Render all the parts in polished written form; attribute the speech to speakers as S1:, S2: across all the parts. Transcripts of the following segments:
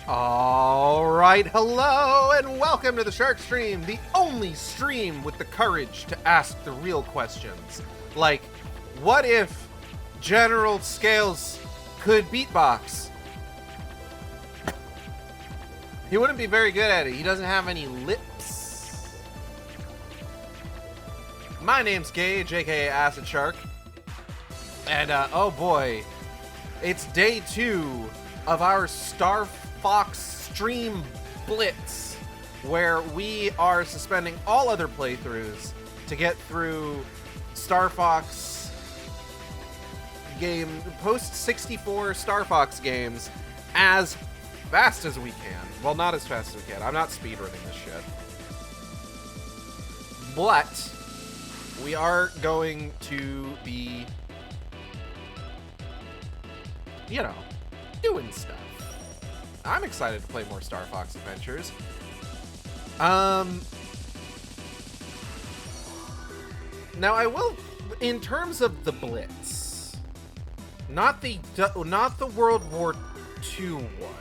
S1: Alright, hello and welcome to the Shark Stream, the only stream with the courage to ask the real questions. Like, what if General Scales could beatbox? He wouldn't be very good at it. He doesn't have any lips. My name's Gage, aka Acid Shark. And, oh boy, it's day 2 of our Star Fox Stream Blitz, where we are suspending all other playthroughs to get through Star Fox game, post-64 Star Fox games as fast as we can. Well, not as fast as we can. I'm not speedrunning this shit. But we are going to be, you know, doing stuff. I'm excited to play more Star Fox Adventures. Now I will, in terms of the Blitz, not the World War II one,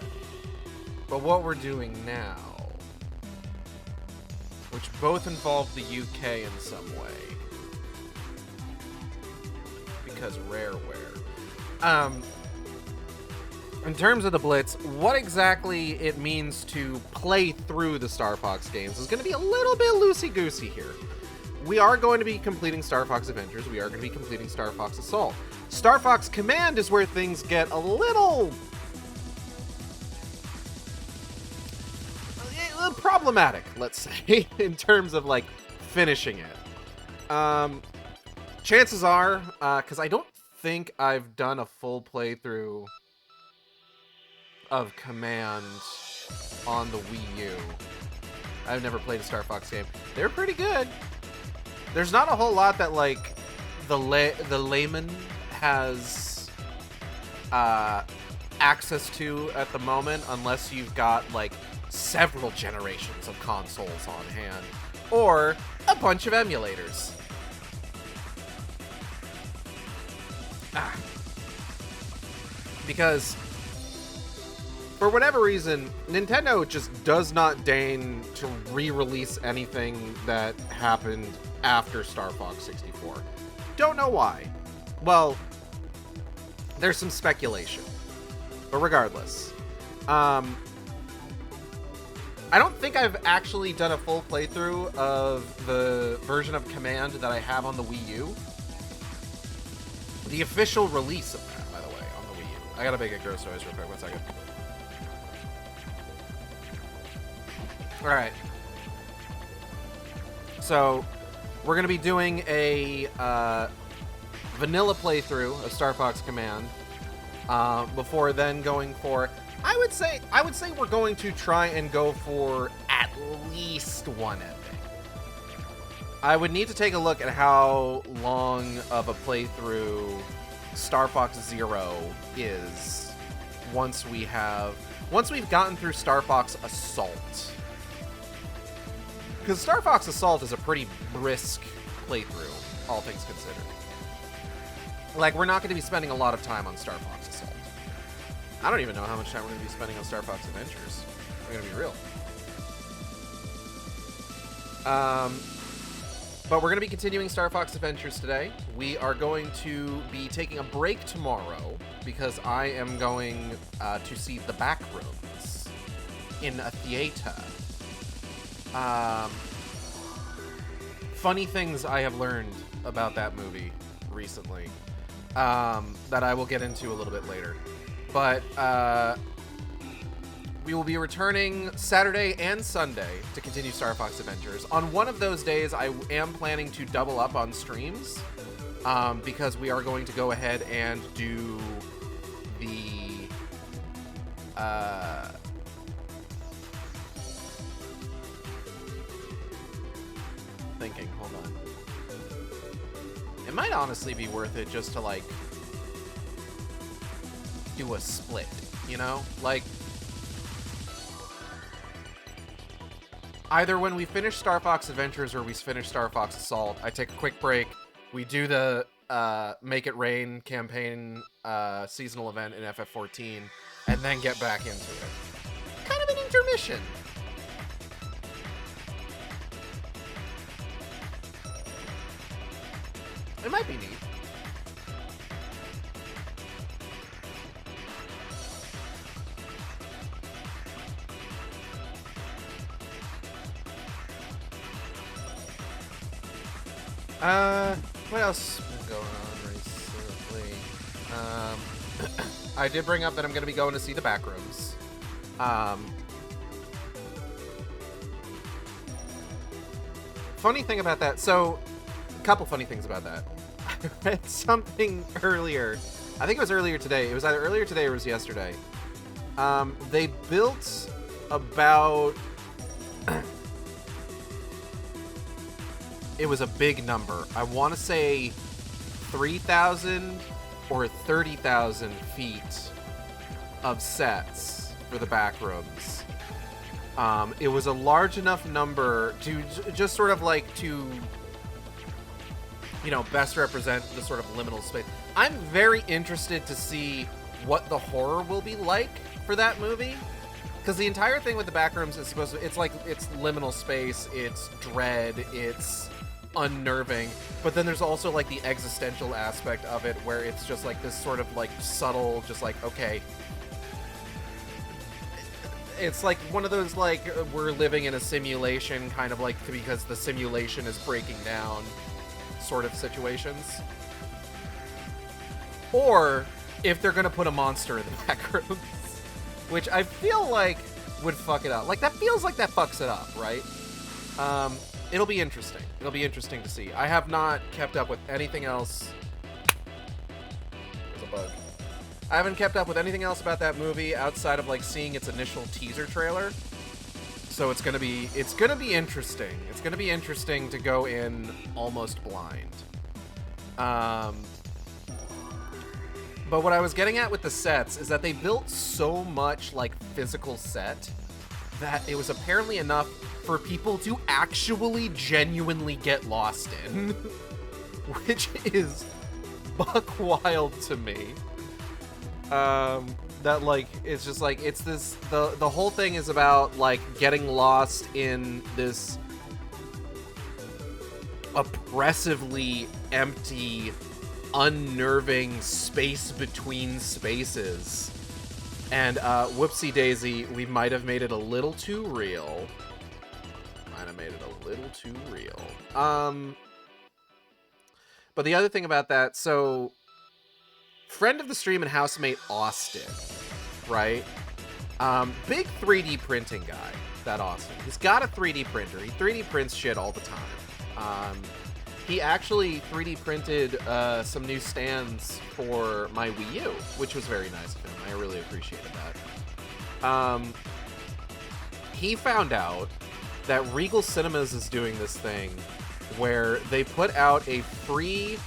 S1: but what we're doing now, which both involve the UK in some way, because rareware. In terms of the Blitz, what exactly it means to play through the Star Fox games is going to be a little bit loosey-goosey here. We are going to be completing Star Fox Adventures. We are going to be completing Star Fox Assault. Star Fox Command is where things get a little problematic, let's say, in terms of, like, finishing it. Chances are, because I don't think I've done a full playthrough of Command on the Wii U. I've never played a Star Fox game. They're pretty good. There's not a whole lot that, like, the layman has access to at the moment, unless you've got, like, several generations of consoles on hand or a bunch of emulators. Because for whatever reason, Nintendo just does not deign to re-release anything that happened after Star Fox 64. Don't know why. Well, there's some speculation. But regardless, I don't think I've actually done a full playthrough of the version of Command that I have on the Wii U. The official release of that, by the way, on the Wii U. I gotta make a gross noise real quick, 1 second. Alright. So, we're going to be doing a vanilla playthrough of Star Fox Command before then going for, I would say we're going to try and go for at least one ending. I would need to take a look at how long of a playthrough Star Fox Zero is once we've gotten through Star Fox Assault. Because Star Fox Assault is a pretty brisk playthrough, all things considered. Like, we're not going to be spending a lot of time on Star Fox Assault. I don't even know how much time we're going to be spending on Star Fox Adventures. I'm going to be real. But we're going to be continuing Star Fox Adventures today. We are going to be taking a break tomorrow because I am going to see The Back Rooms in a theater. Funny things I have learned about that movie recently that I will get into a little bit later. But we will be returning Saturday and Sunday to continue Star Fox Adventures. On one of those days, I am planning to double up on streams because we are going to go ahead and do the hold on. It might honestly be worth it just to, like, do a split, you know? Like, either when we finish Star Fox Adventures or we finish Star Fox Assault, I take a quick break, we do the Make It Rain campaign seasonal event in FF14, and then get back into it. intermission. It might be neat. What else is going on recently? I did bring up that I'm going to be going to see the Backrooms. Funny thing about that, so, a couple funny things about that. I read something earlier. I think it was earlier today. It was either earlier today or it was yesterday. They built about... It was a big number. I want to say 3,000 or 30,000 feet of sets for the Backrooms. It was a large enough number to just sort of like to, you know, best represent the sort of liminal space. I'm very interested to see what the horror will be like for that movie. Because the entire thing with the Backrooms is supposed to, it's like, it's liminal space, it's dread, it's unnerving, but then there's also like the existential aspect of it where it's just like this sort of like subtle, just like, okay, it's like one of those like we're living in a simulation kind of like because the simulation is breaking down sort of situations. Or if they're gonna put a monster in the Backrooms, which I feel like would fuck it up. Like that feels like that fucks it up, right? It'll be interesting. It'll be interesting to see. I have not kept up with anything else. There's a bug. I haven't kept up with anything else about that movie outside of like seeing its initial teaser trailer. So it's gonna be interesting. It's gonna be interesting to go in almost blind. But what I was getting at with the sets is that they built so much like physical set that it was apparently enough for people to actually genuinely get lost in, which is buck wild to me. That like, it's just like, it's this, the whole thing is about like getting lost in this oppressively empty, unnerving space between spaces. And whoopsie daisy, we might have made it a little too real. But the other thing about that, so friend of the stream and housemate Austin, right? Big 3D printing guy, that Austin. He's got a 3D printer. He 3D prints shit all the time. He actually 3D printed some new stands for my Wii U, which was very nice of him. I really appreciated that. He found out that Regal Cinemas is doing this thing where they put out a free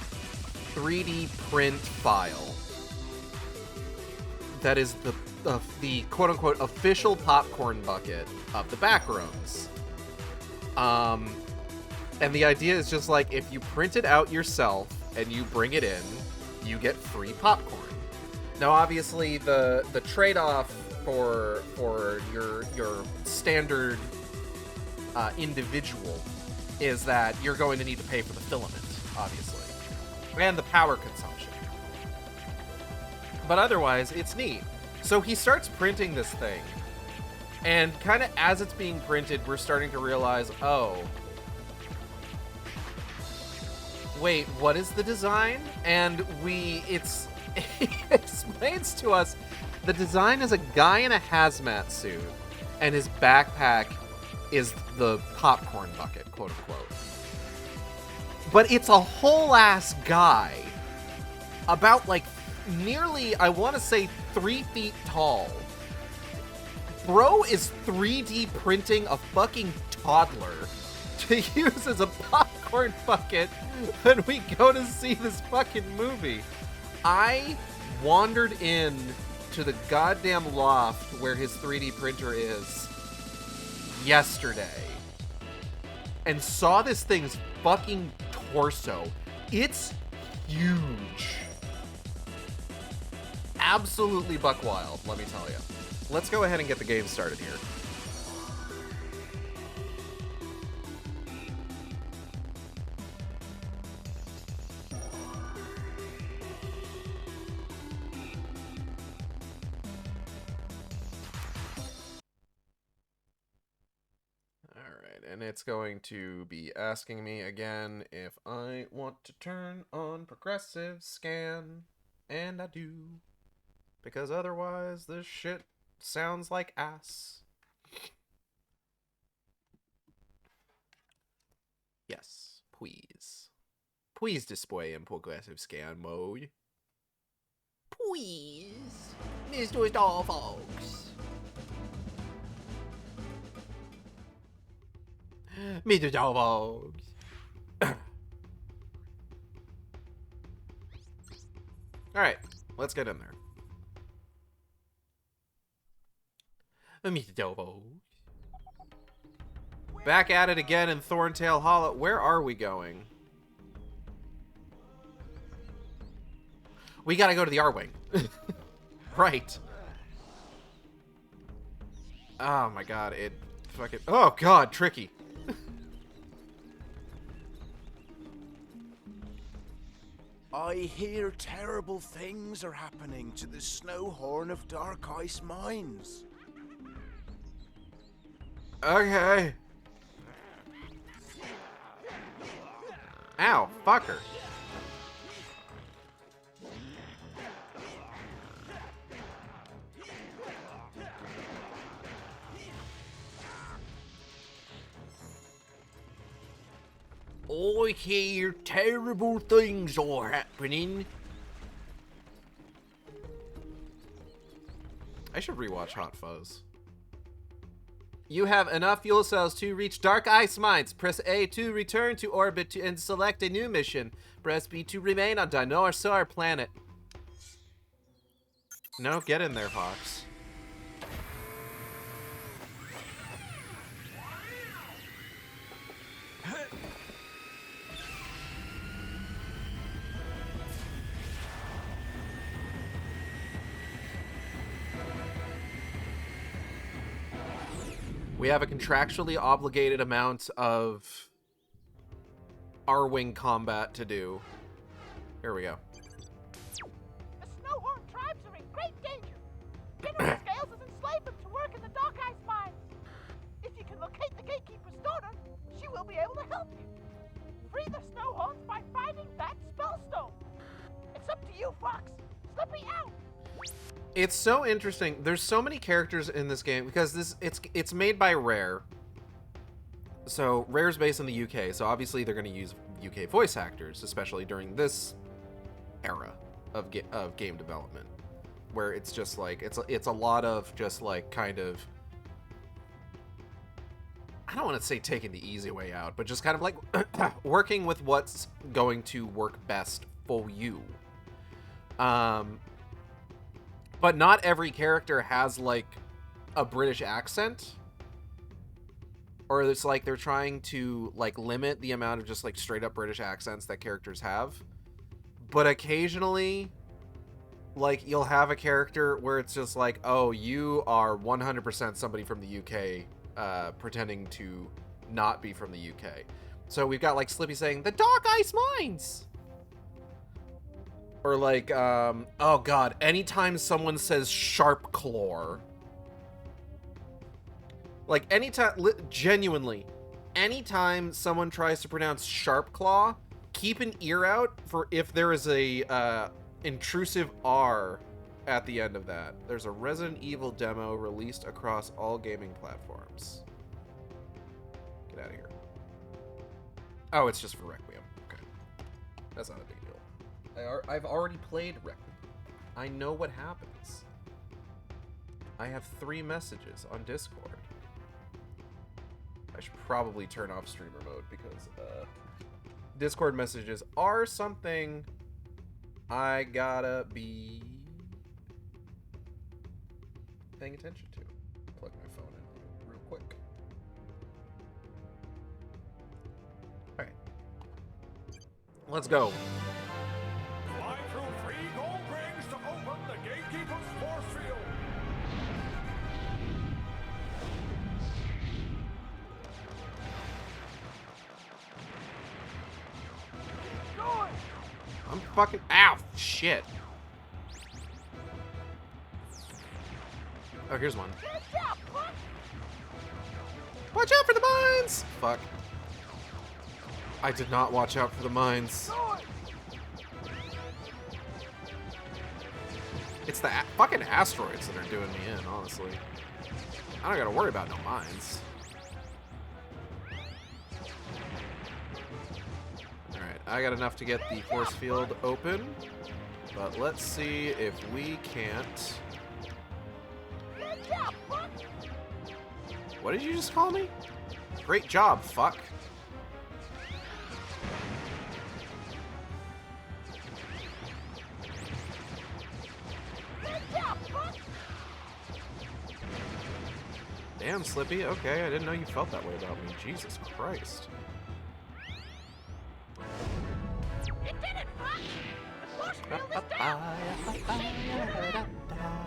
S1: 3D print file that is the quote-unquote official popcorn bucket of the Backrooms. And the idea is just like, if you print it out yourself and you bring it in, you get free popcorn. Now, obviously, the trade-off for your standard individual is that you're going to need to pay for the filament, obviously, and the power consumption. But otherwise, it's neat. So he starts printing this thing, and kind of as it's being printed, we're starting to realize, oh, wait, what is the design? And he explains to us the design is a guy in a hazmat suit, and his backpack is the popcorn bucket, quote unquote. But it's a whole ass guy, about like nearly, I want to say 3 feet tall. Bro is 3D printing a fucking toddler to use as a popcorn bucket when we go to see this fucking movie. I wandered in to the goddamn loft where his 3D printer is yesterday and saw this thing's fucking torso. It's huge. Absolutely buck wild, let me tell you. Let's go ahead and get the game started here. And it's going to be asking me again if I want to turn on progressive scan. And I do. Because otherwise this shit sounds like ass. Yes, please. Please display in progressive scan mode. Please, Mr. Star Fox. Mr. Star Fox. Alright, let's get in there. Mr. Star Fox. Back at it again in Thorntail Hollow. Where are we going? We gotta go to the R-Wing. Right. Oh my god, it fucking... Oh god, tricky.
S2: I hear terrible things are happening to the Snowhorn of DorkIce Mines.
S1: Okay. Ow, fucker. I hear terrible things are happening. I should rewatch Hot Fuzz. You have enough fuel cells to reach DorkIce Mines. Press A to return to orbit and select a new mission. Press B to remain on Dinosaur Planet. No, get in there, Fox. We have a contractually obligated amount of R-Wing combat to do. Here we go.
S3: The Snowhorn tribes are in great danger. General Scales has enslaved them to work in the DorkIce Mines. If you can locate the gatekeeper's daughter, she will be able to help you. Free the Snowhorns by finding that spellstone. It's up to you, Fox. Slippy out.
S1: It's so interesting. There's so many characters in this game because it's made by Rare. So Rare's based in the UK, so obviously they're going to use UK voice actors, especially during this era of game development, where it's just like it's a lot of just like kind of, I don't want to say taking the easy way out, but just kind of like working with what's going to work best for you. But not every character has, like, a British accent. Or it's like they're trying to, like, limit the amount of just, like, straight-up British accents that characters have. But occasionally, like, you'll have a character where it's just like, oh, you are 100% somebody from the UK pretending to not be from the UK. So we've got, like, Slippy saying, the DorkIce Mines! Or like, oh god, anytime someone says sharp claw, like genuinely, anytime someone tries to pronounce sharp claw, keep an ear out for if there is a intrusive R at the end of that. There's a Resident Evil demo released across all gaming platforms. Get out of here. Oh, it's just for Requiem. Okay. That's not a big deal. I've already played Requiem. I know what happens. I have 3 messages on Discord. I should probably turn off streamer mode because Discord messages are something I gotta be paying attention to. Plug my phone in real quick. Alright. Let's go.
S4: Fly through 3 gold rings to open the gatekeeper's force field.
S1: I'm fucking... Ow! Shit. Oh, here's one. Watch out for the mines! Fuck. I did not watch out for the mines. It's the fucking asteroids that are doing me in, honestly. I don't gotta worry about no mines. Alright, I got enough to get the force field open. But let's see if we can't... What did you just call me? Great job, fuck. Damn, Slippy. Okay, I didn't know you felt that way about me. Jesus Christ.
S3: You did it, Fox! The force field is down!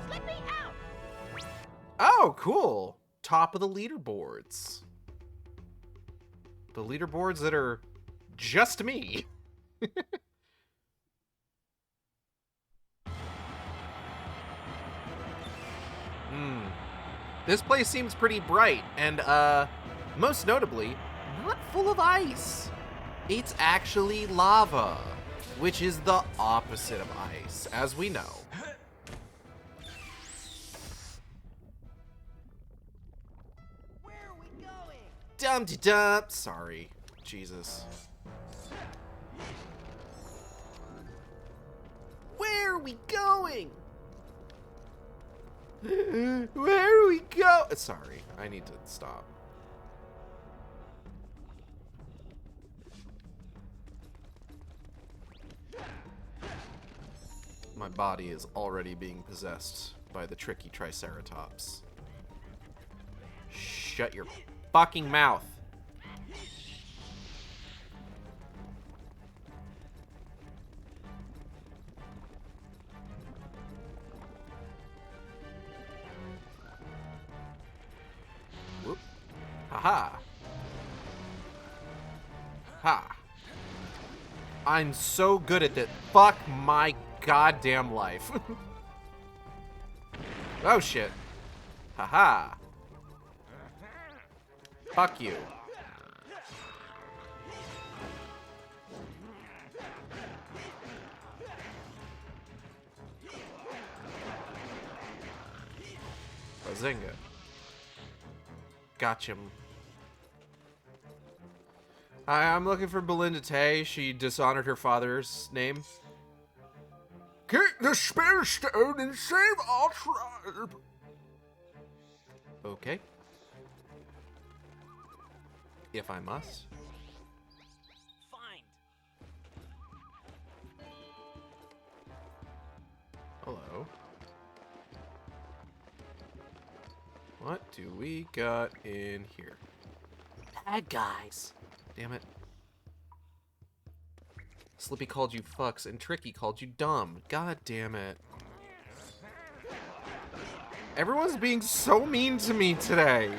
S3: Slippy out!
S1: Oh, cool. Top of the leaderboards. The leaderboards that are just me. This place seems pretty bright, and, most notably, not full of ice. It's actually lava, which is the opposite of ice, as we know.
S3: Where are we going?
S1: Dum-de-dum. Sorry. Jesus. Where are we going? Where are we go? Sorry, I need to stop. My body is already being possessed by the tricky Triceratops. Shut your fucking mouth. Whoop. Haha. Ha. I'm so good at this. Fuck my goddamn life. Oh shit. Haha. Fuck you. Bazinga. Gotcha. Hi, I'm looking for Belinda Tay. She dishonored her father's name. Get the Spare Stone and save our tribe. Okay. If I must.
S3: Find.
S1: Hello. What do we got in here? Bad guys. Damn it. Slippy called you fucks and Tricky called you dumb. God damn it. Everyone's being so mean to me today.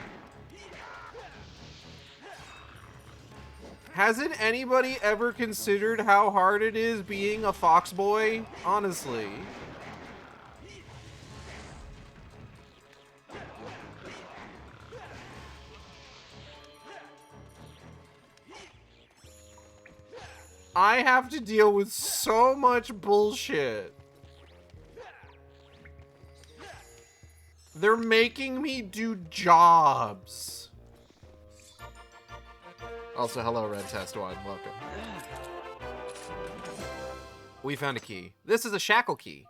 S1: Hasn't anybody ever considered how hard it is being a fox boy? Honestly. I have to deal with so much bullshit. They're making me do jobs. Also, hello, Red Test One. Welcome. We found a key. This is a shackle key.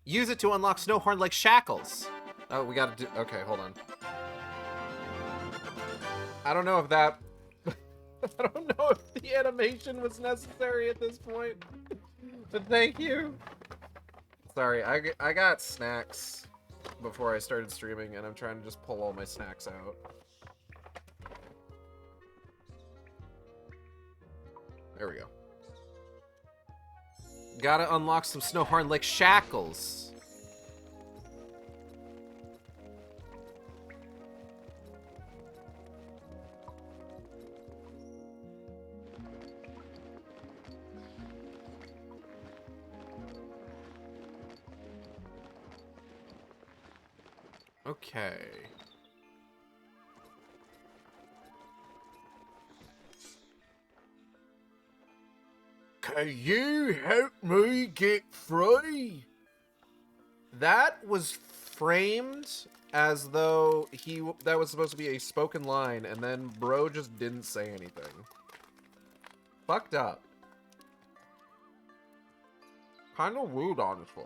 S1: Use it to unlock Snowhorn like shackles. Oh, we gotta do... Okay, hold on. I don't know if that... I don't know if the animation was necessary at this point. But thank you. Sorry, I got snacks before I started streaming, and I'm trying to just pull all my snacks out. There we go. Gotta unlock some Snowhorn Lake shackles. Okay.
S2: Can you help me get free?
S1: That was framed as though that was supposed to be a spoken line, and then bro just didn't say anything. Fucked up. Kinda rude, honestly.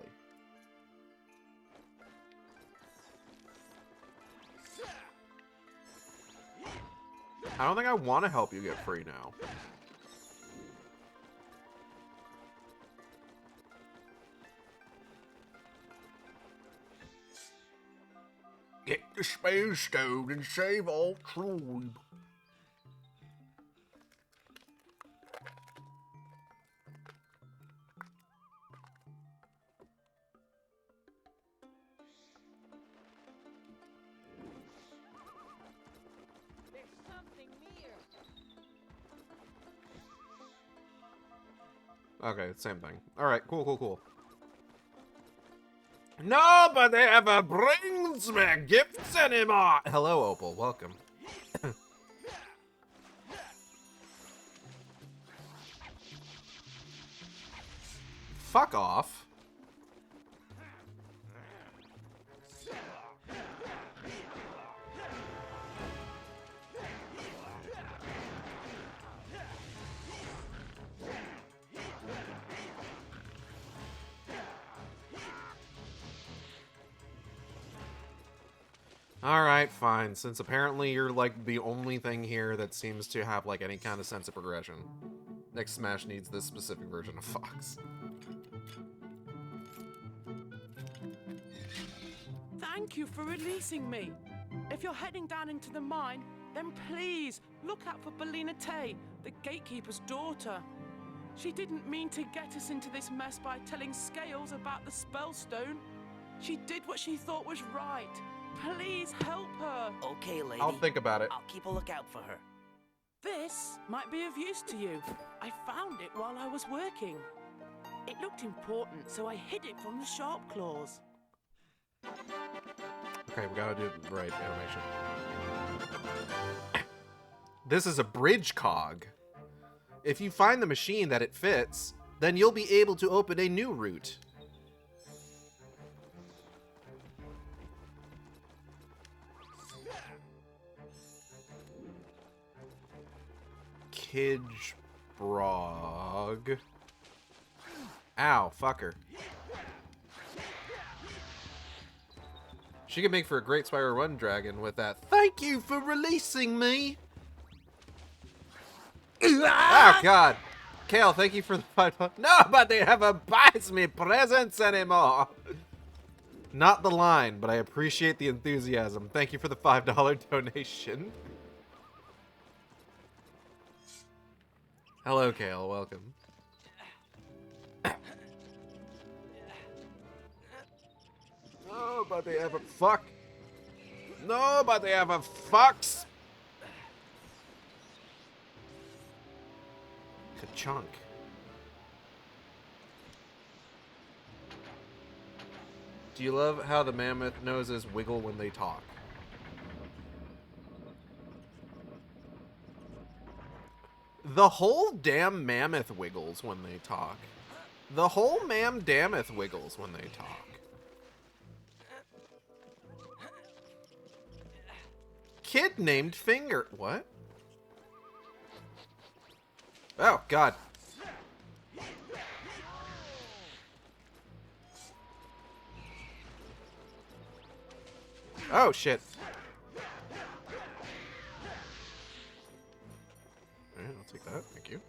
S1: I don't think I want to help you get free now.
S2: Get the spell stone and save all tribe.
S3: There's something near.
S1: Okay, same thing. Alright, cool. Nobody ever brings me gifts anymore! Hello, Opal. Welcome. Fuck off. Alright, fine. Since apparently you're, like, the only thing here that seems to have, like, any kind of sense of progression. Next Smash needs this specific version of Fox.
S5: Thank you for releasing me. If you're heading down into the mine, then please look out for Belina Tay, the gatekeeper's daughter. She didn't mean to get us into this mess by telling Scales about the Spellstone. She did what she thought was right. Please help her.
S6: Okay, lady.
S1: I'll think about it.
S6: I'll keep a lookout for her.
S5: This might be of use to you. I found it while I was working. It looked important, so I hid it from the sharp claws.
S1: Okay, we gotta do the right animation. This is a bridge cog. If you find the machine that it fits, then you'll be able to open a new route. Kidgebrog. Ow, fucker. She could make for a great Spyro 1 dragon with that. Thank you for releasing me! Oh, God. Kale, thank you for the 5 bucks. Nobody ever buys me presents anymore! Not the line, but I appreciate the enthusiasm. Thank you for the $5 donation. Hello, Kale. Welcome. Nobody ever fuck. Nobody ever fucks. Ka-chunk. Do you love how the mammoth noses wiggle when they talk? The whole damn mammoth wiggles when they talk. The whole dammoth wiggles when they talk. Kid named Finger. What? Oh, God. Oh, shit. Alright, I'll take that. Thank you.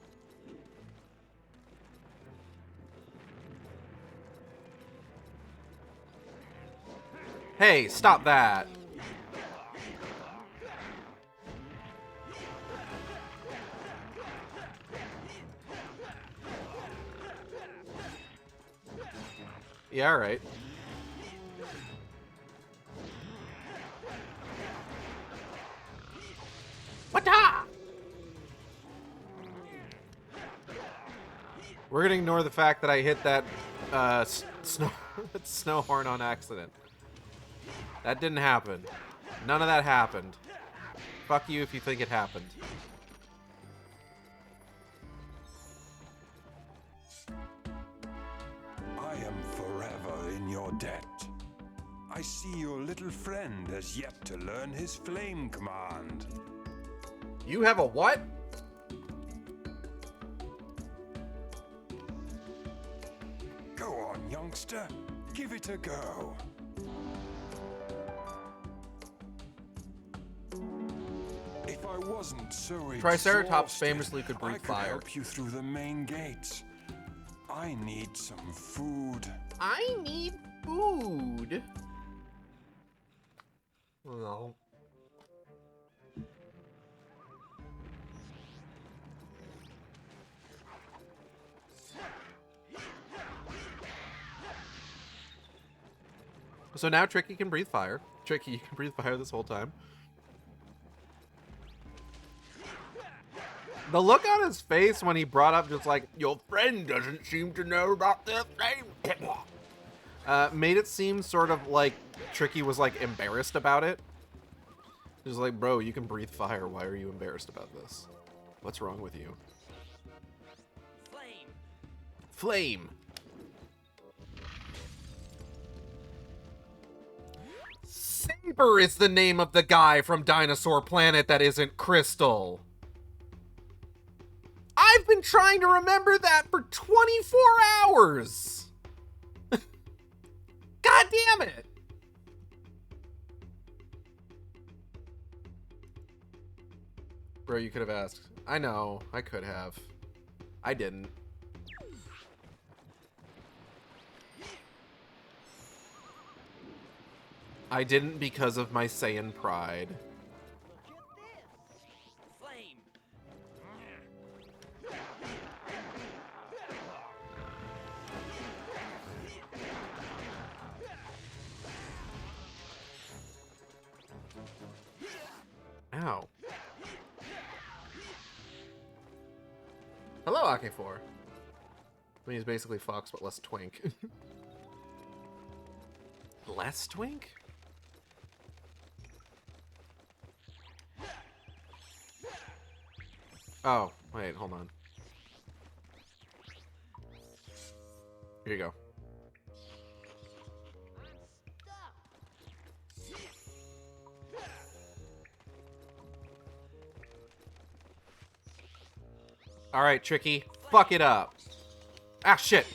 S1: Hey, stop that. Yeah, alright. What-da? We're gonna ignore the fact that I hit that snow horn on accident. That didn't happen. None of that happened. Fuck you if you think it happened.
S6: I see your little friend has yet to learn his flame command.
S1: You have a what?
S6: Go on, youngster. Give it a go. If I wasn't so
S1: Triceratops
S6: exhausted,
S1: famously could
S6: I
S1: breathe
S6: could
S1: fire.
S6: help you through the main gates. I need some food.
S1: I need food. No. So now Tricky can breathe fire. Tricky, you can breathe fire this whole time. The look on his face when he brought up just like, your friend doesn't seem to know about this thing. Made it seem sort of like Tricky was like embarrassed about it. He was like, bro, you can breathe fire. Why are you embarrassed about this? What's wrong with you?
S7: Flame.
S1: Flame. Saber is the name of the guy from Dinosaur Planet that isn't Crystal. I've been trying to remember that for 24 hours. God damn it. Bro, you could have asked. I know, I could have. I didn't. I didn't because of my Saiyan pride.
S7: Look at this. Flame.
S1: Ow. Hello, AK4. I mean, he's basically Fox, but less twink. Less twink? Oh, wait, hold on. Here you go. Alright, Tricky. Fuck it up. Ah, shit.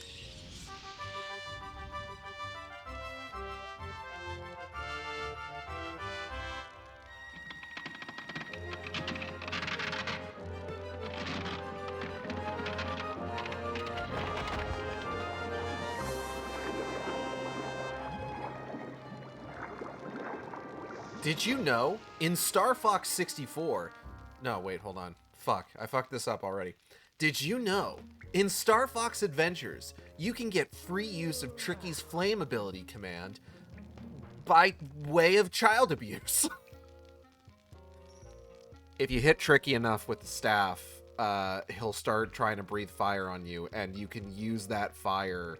S1: Did you know in Star Fox 64? No, wait, hold on. Fuck, I fucked this up already. Did you know in Star Fox Adventures you can get free use of Tricky's flame ability command by way of child abuse? If you hit Tricky enough with the staff, he'll start trying to breathe fire on you, and you can use that fire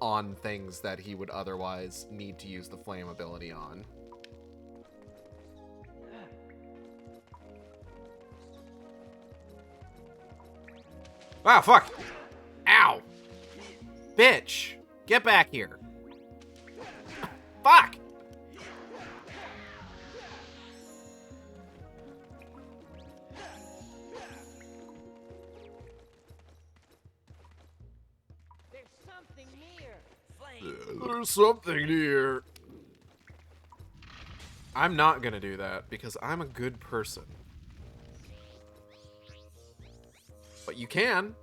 S1: on things that he would otherwise need to use the flame ability on. Wow, fuck! Ow! Bitch! Get back here! Fuck!
S7: There's something near. Flame.
S1: There's something here. I'm not gonna do that because I'm a good person. But you can.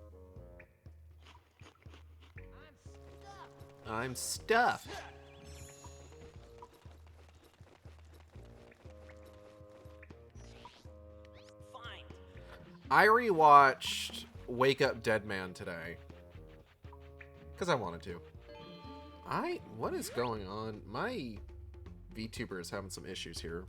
S1: I'm stuffed.
S7: Fine.
S1: I rewatched Wake Up Dead Man today. Because I wanted to. What is going on? My VTuber is having some issues here.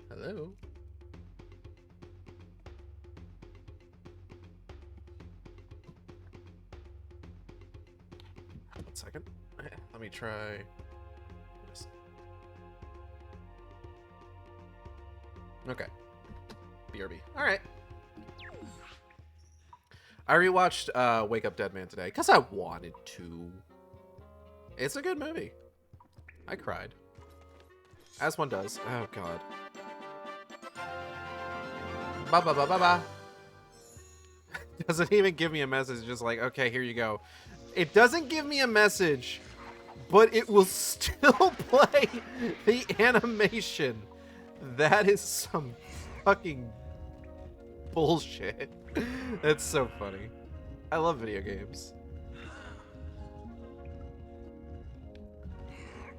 S1: Hello? One second. Let me try this. Okay. BRB. All right. I rewatched Wake Up Dead Man today because I wanted to. It's a good movie. I cried. As one does. Oh, God. Ba ba ba ba ba. Doesn't even give me a message. Just like, okay, here you go. It doesn't give me a message, but it will still play the animation. That is some fucking bullshit. That's so funny. I love video games.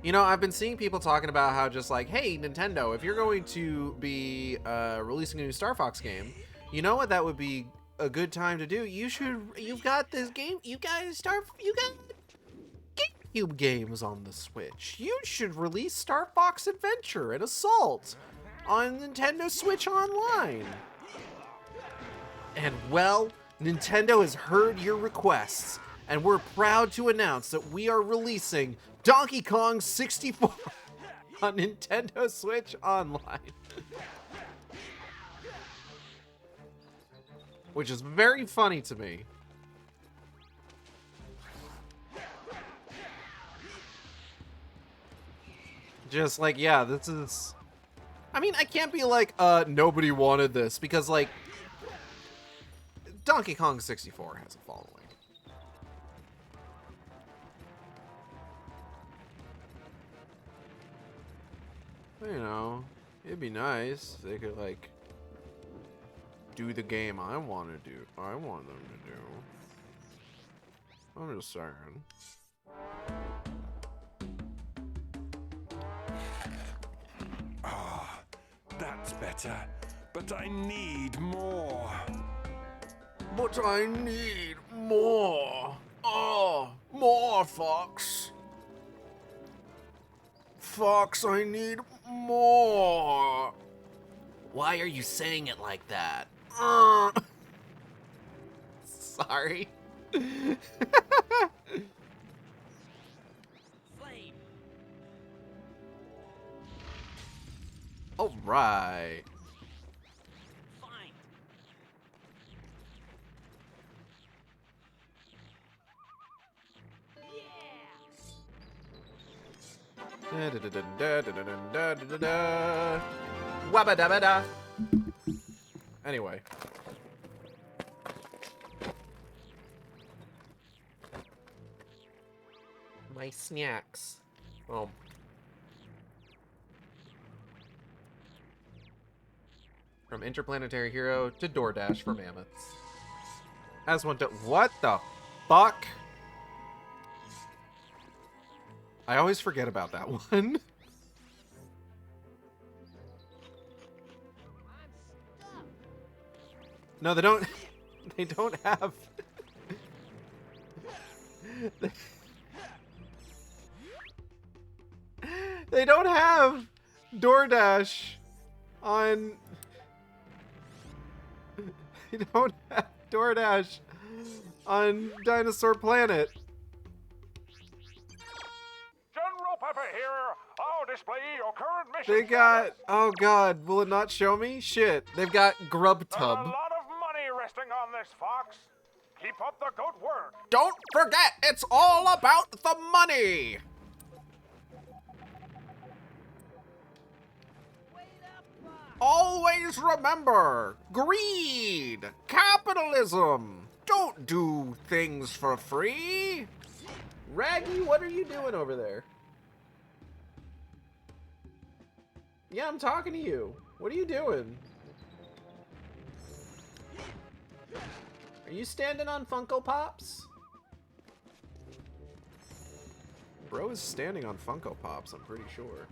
S1: You know, I've been seeing people talking about how just like, hey, Nintendo, if you're going to be releasing a new Star Fox game, you know what that would be a good time to do? You've got this game, you got GameCube games on the Switch. You should release Star Fox Adventure and Assault on Nintendo Switch Online. And well, Nintendo has heard your requests, and we're proud to announce that we are releasing Donkey Kong 64 on Nintendo Switch Online. Which is very funny to me. Just like, yeah, this is... I mean, I can't be like, nobody wanted this, because, like, Donkey Kong 64 has a following. You know, it'd be nice if they could, like, do the game I want to do. I want them to do. I'm just saying.
S6: Ah, that's better. But I need more.
S1: But I need more. Oh, more, Fox. Fox, I need more. Why are you saying it like that? Sorry.
S7: Flame.
S1: All right.
S7: Fine.
S1: Wabba dabba da. Anyway. My snacks. Oh. From Interplanetary Hero to DoorDash for mammoths. As one to... What the fuck? I always forget about that one. No, they don't... They don't have... They don't have DoorDash on... They don't have DoorDash on Dinosaur Planet.
S4: General Pepper here. I'll display your current mission.
S1: They got...
S4: status.
S1: Oh god, will it not show me? Shit, they've got Grub
S4: There's a
S1: Tub.
S4: lot of money resting on this, Fox. Keep up the good work.
S1: Don't forget, it's all about the money!
S7: Wait up, Fox.
S1: Always remember, greed, capitalism. Don't do things for free. Raggy, what are you doing over there? Yeah, I'm talking to you. What are you doing? Are you standing on Funko Pops? Bro is standing on Funko Pops, I'm pretty sure.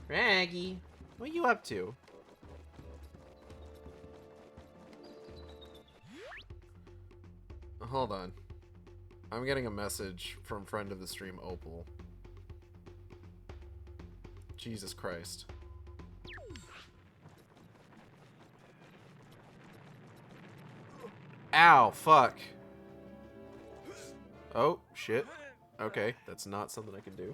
S1: Raggy, what are you up to? Hold on. I'm getting a message from friend of the stream, Opal. Jesus Christ. Ow, fuck. Oh, shit. Okay, that's not something I can do.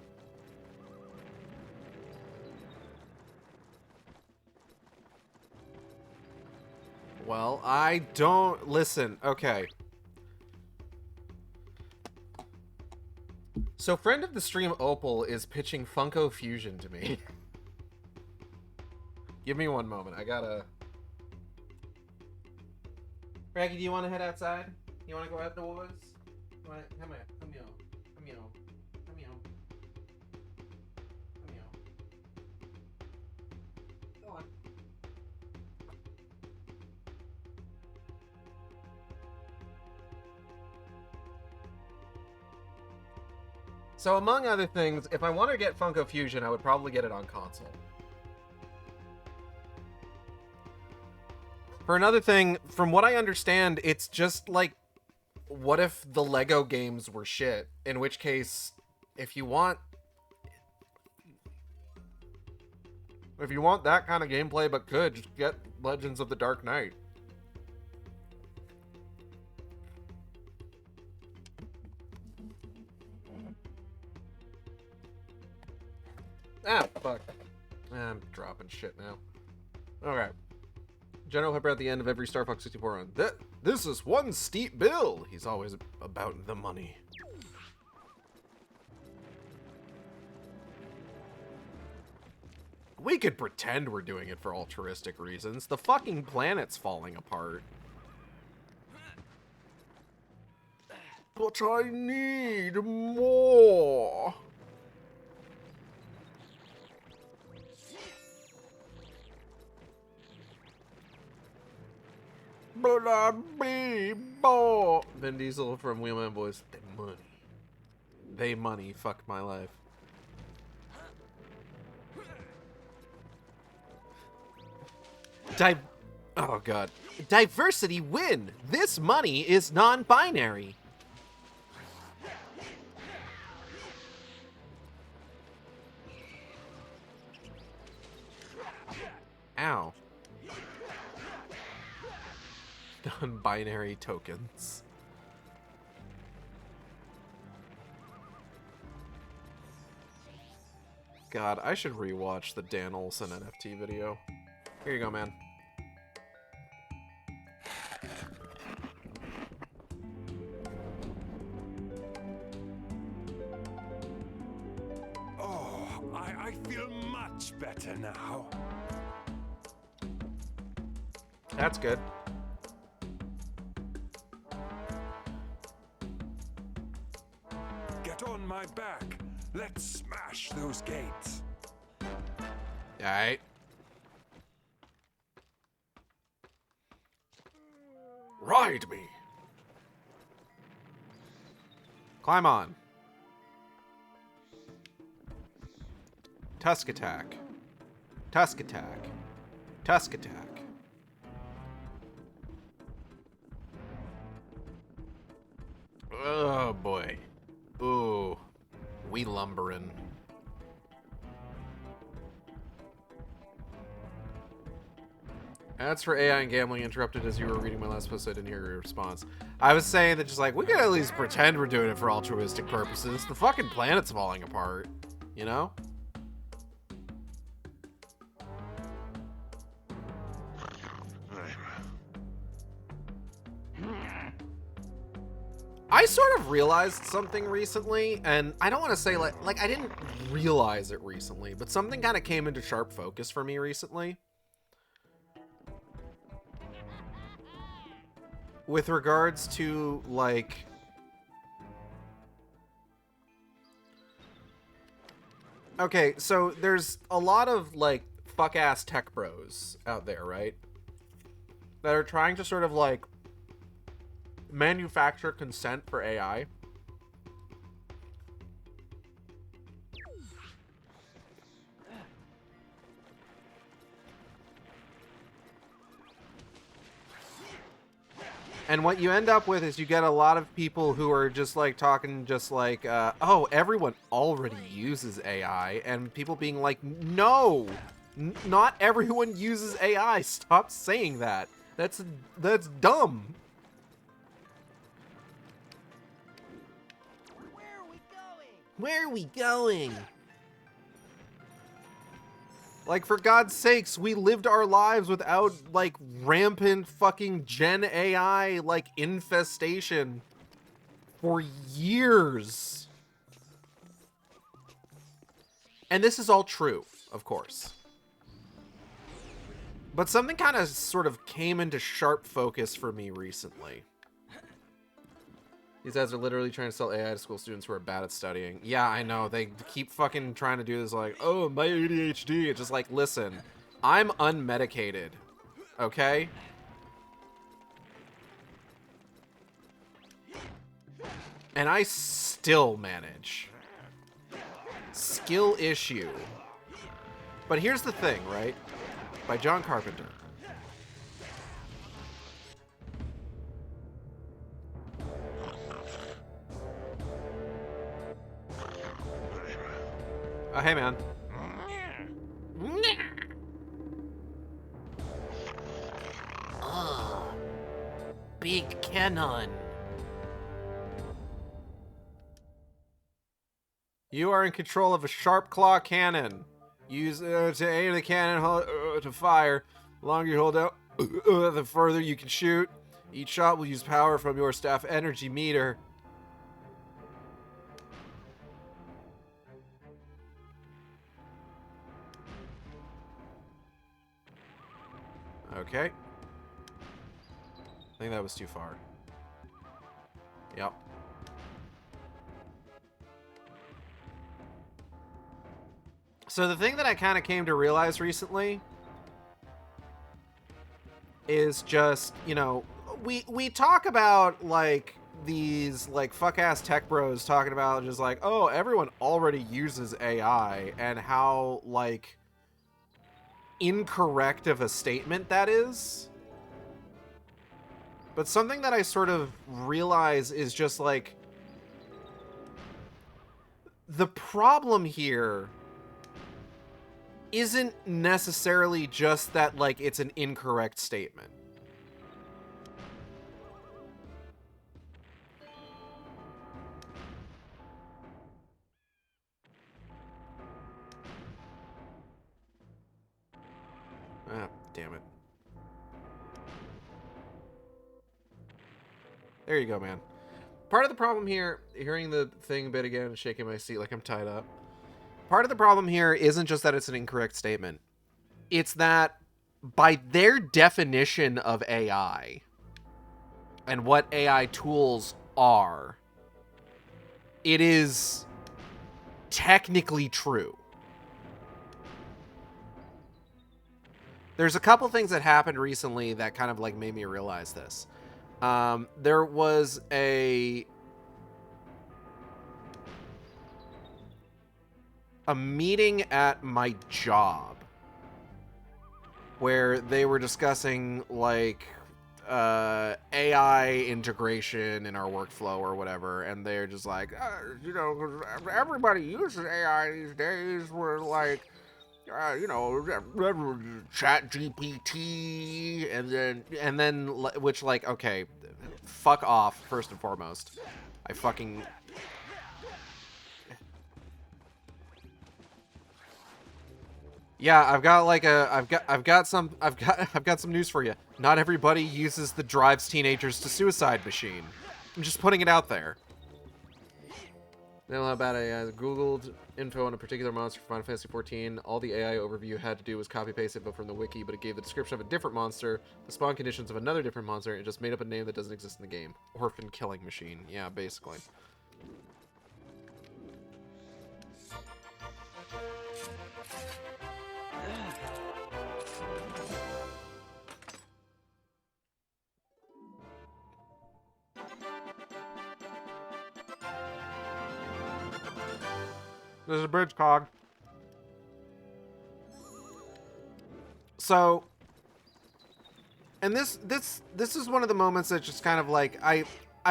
S1: Well, I don't... Listen, okay. So, friend of the stream Opal is pitching Funko Fusion to me. Give me one moment. I gotta... Raggy, do you want to head outside? You want to go outdoors? Come here. Come here. Come here. Come here. Come here. Go on. So, among other things, if I want to get Funko Fusion, I would probably get it on console. For another thing, from what I understand, it's just like, what if the Lego games were shit? In which case, if you want that kind of gameplay but could, just get Legends of the Dark Knight. Ah, fuck. I'm dropping shit now. Okay. General Pepper at the end of every Star Fox 64 run. This is one steep bill. He's always about the money. We could pretend we're doing it for altruistic reasons. The fucking planet's falling apart. But I need more. But I be more. Vin Diesel from Wheelman Boys. They money. They money. Fuck my life. Oh god. Diversity win. This money is non-binary. Ow. Non-binary tokens. God, I should rewatch the Dan Olsen NFT video. Here you go, man.
S6: Oh, I feel much better now.
S1: That's good.
S6: Get on my back. Let's smash those gates.
S1: Alright. Ride me. Climb on. Tusk attack. Tusk attack. Tusk attack. Oh boy. Ooh. We lumberin'. Ads for AI and gambling interrupted as you were reading my last post. I didn't hear your response. I was saying that just like, we could at least pretend we're doing it for altruistic purposes. The fucking planet's falling apart. You know? I sort of realized something recently, and I don't want to say like I didn't realize it recently, but something kind of came into sharp focus for me recently. With regards to like okay, so there's a lot of like fuck ass tech bros out there, right? That are trying to sort of like manufacture consent for AI. And what you end up with is you get a lot of people who are just like talking just like, oh, everyone already uses AI, and people being like, no, not everyone uses AI. Stop saying that. That's dumb.
S7: Where are we going?
S1: Where are we going? Like, for God's sakes, we lived our lives without, like, rampant fucking Gen AI, like, infestation for years. And this is all true, of course. But something kind of sort of came into sharp focus for me recently. These guys are literally trying to sell AI to school students who are bad at studying. Yeah, I know. They keep fucking trying to do this like, oh, my ADHD. It's just like, listen, I'm unmedicated. Okay? And I still manage. Skill issue. But here's the thing, right? By John Carpenter. Oh, hey, man. Big cannon. You are in control of a sharp claw cannon. Use to aim the cannon to fire. The longer you hold out, the further you can shoot. Each shot will use power from your staff energy meter. Okay. I think that was too far. Yep. So the thing that I kind of came to realize recently is just, you know, we talk about like these like fuck ass tech bros talking about just like, oh, everyone already uses AI and how like incorrect of a statement that is. But something that I sort of realize is just like the problem here isn't necessarily just that like it's an incorrect statement. Ah, damn it. There you go, man. Part of the problem here, hearing the thing a bit again and shaking my seat like I'm tied up. Part of the problem here isn't just that it's an incorrect statement. It's that by their definition of AI and what AI tools are, it is technically true. There's a couple things that happened recently that kind of like made me realize this. There was a meeting at my job where they were discussing like AI integration in our workflow or whatever, and they're just like, you know, everybody uses AI these days. We're like, you know, Chat GPT, and then which like, okay, fuck off first and foremost. I fucking. Yeah, I've got some news for you. Not everybody uses the drives teenagers to suicide machine. I'm just putting it out there. They don't know about AI. I Googled info on a particular monster for Final Fantasy XIV. All the AI overview had to do was copy paste info from the wiki, but it gave the description of a different monster, the spawn conditions of another different monster, and it just made up a name that doesn't exist in the game. Orphan killing machine. Yeah, basically. There's a bridge cog. So, and this is one of the moments that just kind of like I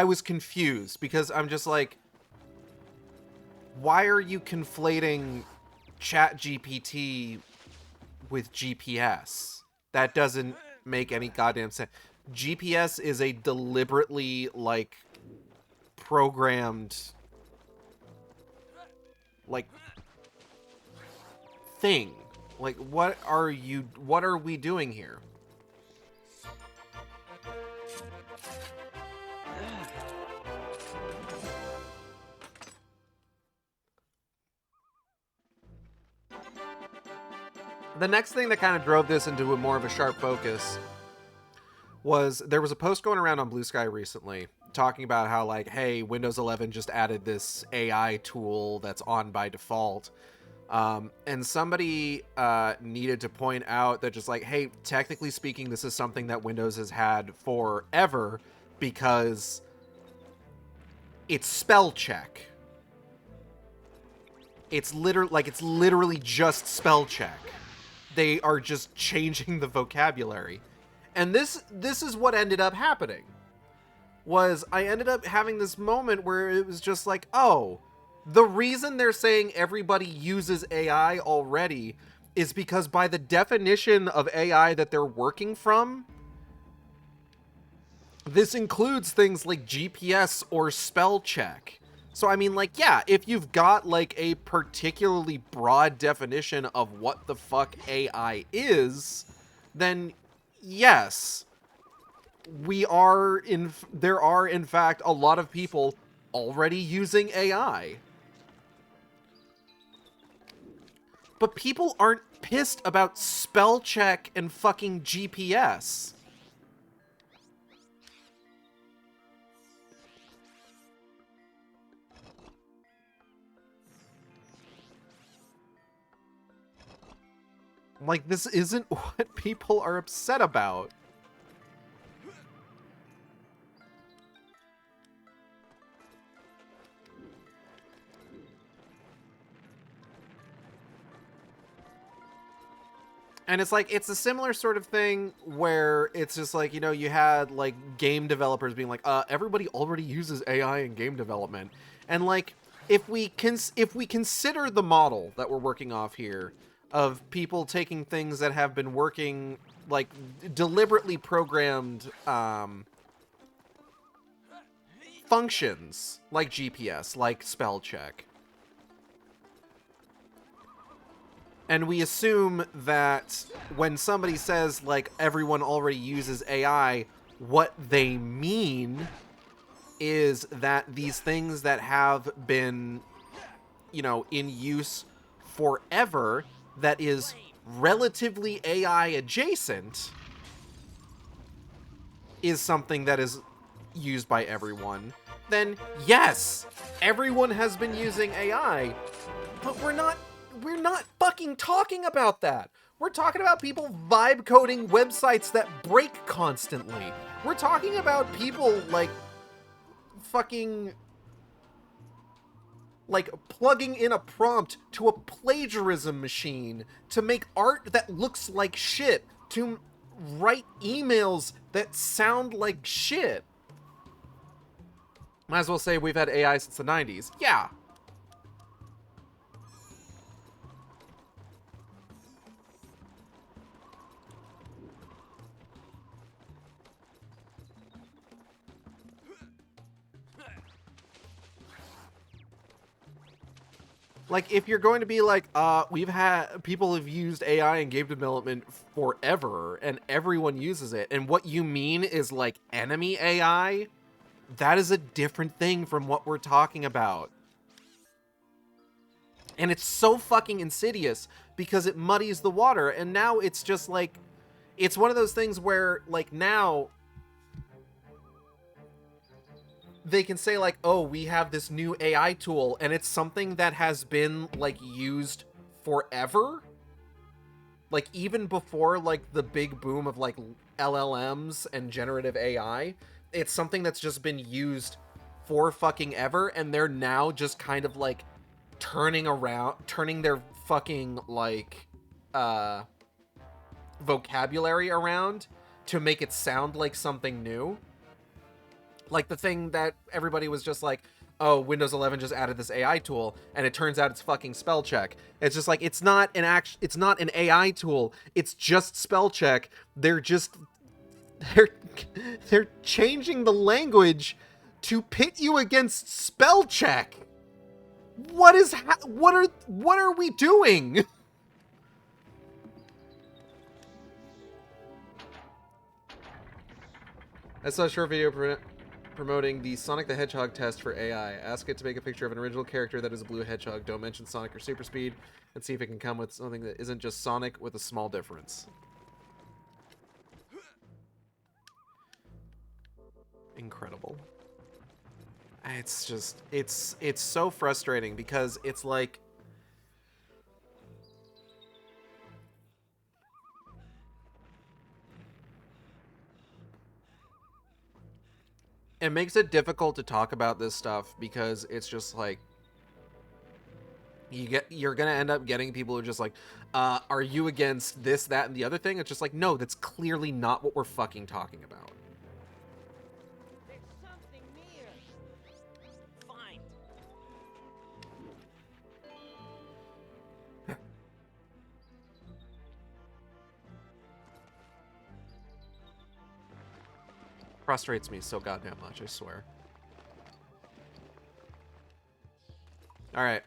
S1: was confused because I'm just like, why are you conflating Chat GPT with GPS? That doesn't make any goddamn sense. GPS is a deliberately like programmed like thing. Like, what are we doing here? The next thing that kind of drove this into a more of a sharp focus was there was a post going around on Blue Sky recently talking about how, like, hey, Windows 11 just added this AI tool that's on by default. And somebody needed to point out that just like, hey, technically speaking, this is something that Windows has had forever because it's spell check. It's literally just spell check. They are just changing the vocabulary. And this is what ended up happening. Was I ended up having this moment where it was just like, oh, the reason they're saying everybody uses AI already is because by the definition of AI that they're working from, this includes things like GPS or spell check. So, I mean, like, yeah, if you've got, like, a particularly broad definition of what the fuck AI is, then yes, there are, in fact, a lot of people already using AI. But people aren't pissed about spell check and fucking GPS. Like, this isn't what people are upset about. And it's like, it's a similar sort of thing where it's just like, you know, you had like game developers being like, everybody already uses AI in game development. And like, if we consider the model that we're working off here of people taking things that have been working, like deliberately programmed functions like GPS, like spell check, and we assume that when somebody says, like, everyone already uses AI, what they mean is that these things that have been, you know, in use forever, that is relatively AI adjacent, is something that is used by everyone. Then, yes, everyone has been using AI, but we're not fucking talking about that. We're talking about people vibe coding websites that break constantly. We're talking about people like fucking like plugging in a prompt to a plagiarism machine to make art that looks like shit, to write emails that sound like shit. Might as well say we've had AI since the 90s. Yeah. Like, if you're going to be like, people have used AI in game development forever, and everyone uses it, and what you mean is, like, enemy AI, that is a different thing from what we're talking about. And it's so fucking insidious, because it muddies the water, and now it's just, like, it's one of those things where, like, now they can say, like, oh, we have this new AI tool, and it's something that has been, like, used forever. Like, even before, like, the big boom of, like, LLMs and generative AI, it's something that's just been used for fucking ever, and they're now just kind of, like, turning their fucking, like, vocabulary around to make it sound like something new. Like the thing that everybody was just like, oh, Windows 11 just added this AI tool, and it turns out it's fucking spell check. It's just like, it's not an AI tool. It's just spell check. They're changing the language to pit you against spell check. What are we doing? I saw a short video promoting the Sonic the Hedgehog test for AI. Ask it to make a picture of an original character that is a blue hedgehog. Don't mention Sonic or Super Speed, and see if it can come with something that isn't just Sonic with a small difference. Incredible. It's just, it's so frustrating because it's like, it makes it difficult to talk about this stuff because it's just like, you're gonna end up getting people who are just like, are you against this, that, and the other thing? It's just like, no, that's clearly not what we're fucking talking about.
S7: There's something near. Fine.
S1: Frustrates me so goddamn much, I swear. Alright.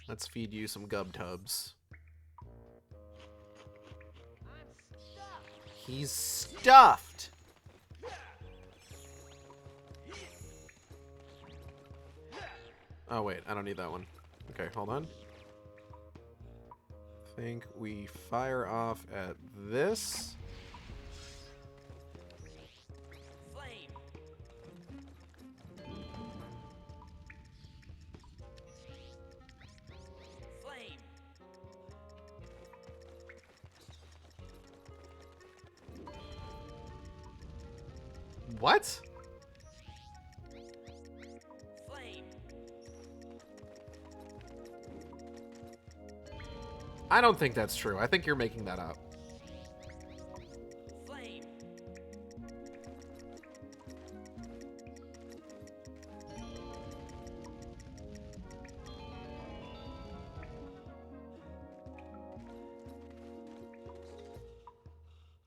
S1: Let's feed you some gub tubs.
S7: I'm stuck.
S1: He's stuffed! Oh wait, I don't need that one. Okay, hold on. I think we fire off at this.
S7: Flame. Flame.
S1: What?
S7: Flame.
S1: I don't think that's true. I think you're making that up.
S7: Flame.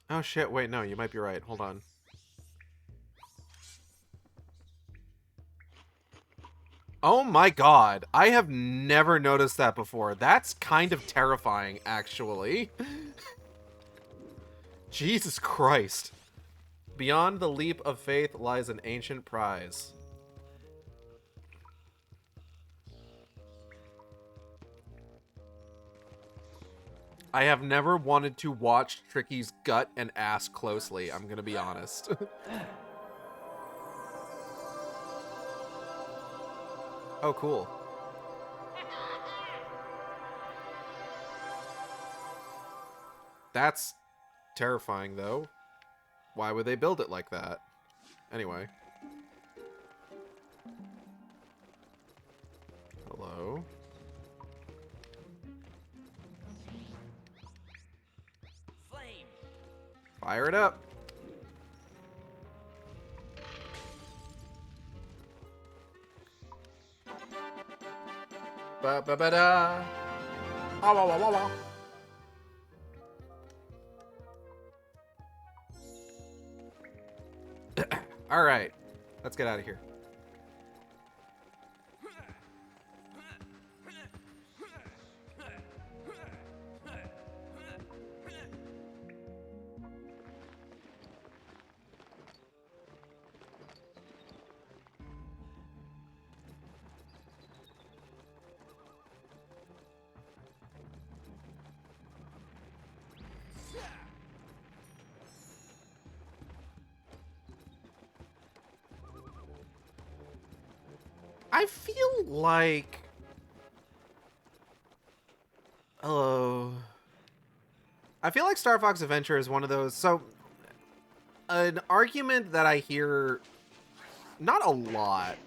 S1: Oh shit, wait, no, you might be right. Hold on. Oh my god, I have never noticed that before. That's kind of terrifying, actually. Jesus Christ. Beyond the leap of faith lies an ancient prize. I have never wanted to watch Tricky's gut and ass closely, I'm gonna be honest. Oh, cool. That's terrifying, though. Why would they build it like that? Anyway. Hello?
S7: Flame.
S1: Fire it up. Ba ba ba da. Ah, wah, wah, wah, wah. All right, let's get out of here. I feel like... Hello. I feel like Star Fox Adventure is one of those... So, an argument that I hear, not a lot,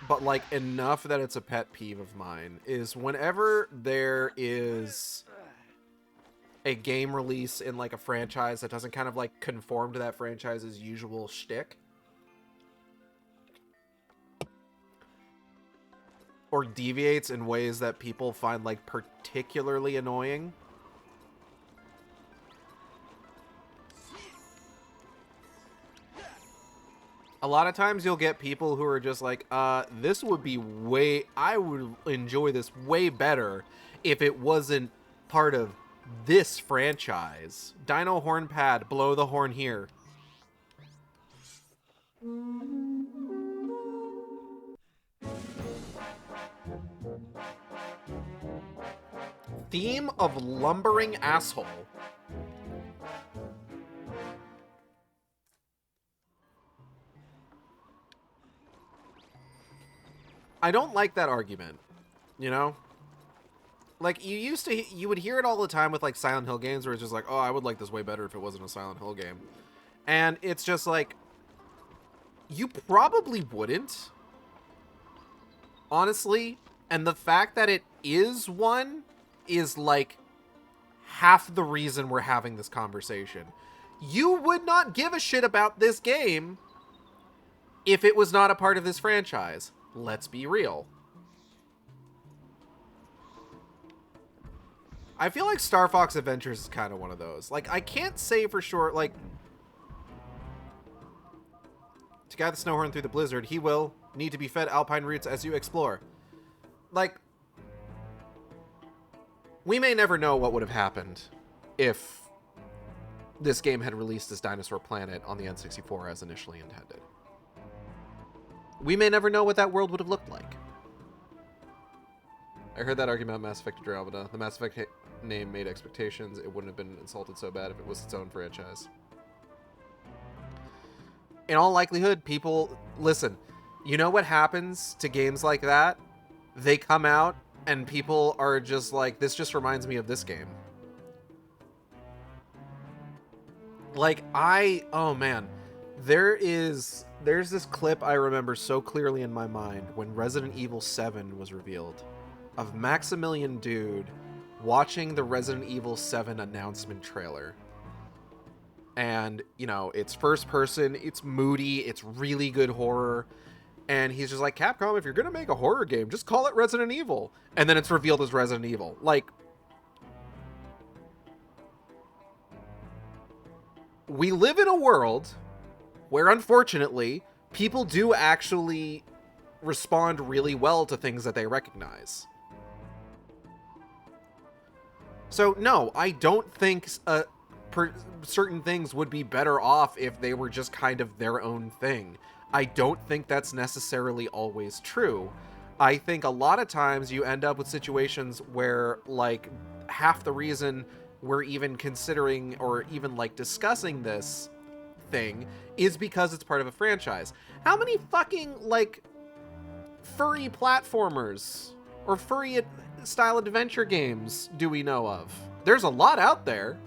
S1: but like enough that it's a pet peeve of mine, is whenever there is a game release in like a franchise that doesn't kind of like conform to that franchise's usual shtick, or deviates in ways that people find like particularly annoying. A lot of times you'll get people who are just like, this would be way, I would enjoy this way better if it wasn't part of this franchise. Dino Horn Pad, blow the horn here. Theme of lumbering asshole. I don't like that argument, you know? Like, you would hear it all the time with, like, Silent Hill games where it's just like, oh, I would like this way better if it wasn't a Silent Hill game. And it's just like, you probably wouldn't, honestly. And the fact that it is one is, like, half the reason we're having this conversation. You would not give a shit about this game if it was not a part of this franchise. Let's be real. I feel like Star Fox Adventures is kind of one of those. Like, I can't say for sure, like, to guide the Snowhorn through the blizzard, he will need to be fed alpine roots as you explore. Like, we may never know what would have happened if this game had released as Dinosaur Planet on the N64 as initially intended. We may never know what that world would have looked like. I heard that argument about Mass Effect Andromeda. The Mass Effect name made expectations. It wouldn't have been insulted so bad if it was its own franchise. In all likelihood, people... Listen, you know what happens to games like that? They come out, and people are just like, this just reminds me of this game. Like, oh man. There's this clip I remember so clearly in my mind when Resident Evil 7 was revealed of Maximilian Dude watching the Resident Evil 7 announcement trailer. And, you know, it's first person, it's moody, it's really good horror. And he's just like, Capcom, if you're going to make a horror game, just call it Resident Evil. And then it's revealed as Resident Evil. Like, we live in a world where, unfortunately, people do actually respond really well to things that they recognize. So, no, I don't think certain things would be better off if they were just kind of their own thing. I don't think that's necessarily always true. I think a lot of times you end up with situations where, like, half the reason we're even considering or even, like, discussing this thing is because it's part of a franchise. How many fucking, like, furry platformers or furry style adventure games do we know of? There's a lot out there.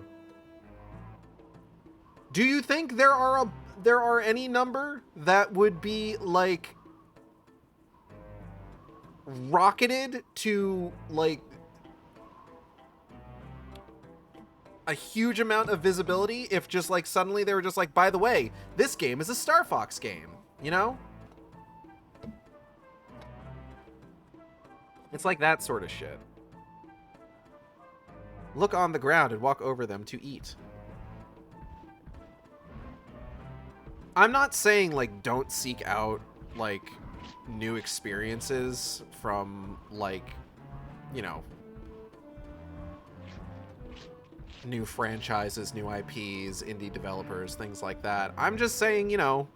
S1: Do you think there are any number that would be, like, rocketed to, like, a huge amount of visibility if just, like, suddenly they were just like, by the way, this game is a Star Fox game, you know? It's like that sort of shit. Look on the ground and walk over them to eat. I'm not saying, like, don't seek out, like, new experiences from, like, you know, new franchises, new IPs, indie developers, things like that. I'm just saying, you know,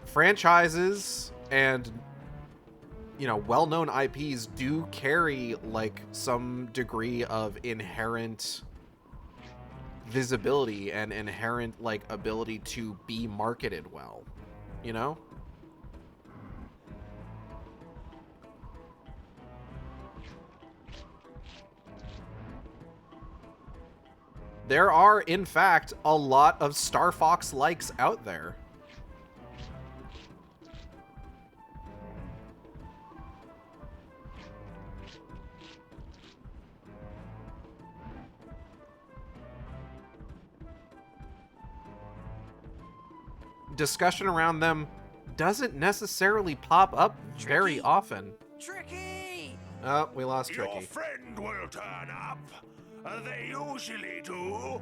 S1: franchises and, you know, well-known IPs do carry, like, some degree of inherent visibility and inherent, like, ability to be marketed well, you know? There are, in fact, a lot of Star Fox likes out there. Discussion around them doesn't necessarily pop up very often.
S7: Tricky!
S1: Oh, we lost
S4: Your
S1: Tricky.
S4: friend will turn up. They usually do.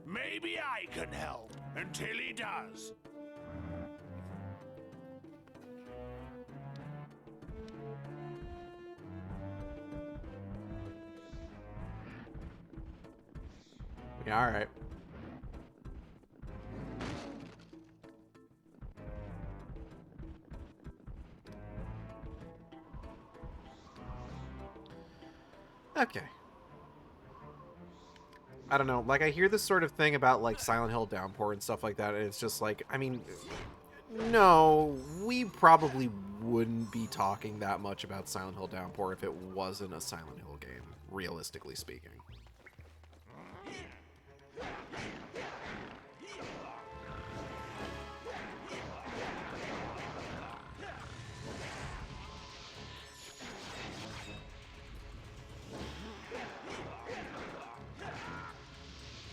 S4: Maybe I can help until he does.
S1: Yeah, all right. Okay. I don't know. Like, I hear this sort of thing about, like, Silent Hill Downpour and stuff like that, and it's just like, I mean, no, we probably wouldn't be talking that much about Silent Hill Downpour if it wasn't a Silent Hill game, realistically speaking.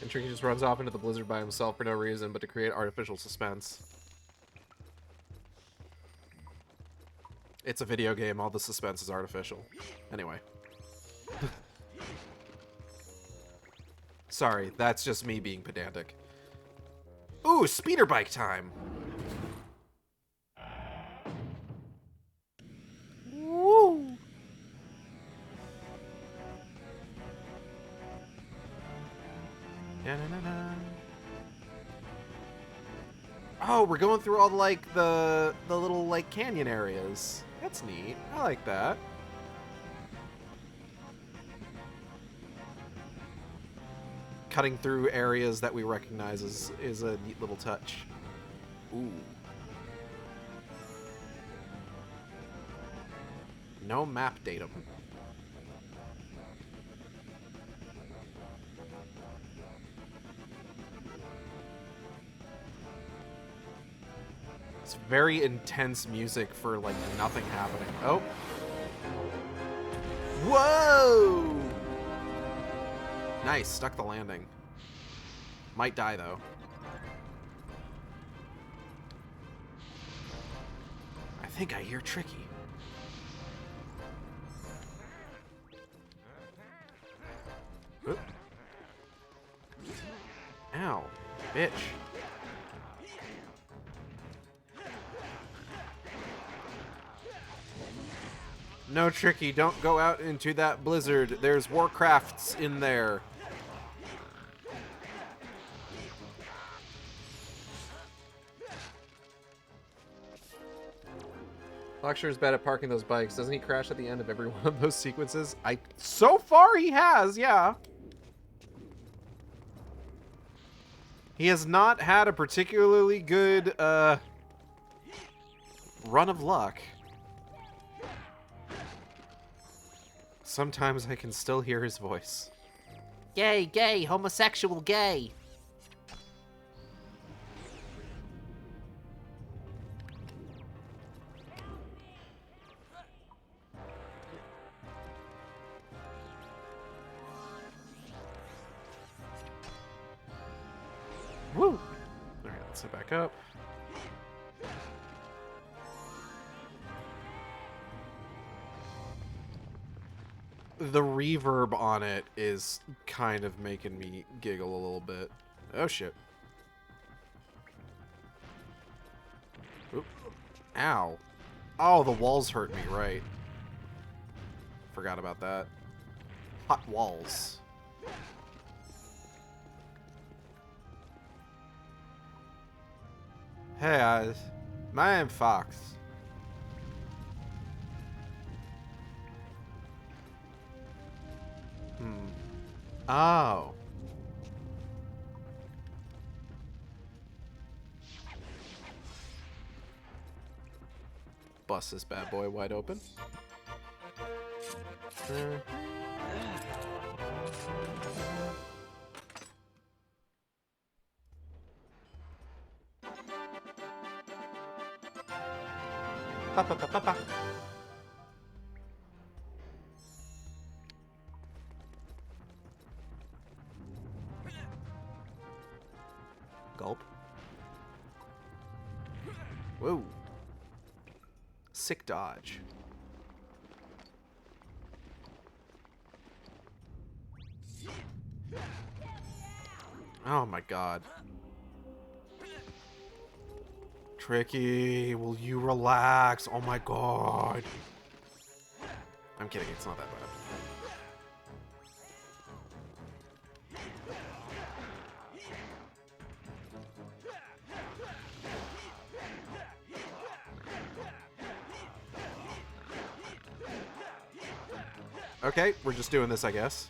S1: And Tricky just runs off into the blizzard by himself for no reason, but to create artificial suspense. It's a video game, all the suspense is artificial. Anyway. Sorry, that's just me being pedantic. Ooh, speeder bike time! Woo! Oh, we're going through all like the little like canyon areas. That's neat. I like that. Cutting through areas that we recognize is a neat little touch. Ooh. No map datum. It's very intense music for, like, nothing happening. Oh. Whoa! Nice, stuck the landing. Might die, though. I think I hear Tricky. Oop. Ow, bitch. No, Tricky, don't go out into that blizzard. There's Warcrafts in there. Locksure is bad at parking those bikes. Doesn't he crash at the end of every one of those sequences? So far he has, yeah. He has not had a particularly good, run of luck. Sometimes I can still hear his voice. Gay, gay, homosexual, gay. Woo! Alright, let's head back up. The reverb on it is kind of making me giggle a little bit. Oh shit. Oop. Ow. Oh, the walls hurt me, right. Forgot about that. Hot walls. Hey guys, my name's Fox. Oh. Bust this bad boy wide open. Pa, pa, pa, pa, pa. Gulp. Whoa. Sick dodge. Oh my god. Tricky, will you relax? Oh my god. I'm kidding, it's not that bad. Okay, we're just doing this, I guess.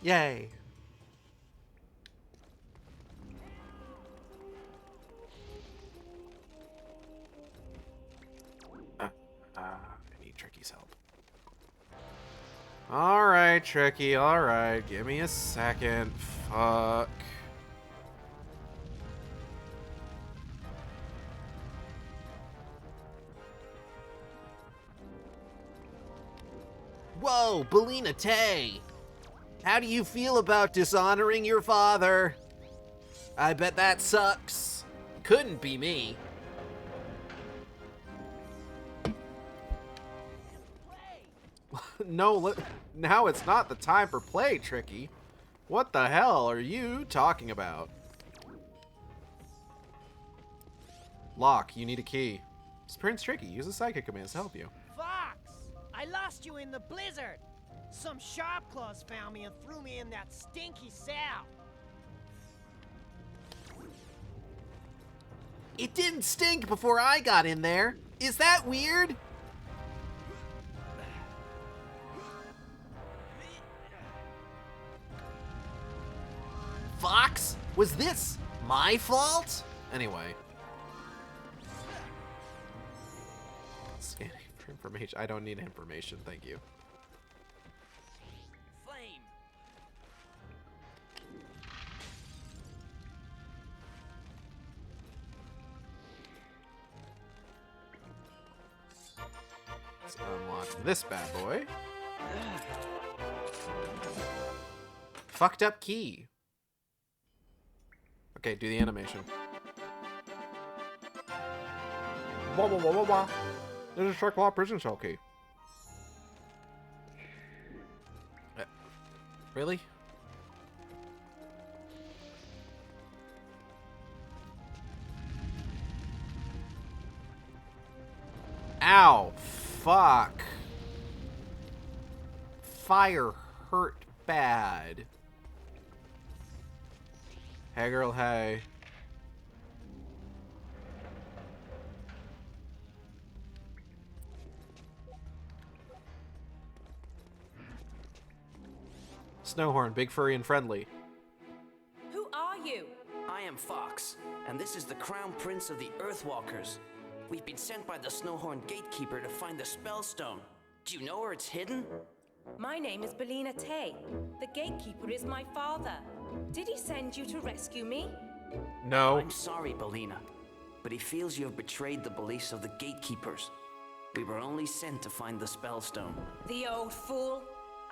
S1: Yay. I need Tricky's help. Alright, Tricky, alright. Give me a second. Fuck. Whoa, Belina Tay! How do you feel about dishonoring your father? I bet that sucks. Couldn't be me. No, now it's not the time for play, Tricky. What the hell are you talking about? Lock, you need a key. It's Prince Tricky. Use the psychic commands to help you.
S8: Fox! I lost you in the blizzard! Some sharp claws found me and threw me in that stinky cell.
S1: It didn't stink before I got in there. Is that weird? Fox? Was this my fault? Anyway. Scanning for information. I don't need information, thank you.
S7: Flame.
S1: Let's unlock this bad boy. Fucked up key. Okay, do the animation. Wah, wah, wah, wah, wah. There's a Shark Law prison cell key. Really? Ow! Fuck. Fire hurt bad. Hey girl, hey. Snowhorn, big furry and friendly.
S9: Who are you?
S7: I am Fox, and this is the Crown Prince of the Earthwalkers. We've been sent by the Snowhorn Gatekeeper to find the Spellstone. Do you know where it's hidden?
S9: My name is Belina Tay. The gatekeeper is my father. Did he send you to rescue me?
S1: No.
S7: I'm sorry, Belina, but he feels you have betrayed the beliefs of the Gatekeepers. We were only sent to find the Spellstone.
S9: The old fool.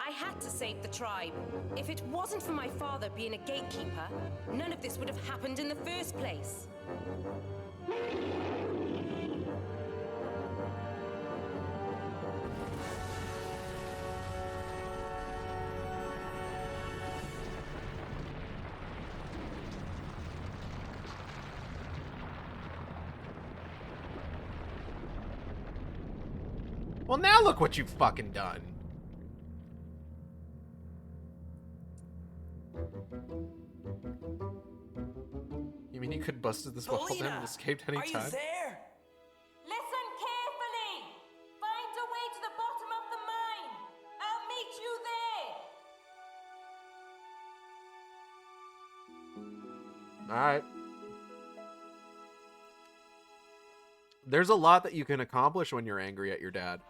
S9: I had to save the tribe. If it wasn't for my father being a gatekeeper, none of this would have happened in the first place.
S1: Well, now look what you've fucking done. You mean you could have busted this wall down and escaped any
S7: are you
S1: time?
S7: there?
S9: Listen carefully. Find a way to the bottom of the mine. I'll meet you there.
S1: Alright. There's a lot that you can accomplish when you're angry at your dad.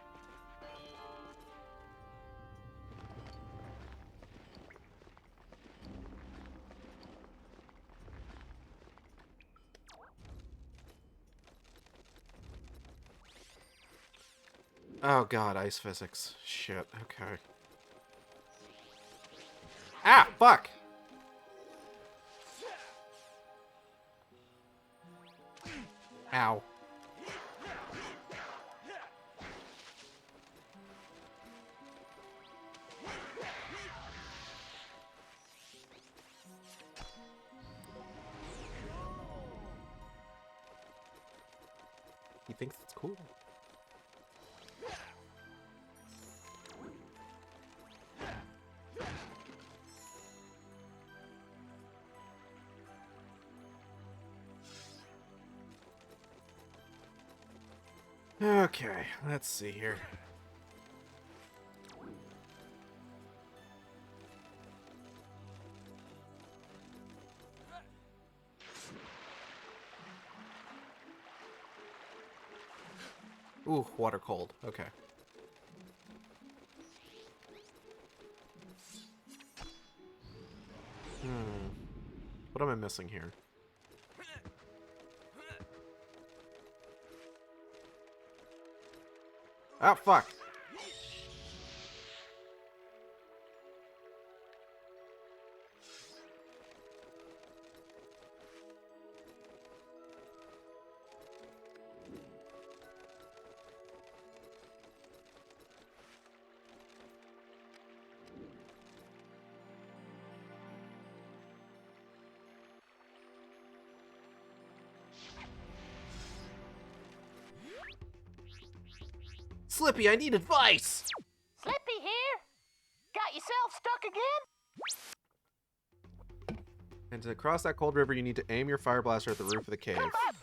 S1: Oh god, ice physics. Shit, okay. Ah, fuck! Ow. He thinks it's cool. Okay, let's see here. Ooh, water cold. Okay. What am I missing here? Oh, fuck. Slippy, I need advice!
S3: Slippy here? Got yourself stuck again?
S1: And to cross that cold river, you need to aim your fire blaster at the roof of the cave.
S3: Come back!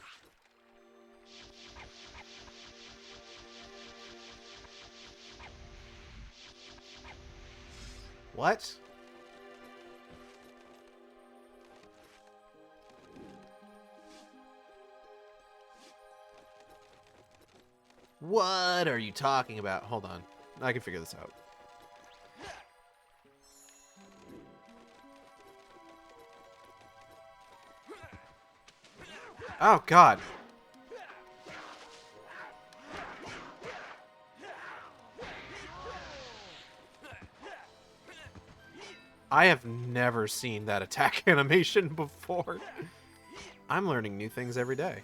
S1: What? What are you talking about? Hold on. I can figure this out. Oh, God. I have never seen that attack animation before. I'm learning new things every day.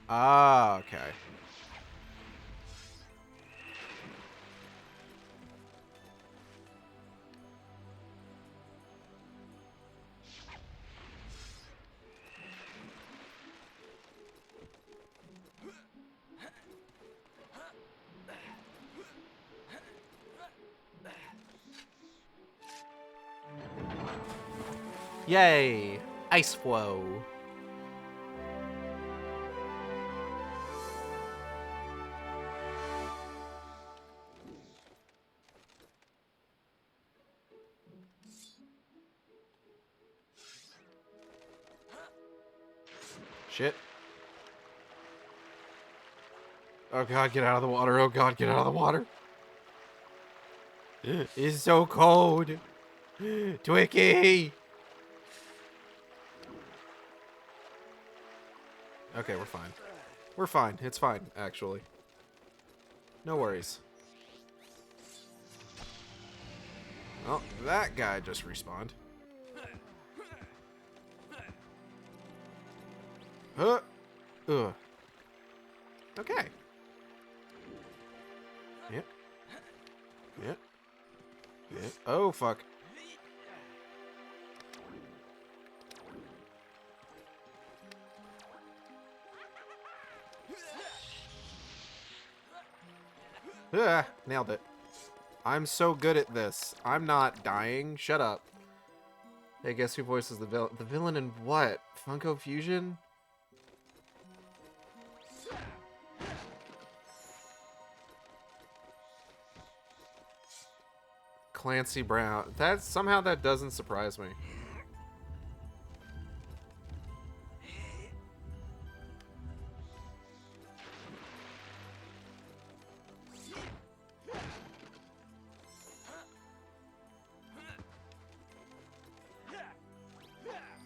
S1: Ah, okay. Yay! Ice flow. Shit. Oh God, get out of the water. Oh God, get out of the water. It's so cold. Twiki! Okay, we're fine. We're fine. It's fine, actually. No worries. Well, that guy just respawned. Huh? Ugh. Okay. Yep. Yep. Yep. Oh, fuck. Ah, nailed it. I'm so good at this. I'm not dying. Shut up. Hey, guess who voices the villain? The villain in what? Funko Fusion? Clancy Brown. Somehow that doesn't surprise me.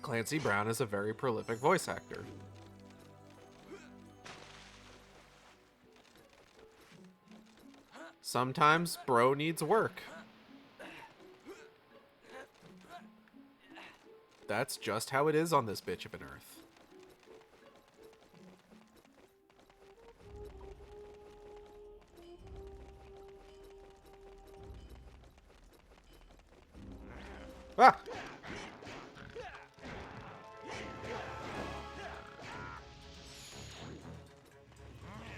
S1: Clancy Brown is a very prolific voice actor. Sometimes bro needs work. That's just how it is on this bitch of an earth. Ah!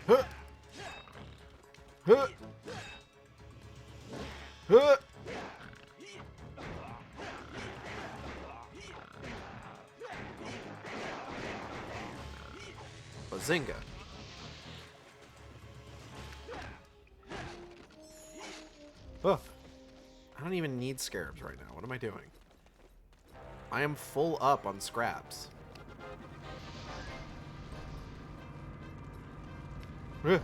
S1: Huh! Huh! Huh! Bazinga. Oh, I don't even need scarabs right now. What am I doing? I am full up on scraps. Ugh.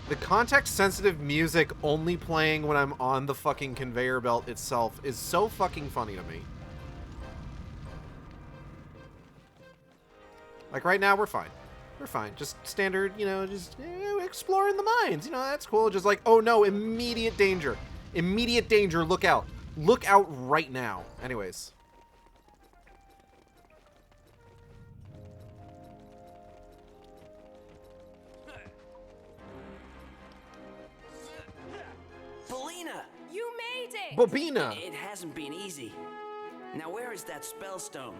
S1: The context-sensitive music only playing when I'm on the fucking conveyor belt itself is so fucking funny to me. Like, right now, we're fine. We're fine. Just standard, you know, just exploring the mines. You know, that's cool. Just like, oh no, immediate danger. Immediate danger. Look out. Look out right now. Anyways.
S7: Belina!
S9: You made it!
S1: Bobina!
S7: It hasn't been easy. Now where is that spellstone?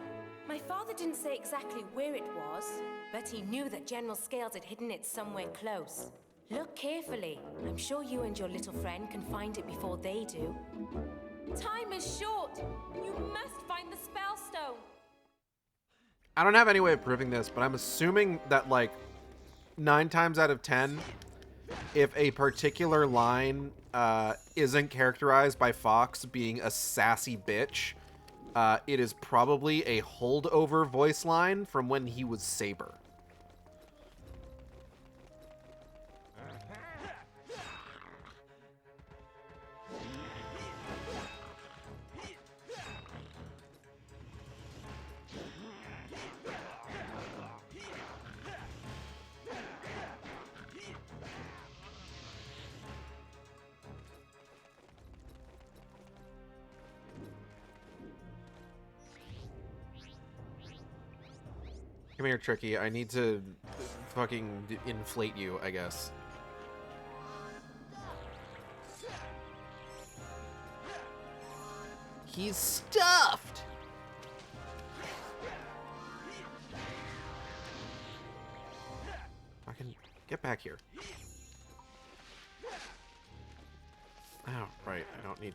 S9: My father didn't say exactly where it was, but he knew that General Scales had hidden it somewhere close. Look carefully. I'm sure you and your little friend can find it before they do. Time is short. You must find the spellstone.
S1: I don't have any way of proving this, but I'm assuming that, like, 9 times out of 10, if a particular line isn't characterized by Fox being a sassy bitch, it is probably a holdover voice line from when he was Saber. Come here, Tricky. I need to fucking inflate you, I guess. He's stuffed! I can get back here. Oh, right. I don't need...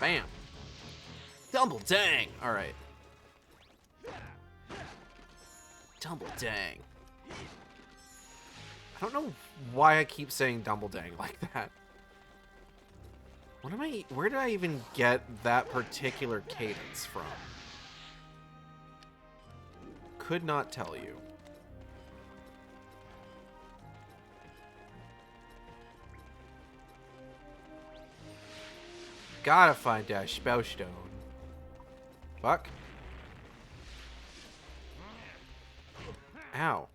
S1: Bam! Double dang! Alright. Double dang. I don't know why I keep saying double dang like that. What am I... Where did I even get that particular cadence from? Could not tell you. Gotta find that spellstone. Fuck. Ow.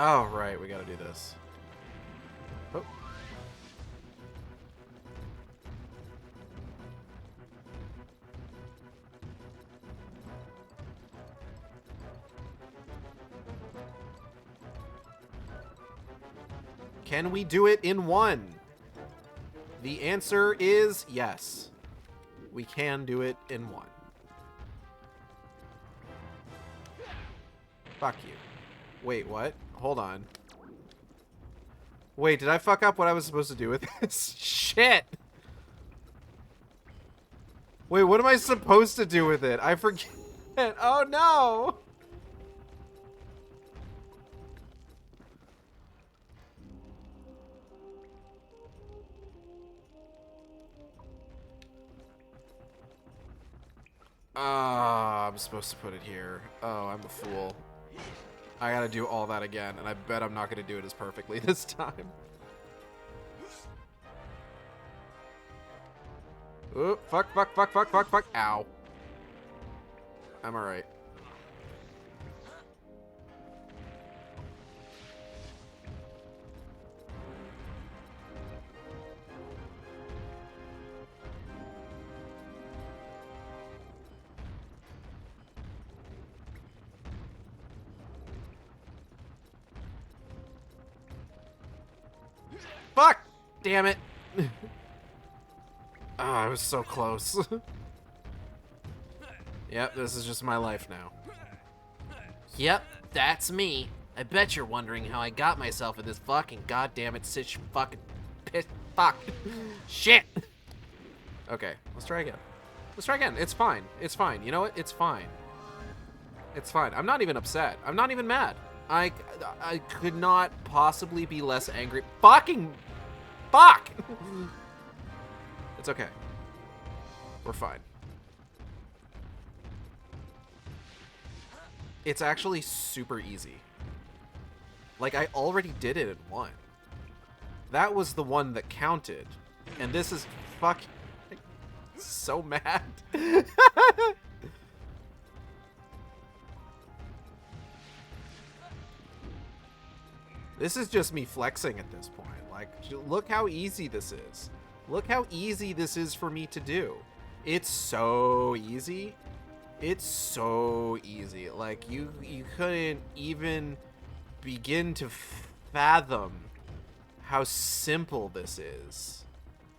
S1: Oh, right, we gotta do this. Oh. Can we do it in one? The answer is yes. We can do it in one. Fuck you. Wait, what? Hold on. Wait, did I fuck up what I was supposed to do with this? Shit! Wait, what am I supposed to do with it? I forget. Oh no! I'm supposed to put it here. Oh, I'm a fool. I gotta do all that again, and I bet I'm not gonna do it as perfectly this time. Ooh, fuck. Ow. I'm alright. Fuck! Damn it. Oh, I was so close. Yep, this is just my life now. Yep, that's me. I bet you're wondering how I got myself in this fucking goddammit fuck. Shit! Okay, let's try again. Let's try again. It's fine. It's fine. You know what? It's fine. It's fine. I'm not even upset. I'm not even mad. I could not possibly be less angry. Fucking... Fuck! It's okay. We're fine. It's actually super easy. Like, I already did it in one. That was the one that counted. And this is fucking... So mad. This is just me flexing at this point. Like, look how easy this is. Look how easy this is for me to do. It's so easy. It's so easy. Like, you couldn't even begin to fathom how simple this is.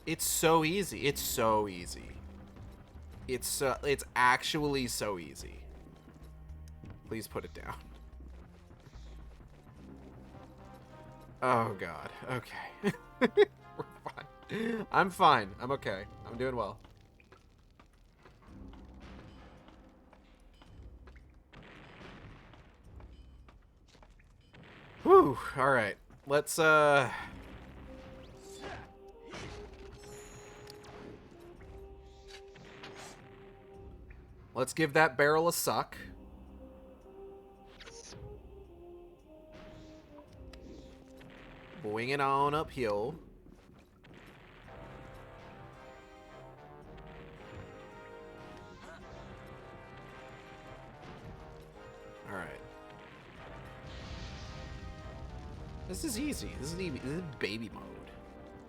S1: It's so easy. It's so easy. It's actually so easy. Please put it down. Oh god. Okay. We're fine. I'm fine. I'm okay. I'm doing well. Whew. All right. Let's give that barrel a suck. Wing it on uphill. All right. This is easy. This is baby mode.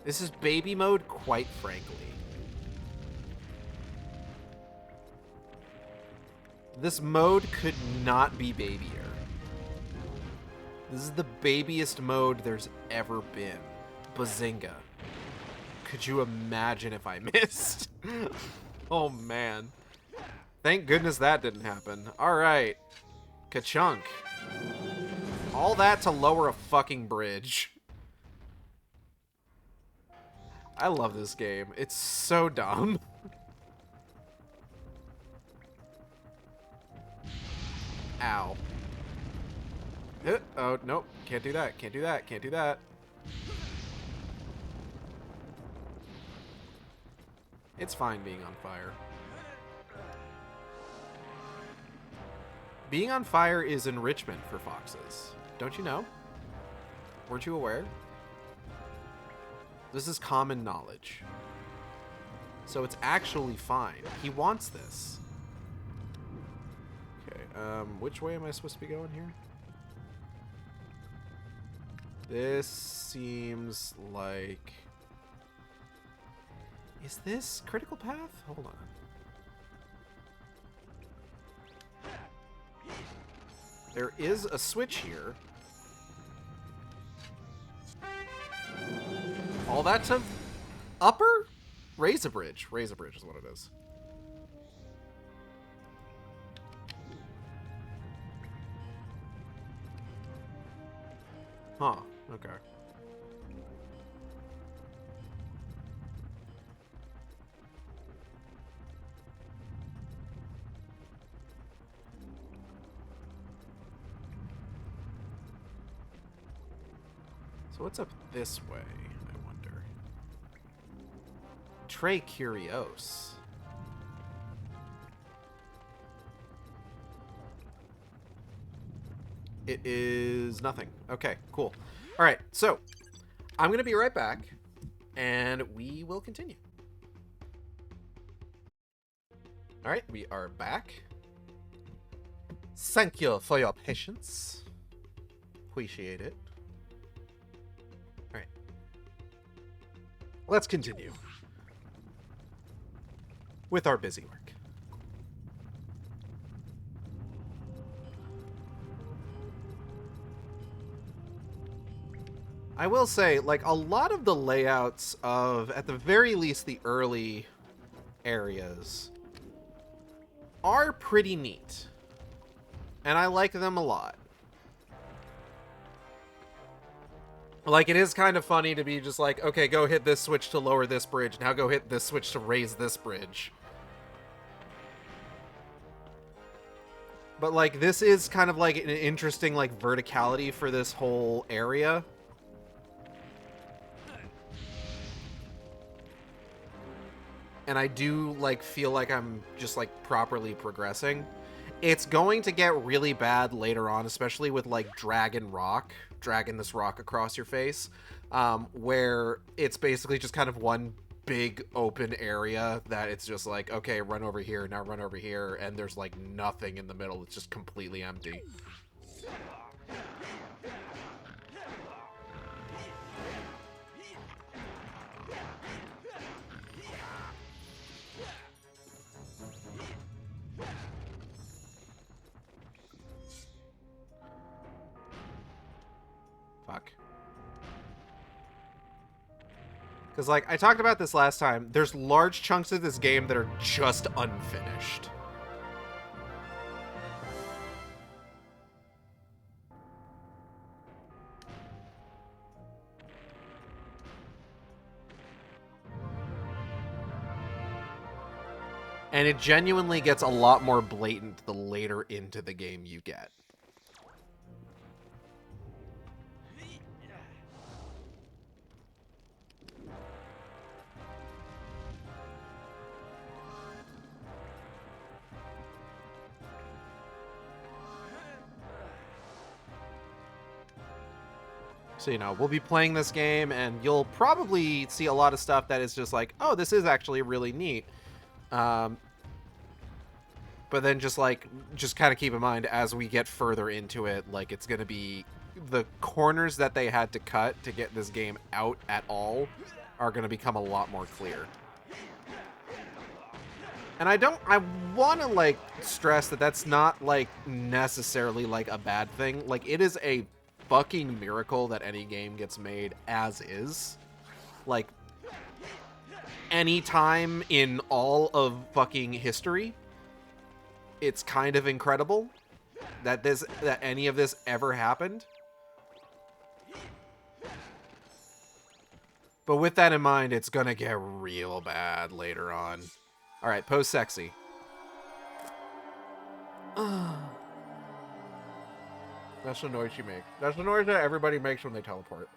S1: This is baby mode, quite frankly. This mode could not be babier. This is the babiest mode there's ever been. Bazinga. Could you imagine if I missed? Oh, man. Thank goodness that didn't happen. All right. Ka-chunk. All that to lower a fucking bridge. I love this game. It's so dumb. Ow. Oh, nope. Can't do that. Can't do that. Can't do that. It's fine being on fire. Being on fire is enrichment for foxes. Don't you know? Weren't you aware? This is common knowledge. So it's actually fine. He wants this. Okay, which way am I supposed to be going here? This seems like... Is this critical path? Hold on. There is a switch here. All that to upper? Raise a bridge. Raise a bridge is what it is. Huh. Okay. So what's up this way, I wonder? Tre Curios. It is nothing. Okay, cool. All right, so I'm going to be right back, and we will continue. All right, we are back. Thank you for your patience. Appreciate it. All right. Let's continue with our busy work. I will say, like, a lot of the layouts of, at the very least, the early areas are pretty neat. And I like them a lot. Like, it is kind of funny to be just like, okay, go hit this switch to lower this bridge, now go hit this switch to raise this bridge. But, like, this is kind of, like, an interesting, like, verticality for this whole area. And I do, like, feel like I'm just, like, properly progressing. It's going to get really bad later on, especially with, like, dragging this rock across your face, where it's basically just kind of one big open area that it's just like, okay, run over here, now run over here, and there's, like, nothing in the middle. It's just completely empty. Fuck. Because, like, I talked about this last time, there's large chunks of this game that are just unfinished. And it genuinely gets a lot more blatant the later into the game you get. So, you know, we'll be playing this game, and you'll probably see a lot of stuff that is just like, oh, this is actually really neat. But then just kind of keep in mind, as we get further into it, like, it's going to be the corners that they had to cut to get this game out at all are going to become a lot more clear. And I want to, like, stress that that's not, like, necessarily, like, a bad thing. Like, it is a fucking miracle that any game gets made as is. Like, any time in all of fucking history, it's kind of incredible that any of this ever happened. But with that in mind, it's gonna get real bad later on. Alright, pose sexy. That's the noise you make. That's the noise that everybody makes when they teleport.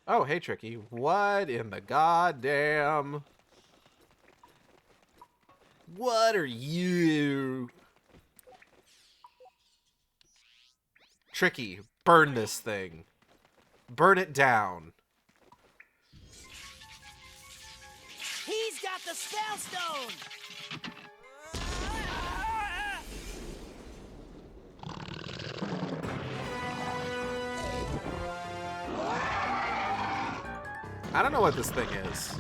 S1: Oh, hey, Tricky. What in the goddamn... What are you? Tricky, burn this thing. Burn it down.
S8: He's got the spell stone!
S1: I don't know what this thing is.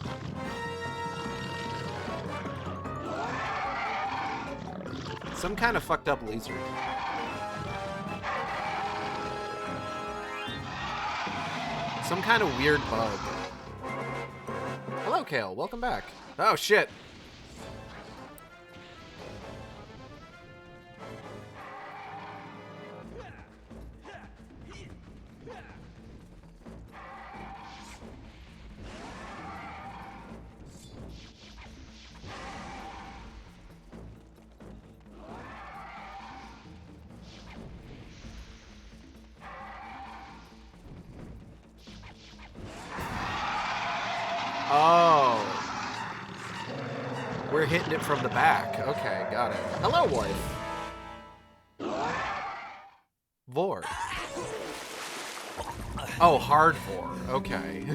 S1: Some kind of fucked up lizard. Some kind of weird bug. Hello, Kale. Welcome back. Oh, shit. Oh. We're hitting it from the back. Okay, got it. Hello, wife. Vor. Oh, hard vor. Okay.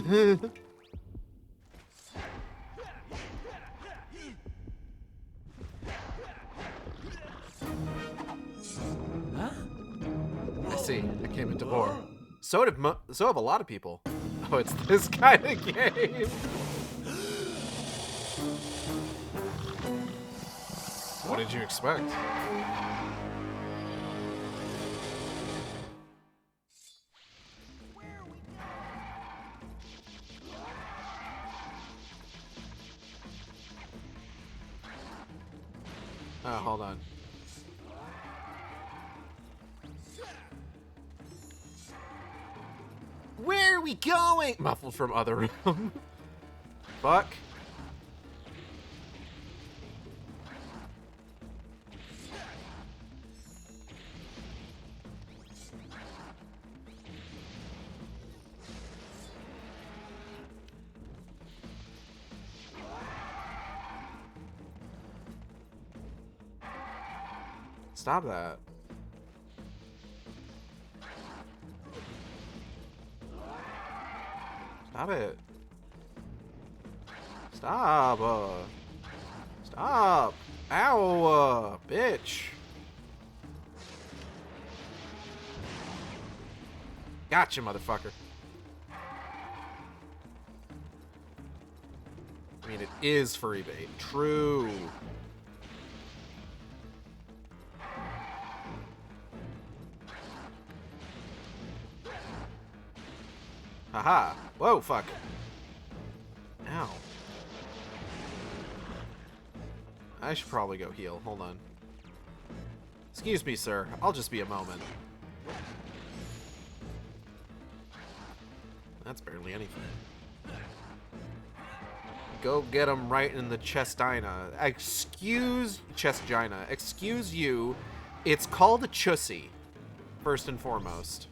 S1: see. It came into Vor. So have a lot of people. Oh, it's this kind of game. What did you expect? Oh, hold on. Where are we going? Muffled from other room. Fuck. Stop that. Stop it. Stop. Stop. Ow, bitch. Gotcha, motherfucker. I mean, it is furry bait. True. Haha. Whoa, fuck. Ow. I should probably go heal. Hold on. Excuse me, sir. I'll just be a moment. That's barely anything. Go get him right in the chestina. Chestgina. Excuse you. It's called a chussy, first and foremost.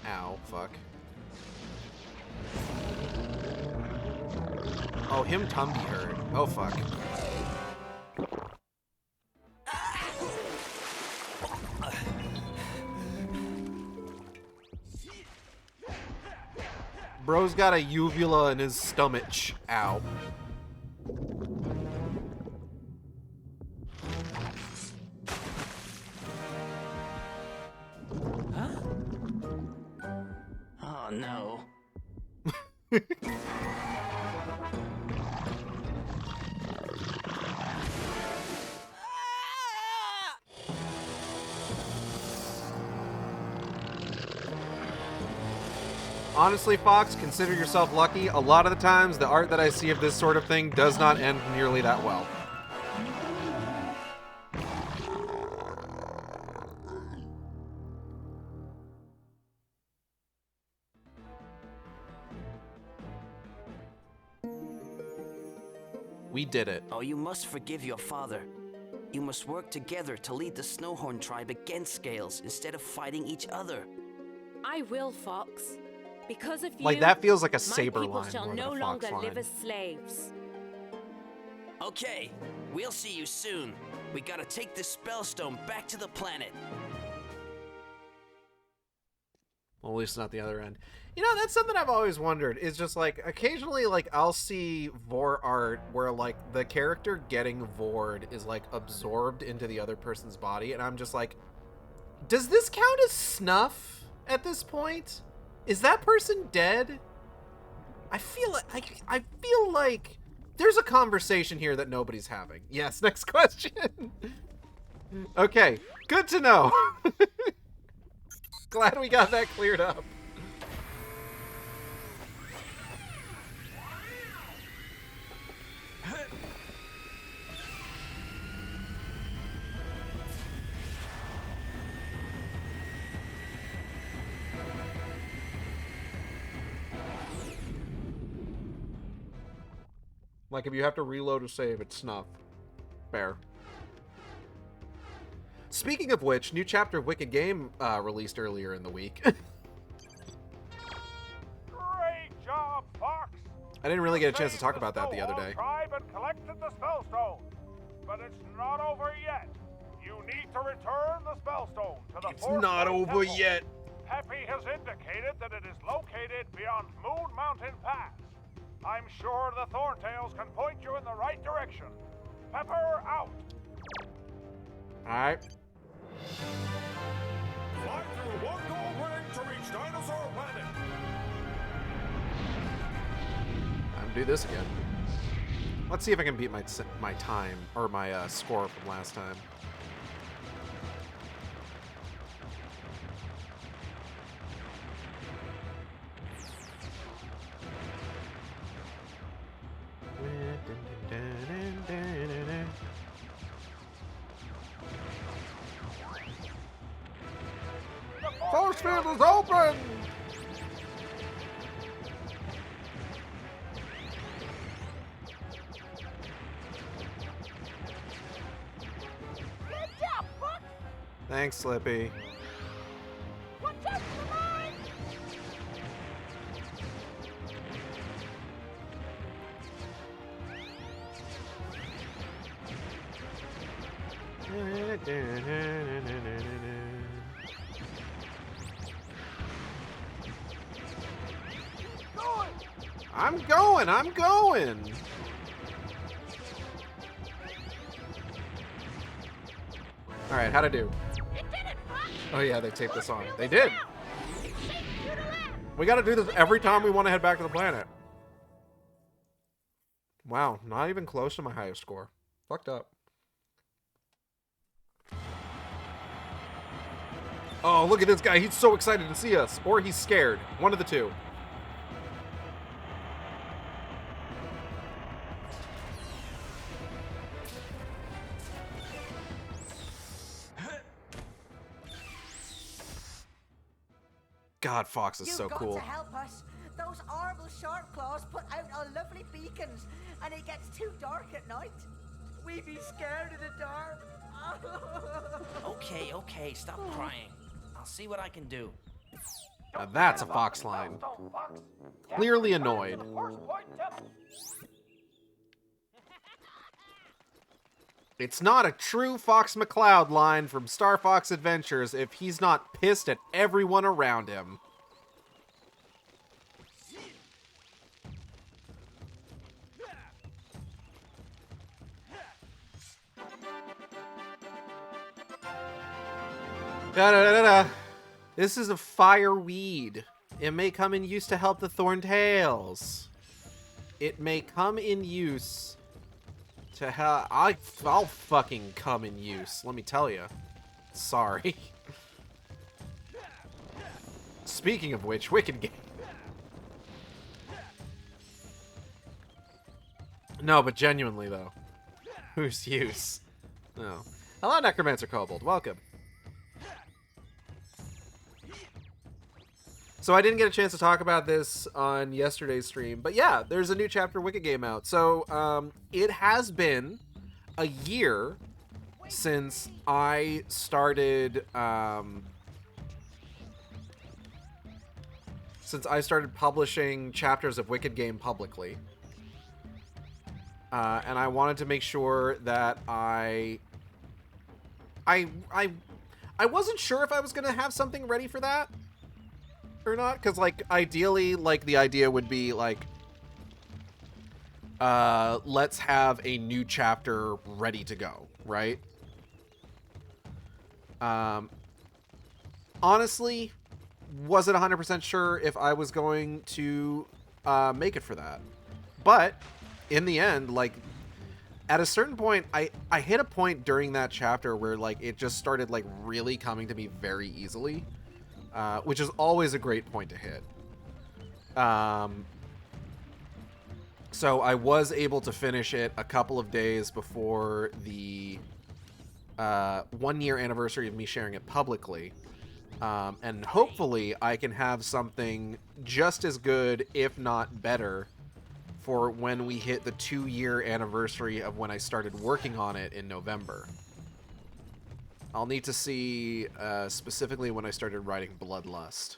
S1: Ow, fuck. Oh, him Tumby hurt. Oh, fuck. Bro's got a uvula in his stomach. Ow.
S7: Oh no.
S1: Honestly, Fox, consider yourself lucky. A lot of the times, the art that I see of this sort of thing does not end nearly that well. We did it.
S7: Oh, you must forgive your father. You must work together to lead the Snowhorn tribe against Scales instead of fighting each other.
S9: I will, Fox. Because of you,
S1: Like, that feels like a
S9: my
S1: saber
S9: people
S1: line
S9: shall
S1: more than
S9: no
S1: a
S9: longer
S1: fox line.
S9: live as slaves.
S7: Okay, we'll see you soon. We gotta take this spellstone back to the planet.
S1: Well, at least not the other end. You know, that's something I've always wondered. Is just like occasionally, like I'll see Vor art where like the character getting Vored is like absorbed into the other person's body, and I'm just like, does this count as snuff at this point? Is that person dead? I feel like there's a conversation here that nobody's having. Yes, next question. Okay, good to know. Glad we got that cleared up. Like, if you have to reload a save, it's snuff. Fair. Speaking of which, new chapter of Wicked Game released earlier in the week.
S4: Great job, Fox!
S1: I didn't really get a chance to talk about that the other day.
S4: Tribe and collected the spellstone, but it's not over yet. You need to return the spellstone to the
S1: It's not over yet.
S4: Peppy has indicated that it is located beyond Moon Mountain Pass. I'm sure the Thorntails can point you in the right direction. Pepper out!
S1: Alright.
S4: Fly through one gold ring to reach Dinosaur Planet.
S1: I'm gonna do this again. Let's see if I can beat my time, or my score from last time. Force field is open!
S3: Good job, Fox!
S1: Thanks, Slippy.
S3: Watch out for the mine!
S1: I'm going! Alright, how'd I do?
S3: You did it, Fox!
S1: Oh yeah, they taped this on.
S3: Force
S1: They
S3: field
S1: did!
S3: is down. It's safe for you to land.
S1: We gotta do this every time we want to head back to the planet. Wow, not even close to my highest score. Fucked up. Oh, look at this guy. He's so excited to see us. Or he's scared. One of the two. God, Fox is so cool.
S10: You've got to help us. Those horrible shark claws put out our lovely beacons, and it gets too dark at night. We be scared of the dark.
S7: Okay, stop crying. I'll see what I can do.
S1: Now that's a Fox line. Clearly annoyed. It's not a true Fox McCloud line from Star Fox Adventures if he's not pissed at everyone around him. Da-da-da-da. This is a fireweed. It may come in use to help the Thorntails. It may come in use to help. I'll fucking come in use. Let me tell you. Sorry. Speaking of which, Wicked Game. No, but genuinely though, whose use? No. Hello, Necromancer Kobold. Welcome. So I didn't get a chance to talk about this on yesterday's stream, but yeah, there's a new chapter Wicked Game out. So it has been a year since I started publishing chapters of Wicked Game publicly, and I wanted to make sure that I wasn't sure if I was gonna have something ready for that or not, because like ideally, like the idea would be like let's have a new chapter ready to go, right? Honestly, wasn't 100% sure if I was going to make it for that, but in the end, like at a certain point, I hit a point during that chapter where like it just started like really coming to me very easily. Which is always a great point to hit. So I was able to finish it a couple of days before the 1 year anniversary of me sharing it publicly. And hopefully I can have something just as good, if not better, for when we hit the 2 year anniversary of when I started working on it in November. I'll need to see specifically when I started writing Bloodlust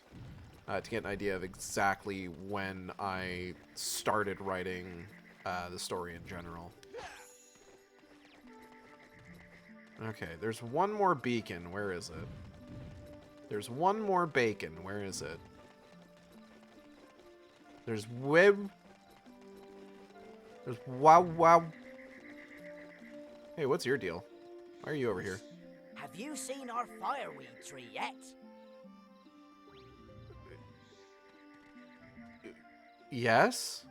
S1: to get an idea of exactly when I started writing the story in general. Okay, there's one more beacon. Where is it? There's one more bacon. Where is it? There's web. There's wow. Hey, what's your deal? Why are you over here?
S8: Have you seen our fireweed tree yet?
S1: Yes?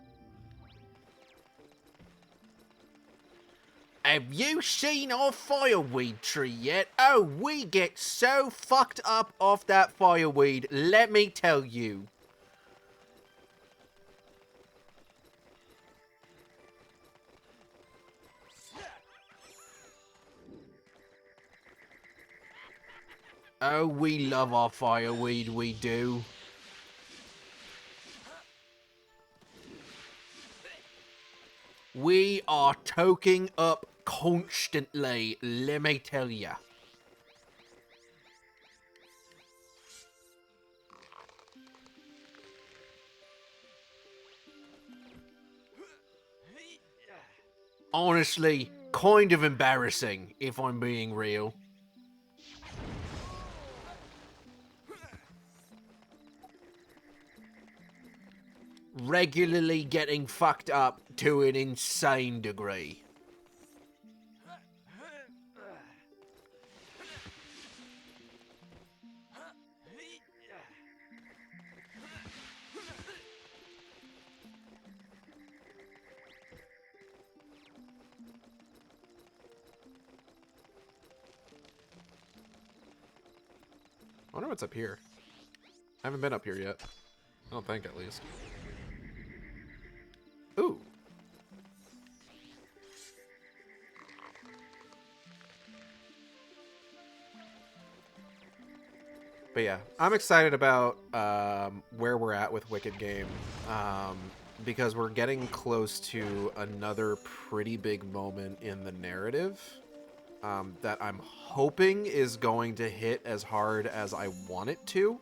S1: Have you seen our fireweed tree yet? Oh, we get so fucked up off that fireweed, let me tell you. Oh, we love our fireweed, we do. We are toking up constantly, let me tell ya. Honestly, kind of embarrassing, if I'm being real. Regularly getting fucked up to an insane degree. I wonder what's up here. I haven't been up here yet. I don't think, at least. Ooh. But yeah, I'm excited about where we're at with Wicked Game, because we're getting close to another pretty big moment in the narrative that I'm hoping is going to hit as hard as I want it to.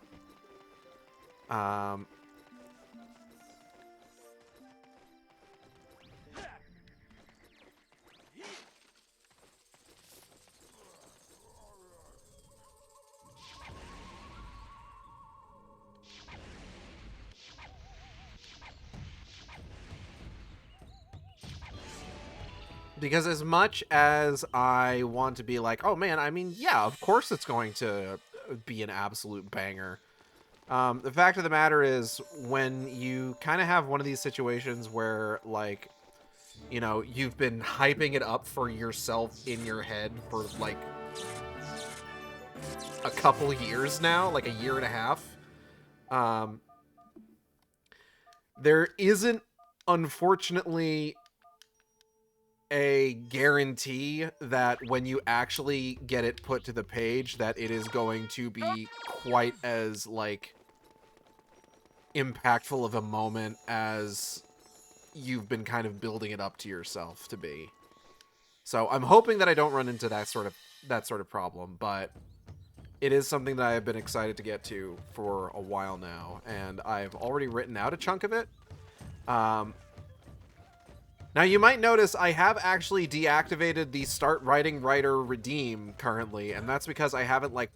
S1: Because as much as I want to be like, oh man, I mean, yeah, of course it's going to be an absolute banger. The fact of the matter is, when you kind of have one of these situations where, like, you know, you've been hyping it up for yourself in your head for, like, a couple years now, like a year and a half, there isn't, unfortunately, a guarantee that when you actually get it put to the page that it is going to be quite as, like, impactful of a moment as you've been kind of building it up to yourself to be. So I'm hoping that I don't run into that sort of problem, but it is something that I have been excited to get to for a while now, and I've already written out a chunk of it. Now, you might notice I have actually deactivated the Start Writing Writer Redeem currently, and that's because I haven't, like,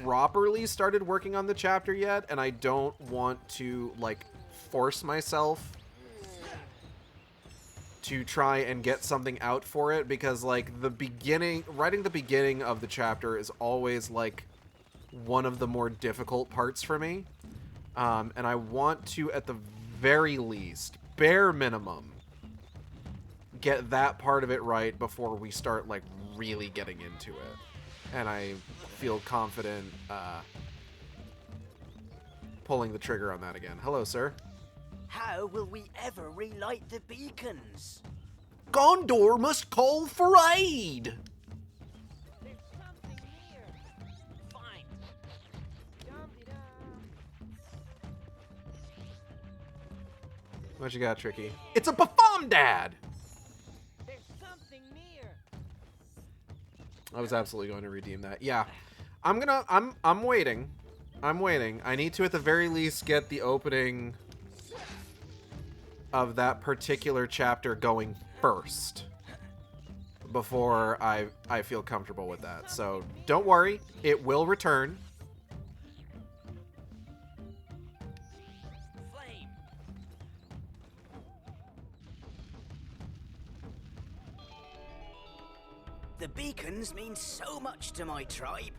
S1: properly started working on the chapter yet, and I don't want to, like, force myself to try and get something out for it, because, like, writing the beginning of the chapter is always, like, one of the more difficult parts for me, and I want to, at the very least, bare minimum, get that part of it right before we start, like, really getting into it. And I feel confident pulling the trigger on that again. Hello, sir.
S8: How will we ever relight the beacons?
S1: Gondor must call for aid!
S8: There's something here. Fine.
S1: What you got, Tricky? It's a BAFOMDAD! I was absolutely going to redeem that. Yeah. I'm waiting. I'm waiting. I need to, at the very least, get the opening of that particular chapter going first before I feel comfortable with that. So, don't worry. It will return.
S11: The beacons mean so much to my tribe.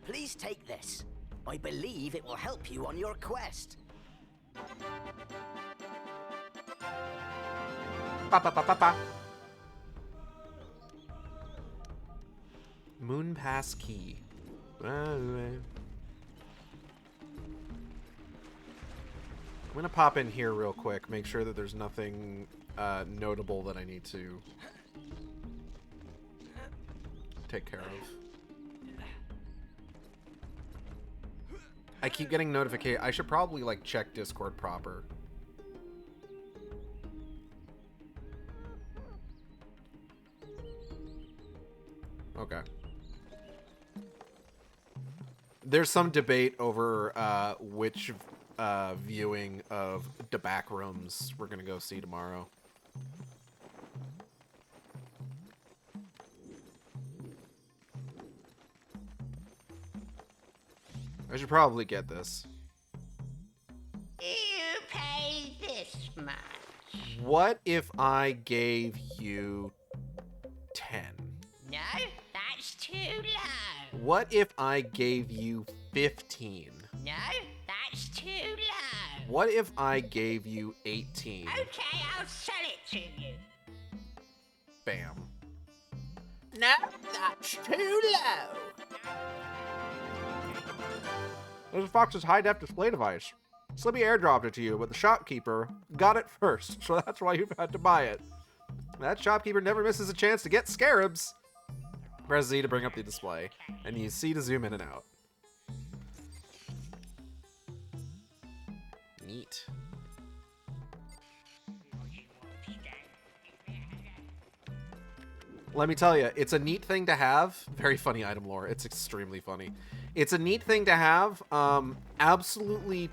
S11: Please take this. I believe it will help you on your quest.
S1: Ba, ba, ba, ba, ba. Moon Pass Key. I'm gonna pop in here real quick, make sure that there's nothing notable that I need to take care of. I keep getting notification. I should probably like check Discord proper. Okay. There's some debate over which viewing of the back rooms we're gonna go see tomorrow. I should probably get this.
S12: You pay this much.
S1: What if I gave you 10?
S12: No, that's too low.
S1: What if I gave you 15?
S12: No, that's too low.
S1: What if I gave you 18?
S12: Okay, I'll sell it to you.
S1: Bam.
S12: No, that's too low.
S1: This is Fox's high-def display device. Slippy airdropped it to you, but the shopkeeper got it first, so that's why you've had to buy it. That shopkeeper never misses a chance to get scarabs. Press Z to bring up the display, and use C to zoom in and out. Neat. Let me tell you, it's a neat thing to have. Very funny item lore. It's extremely funny. It's a neat thing to have. Absolutely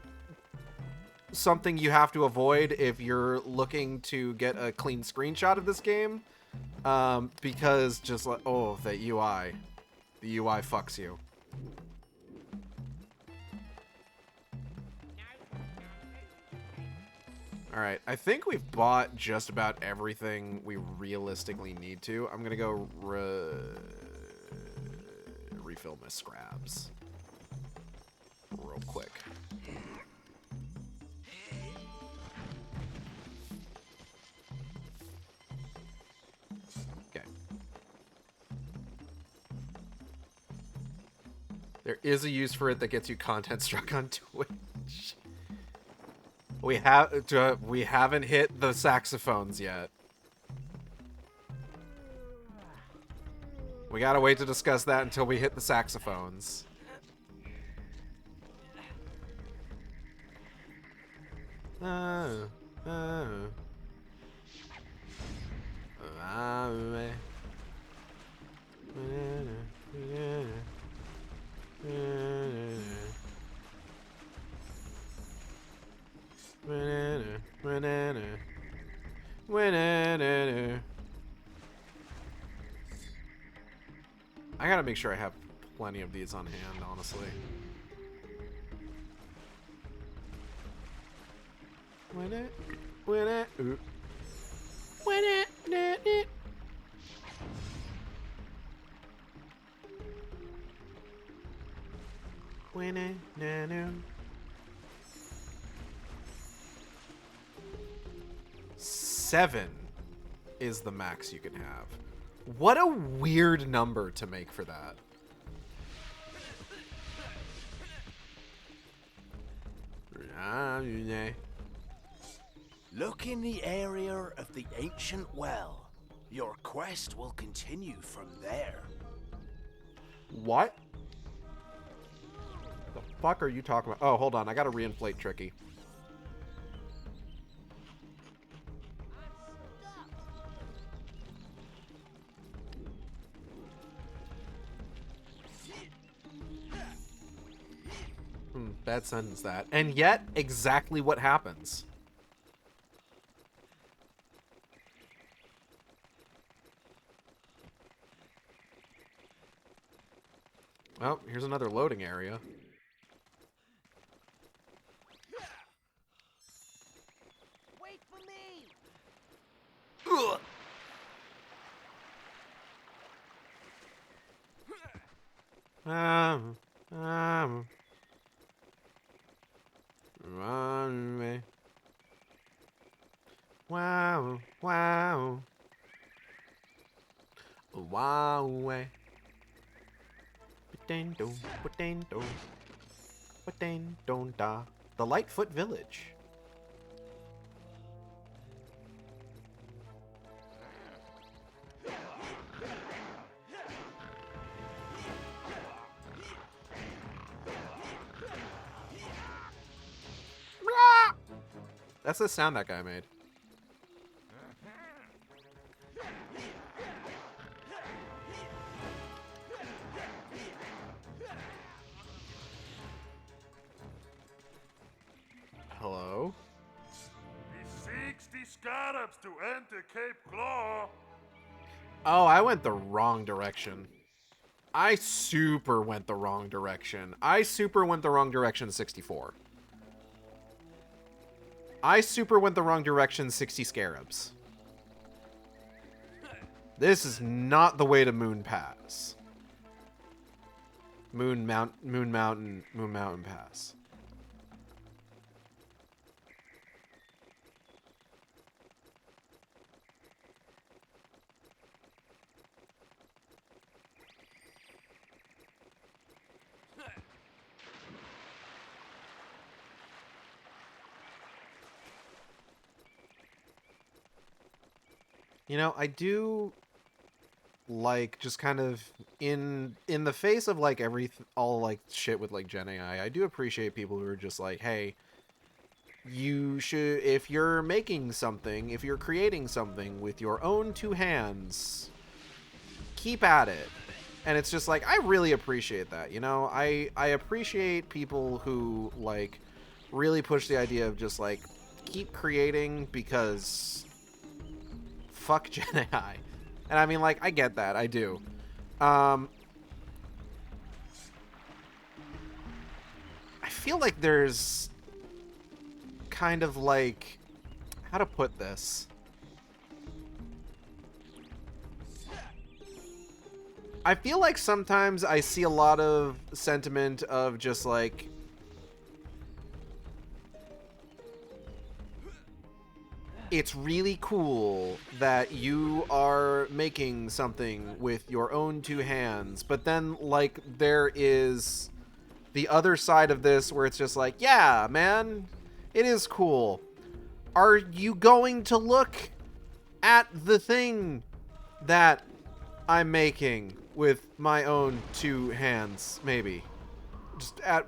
S1: something you have to avoid if you're looking to get a clean screenshot of this game. Because just like, oh, the UI. The UI fucks you. Alright, I think we've bought just about everything we realistically need to. I'm gonna go refill my scrabs real quick. Okay. There is a use for it that gets you content struck on Twitch. We haven't hit the saxophones yet. We gotta wait to discuss that until we hit the saxophones. I gotta make sure I have plenty of these on hand, honestly. Seven is the max you can have. What a weird number to make for that.
S2: Look in the area of the ancient well. Your quest will continue from there.
S1: What? The fuck are you talking about? Oh, hold on. I gotta reinflate Tricky. Bad sentence that. And yet, exactly what happens. Well, here's another loading area.
S8: Wait for me!
S1: Ugh. Run away. Wow, wow. Wow, away. Potato, potato, potato, da. The Lightfoot Village. That's the sound that guy made. Hello?
S4: He seeks the scarabs to enter Cape Claw.
S1: Oh, I went the wrong direction. I super went the wrong direction. I super went the wrong direction 64. I super went the wrong direction 60 scarabs. This is not the way to Moon Pass. Moon Mountain Pass. You know, I do like just kind of in the face of like all like shit with like Gen AI, I do appreciate people who are just like, hey, you should, if you're making something, if you're creating something with your own two hands, keep at it. And it's just like, I really appreciate that, you know? I appreciate people who like really push the idea of just like keep creating, because fuck Gen AI. And I mean, like, I get that. I do. I feel like there's kind of like, how to put this? I feel like sometimes I see a lot of sentiment of just like, it's really cool that you are making something with your own two hands, but then like there is the other side of this where it's just like, yeah, man, it is cool. Are you going to look at the thing that I'm making with my own two hands? Maybe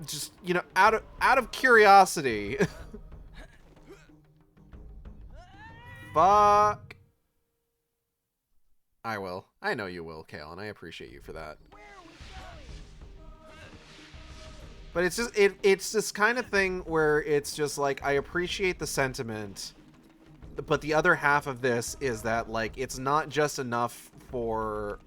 S1: just you know, out of curiosity. Fuck. I will. I know you will, Kale, and I appreciate you for that. But it's just it's this kind of thing where it's just like, I appreciate the sentiment, but the other half of this is that like it's not just enough for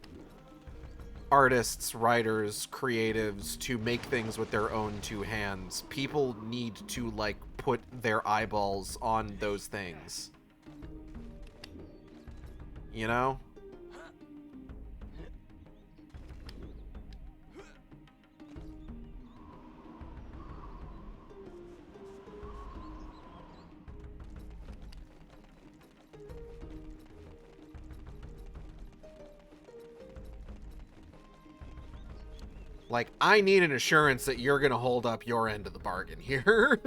S1: artists, writers, creatives to make things with their own two hands. People need to like put their eyeballs on those things. You know? Like, I need an assurance that you're gonna hold up your end of the bargain here.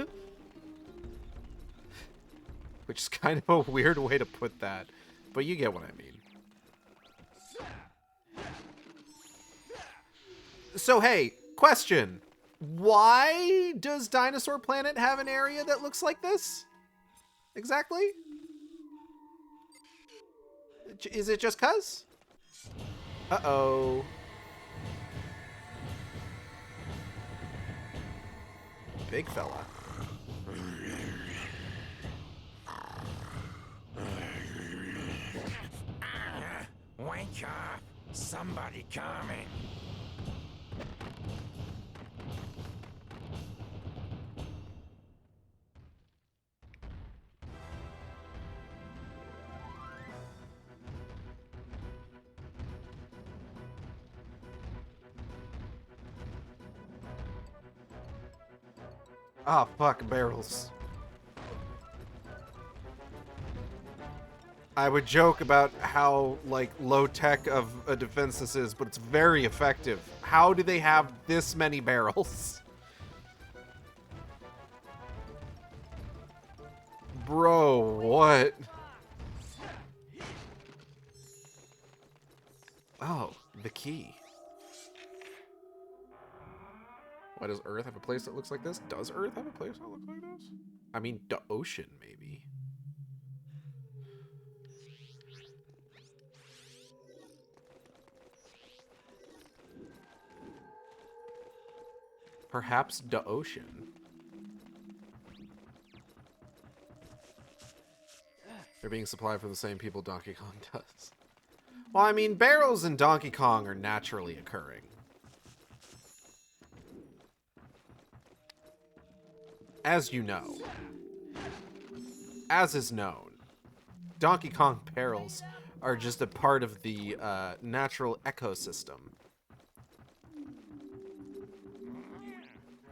S1: Which is kind of a weird way to put that. But you get what I mean. So, hey, question. Why does Dinosaur Planet have an area that looks like this? Exactly? Is it just 'cause? Uh-oh. Big fella.
S6: Wake up! Somebody coming!
S1: Ah, fuck, barrels. I would joke about how, like, low-tech of a defense this is, but it's very effective. How do they have this many barrels? Bro, what? Oh, the key. Why does Earth have a place that looks like this? Does Earth have a place that looks like this? I mean, the ocean, maybe. Perhaps the ocean. They're being supplied from the same people Donkey Kong does. Well, I mean, barrels in Donkey Kong are naturally occurring. As you know. As is known. Donkey Kong barrels are just a part of the natural ecosystem.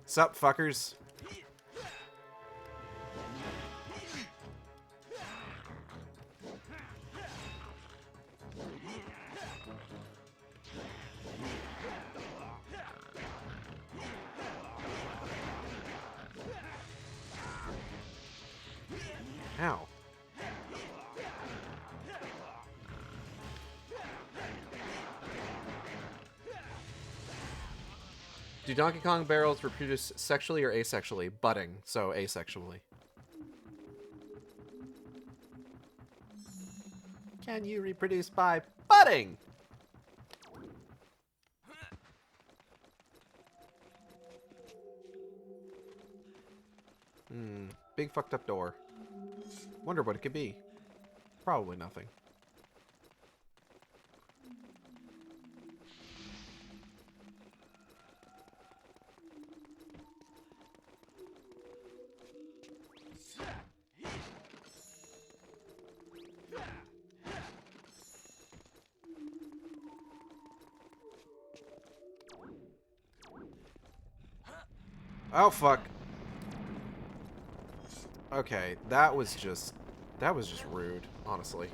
S1: Sup, fuckers? Ow. Do Donkey Kong barrels reproduce sexually or asexually? Budding, so asexually. Can you reproduce by budding? Big fucked up door. Wonder what it could be. Probably nothing. Oh, fuck. Okay, that was just rude, honestly.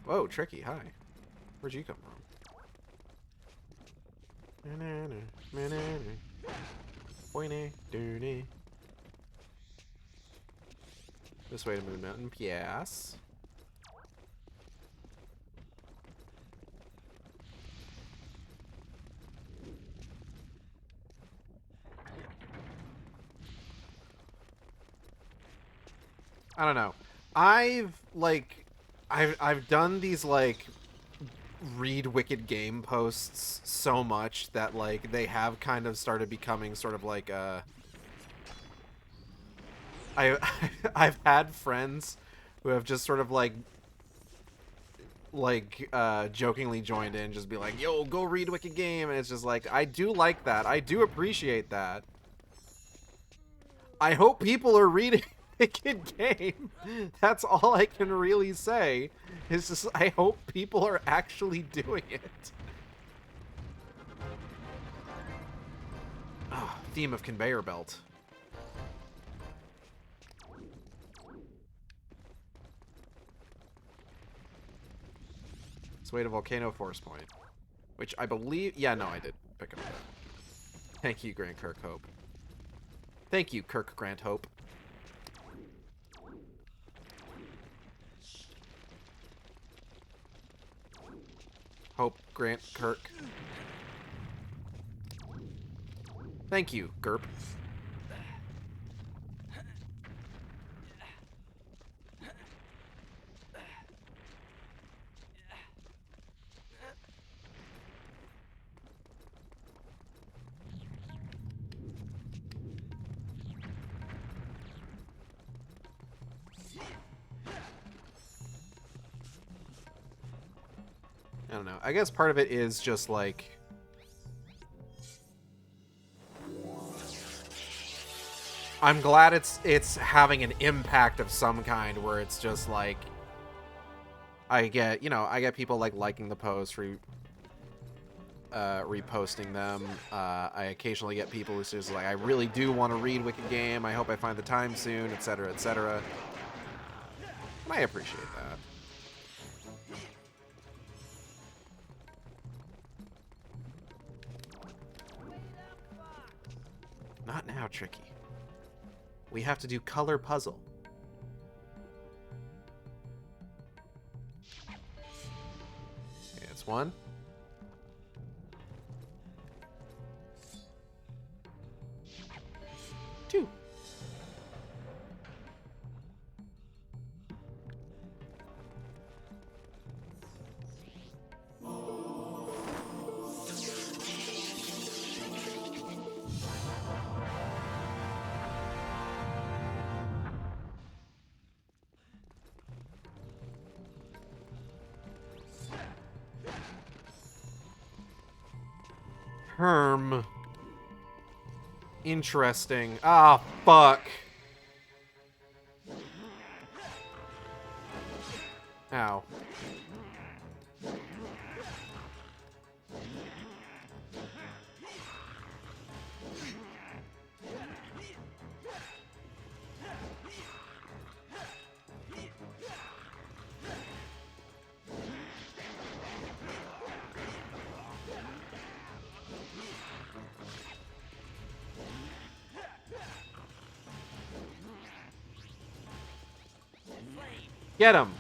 S1: Whoa, Tricky, hi. Where'd you come from? This way to Moon Mountain, yes. I don't know. I've done these like read Wicked Game posts so much that like they have kind of started becoming sort of like I've had friends who have just sort of like jokingly joined in, just be like, yo, go read Wicked Game, and it's just like, I do like that. I do appreciate that. I hope people are reading Wicked Game. That's all I can really say. Is just, I hope people are actually doing it. Oh, theme of conveyor belt. Way to Volcano Force Point. Which I believe... Yeah, no, I did pick up that. Thank you, Grant Kirk Hope. Thank you, Kirk Grant Hope. Hope Grant Kirk. Thank you, Gerp. I don't know. I guess part of it is just like... I'm glad it's having an impact of some kind where it's just like... I get, you know, I get people like liking the posts, reposting them. I occasionally get people who says like, I really do want to read Wicked Game. I hope I find the time soon, etc., etc. And I appreciate that. Not now, Tricky. We have to do color puzzle. Okay, it's one. Two. Herm. Interesting. Ah, fuck. Ow. Get him.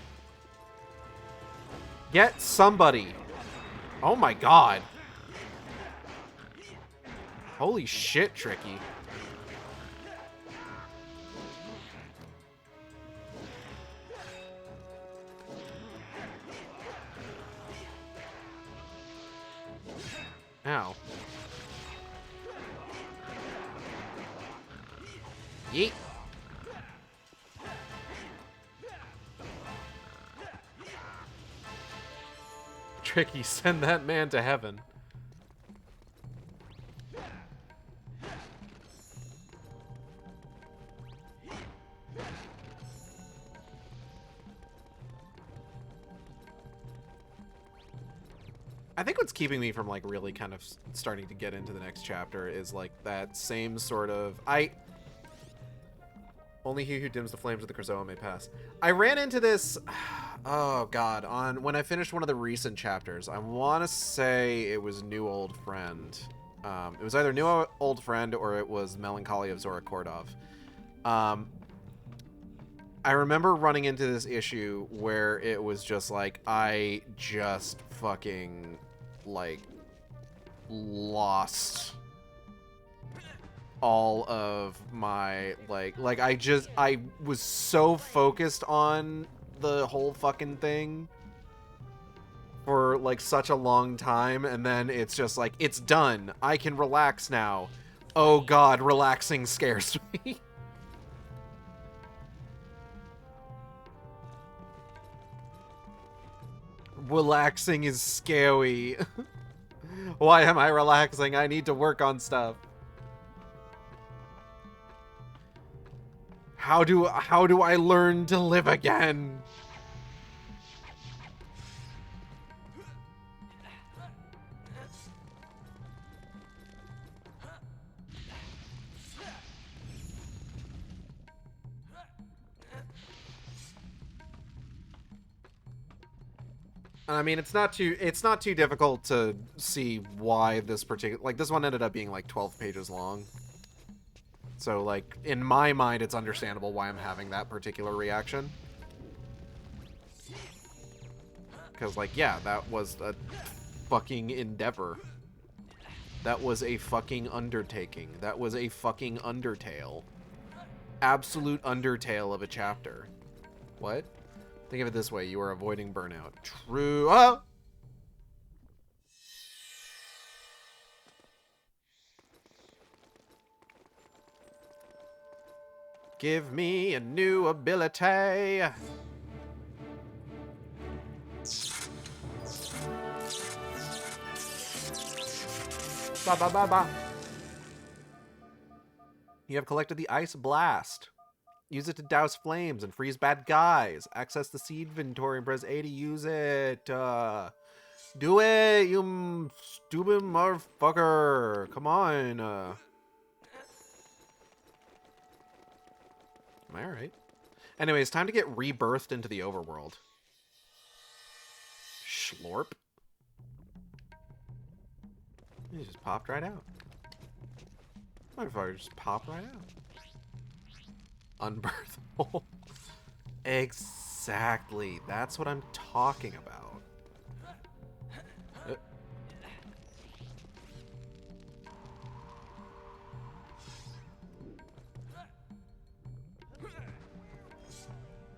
S1: Get somebody. Oh my god. Holy shit, Tricky. Ow. Yeet. Tricky, send that man to heaven. I think what's keeping me from like really kind of starting to get into the next chapter is like that same sort of only he who dims the flames of the Krazoa may pass. I ran into this, oh god, when I finished one of the recent chapters. I want to say it was New Old Friend. It was either New Old Friend or it was Melancholy of Zora Kordov. I remember running into this issue where it was just like, I just fucking, like, lost all of my, like I was so focused on the whole fucking thing for, like, such a long time, and then it's just like, it's done. I can relax now. Oh god, relaxing scares me. Relaxing is scary. Why am I relaxing? I need to work on stuff. How do I learn to live again? I mean, it's not too difficult to see why this particular, like, this one ended up being like 12 pages long. So, like, in my mind, it's understandable why I'm having that particular reaction. Because, like, yeah, that was a fucking endeavor. That was a fucking undertaking. That was a fucking Undertale. Absolute Undertale of a chapter. What? Think of it this way, you are avoiding burnout. True. Ah! Give me a new ability. Ba ba ba ba. You have collected the Ice Blast. Use it to douse flames and freeze bad guys. Access the seed inventory and press A to use it. Do it, you stupid motherfucker. Come on. Am I alright? Anyway, it's time to get rebirthed into the overworld. Schlorp. He just popped right out. Motherfucker just popped right out. Unbirthable. Exactly. That's what I'm talking about.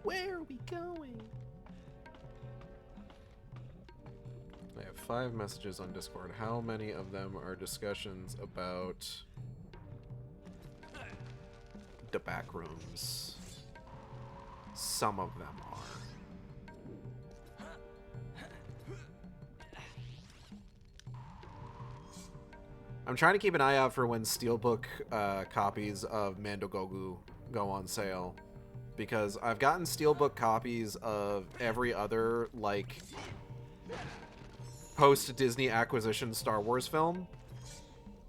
S1: Where are we going? I have 5 messages on Discord. How many of them are discussions about the back rooms? Some of them are. I'm trying to keep an eye out for when Steelbook copies of Mandogogu go on sale. Because I've gotten Steelbook copies of every other, like, post-Disney acquisition Star Wars film.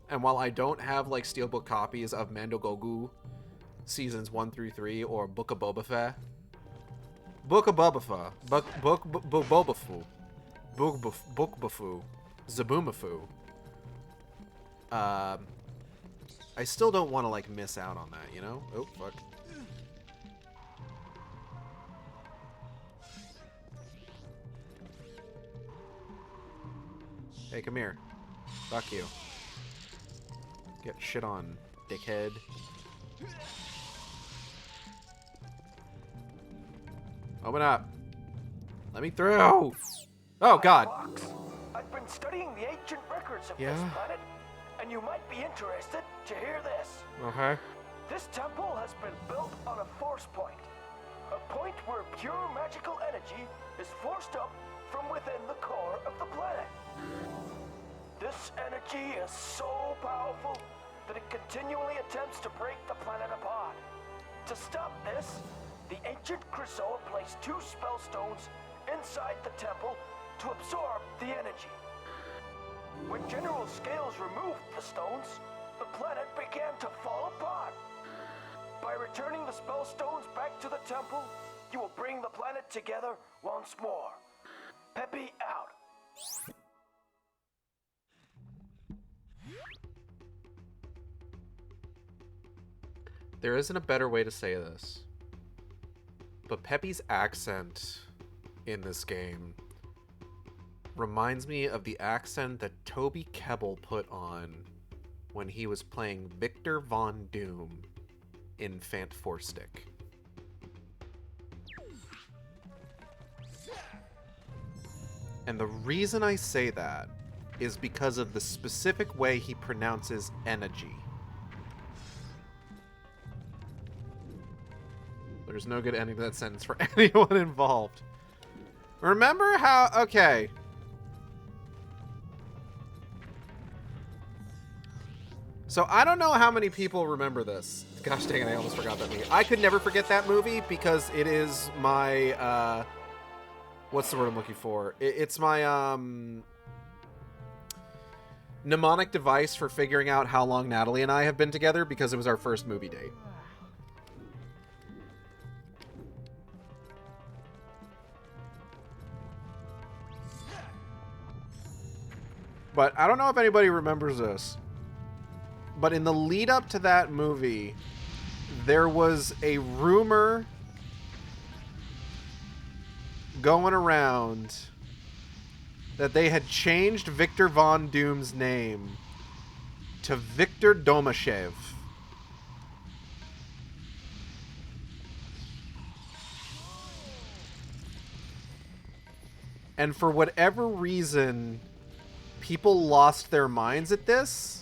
S1: And while I don't have, like, Steelbook copies of Mandogogu Seasons 1 through 3 or Book of Boba Fett. Book of Boba Fett. Bobafu. Bookbafu. Zabumafu. I still don't want to, like, miss out on that, you know? Oh, fuck. Hey, come here. Fuck you. Get shit on, dickhead. Open up. Let me through. Oh, God.
S13: I've been studying the ancient records of
S1: Yeah?
S13: this planet, and you might be interested to hear this.
S1: Okay.
S13: This temple has been built on a force point. A point where pure magical energy is forced up from within the core of the planet. This energy is so powerful that it continually attempts to break the planet apart. To stop this, the ancient Chrysaor placed 2 spell stones inside the temple to absorb the energy. When General Scales removed the stones, the planet began to fall apart. By returning the spell stones back to the temple, you will bring the planet together once more. Peppy out.
S1: There isn't a better way to say this. But Peppy's accent in this game reminds me of the accent that Toby Kebbell put on when he was playing Victor Von Doom in Fant Four Stick. And the reason I say that is because of the specific way he pronounces energy. There's no good ending to that sentence for anyone involved. Remember how... Okay. So I don't know how many people remember this. Gosh dang it, I almost forgot that movie. I could never forget that movie because it is my... what's the word I'm looking for? It's my... mnemonic device for figuring out how long Natalie and I have been together because it was our first movie date. But I don't know if anybody remembers this. But in the lead up to that movie, there was a rumor going around that they had changed Victor Von Doom's name to Victor Domashev. And for whatever reason, people lost their minds at this.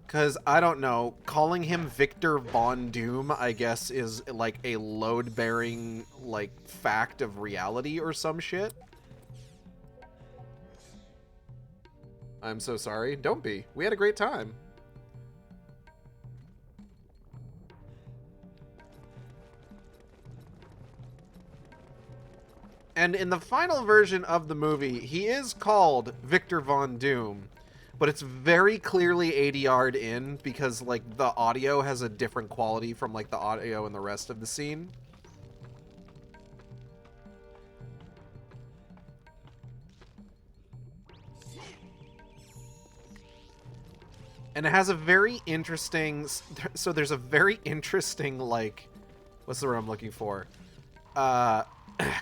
S1: Because, I don't know, calling him Victor Von Doom, I guess, is like a load-bearing, like, fact of reality or some shit. I'm so sorry. Don't be. We had a great time. And in the final version of the movie, he is called Victor Von Doom, but it's very clearly ADR'd in because, like, the audio has a different quality from, like, the audio in the rest of the scene. And it has a very interesting... So there's a very interesting, like... What's the word I'm looking for?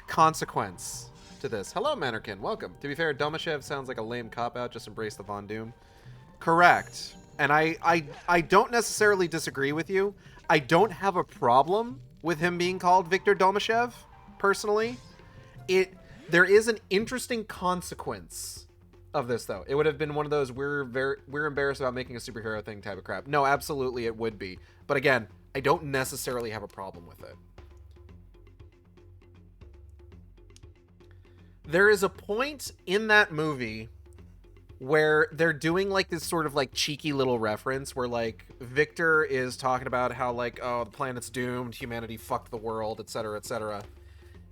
S1: Consequence to this. Hello, Mannerkin. Welcome. To be fair, Domashev sounds like a lame cop-out. Just embrace the Von Doom. Correct. And I don't necessarily disagree with you. I don't have a problem with him being called Victor Domashev, personally. There is an interesting consequence of this, though. It would have been one of those we're embarrassed about making a superhero thing type of crap. No, absolutely it would be. But again, I don't necessarily have a problem with it. There is a point in that movie where they're doing like this sort of like cheeky little reference where like Victor is talking about how like, oh, the planet's doomed, humanity fucked the world, etc., etc.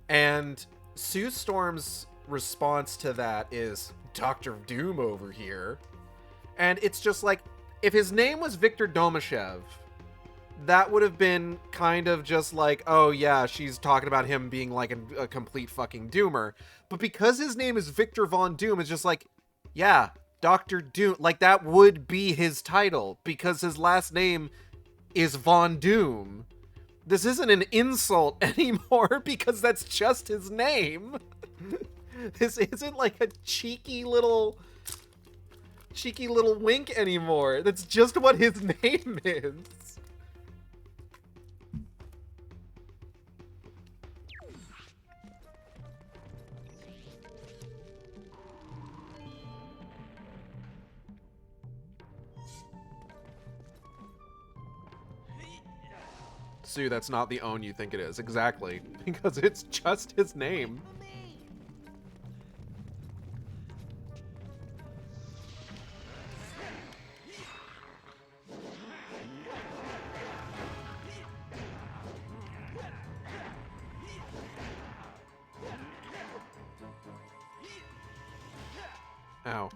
S1: And Sue Storm's response to that is Dr. Doom over here. And it's just like, if his name was Victor Domashev, that would have been kind of just like, oh yeah, she's talking about him being like a complete fucking doomer. But because his name is Victor Von Doom, it's just like, yeah, Dr. Doom. Like, that would be his title because his last name is Von Doom. This isn't an insult anymore because that's just his name. This isn't like a cheeky little wink anymore. That's just what his name is. Sue, that's not the own you think it is. Exactly. Because it's just his name. Ow.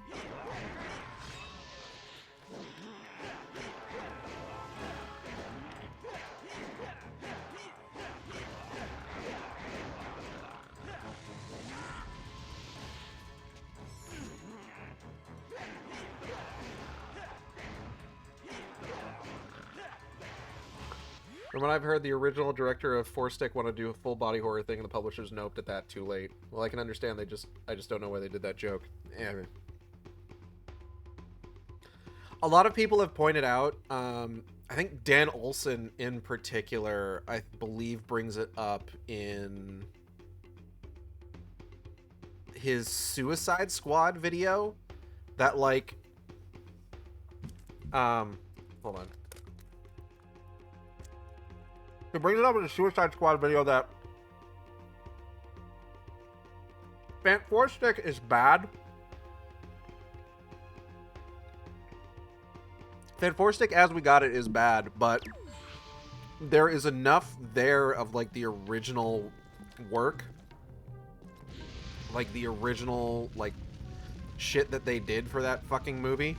S1: From what I've heard, the original director of Four Stick wanted to do a full body horror thing, and the publishers noped at that too late. Well, I can understand. I just don't know why they did that joke. Yeah. A lot of people have pointed out. I think Dan Olson in particular, I believe, brings it up in his Suicide Squad video. That like, hold on. He brings it up in the Suicide Squad video that Four Stick is bad. Four Stick as we got it is bad, but there is enough there of like the original work, like the original like shit that they did for that fucking movie,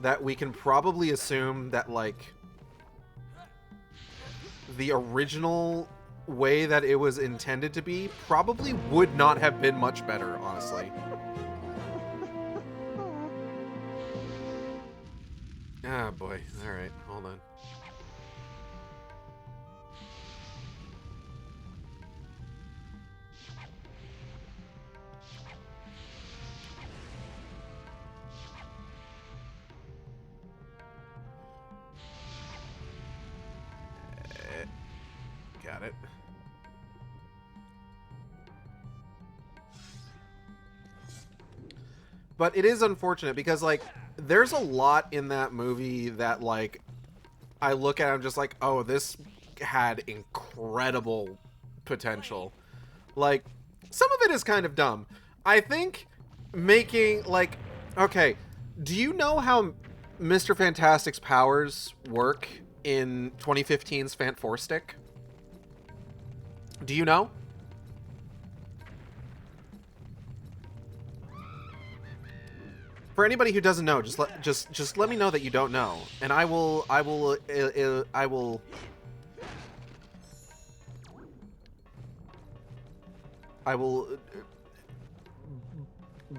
S1: that we can probably assume that like the original way that it was intended to be probably would not have been much better, honestly. Ah, boy. Alright, hold on. Got it. But it is unfortunate because, like, there's a lot in that movie that, like, I look at and I'm just like, oh, this had incredible potential. Like, some of it is kind of dumb. I think making, like, okay, do you know how Mr. Fantastic's powers work in 2015's Four Stick? Do you know? For anybody who doesn't know, just let me know that you don't know, and I will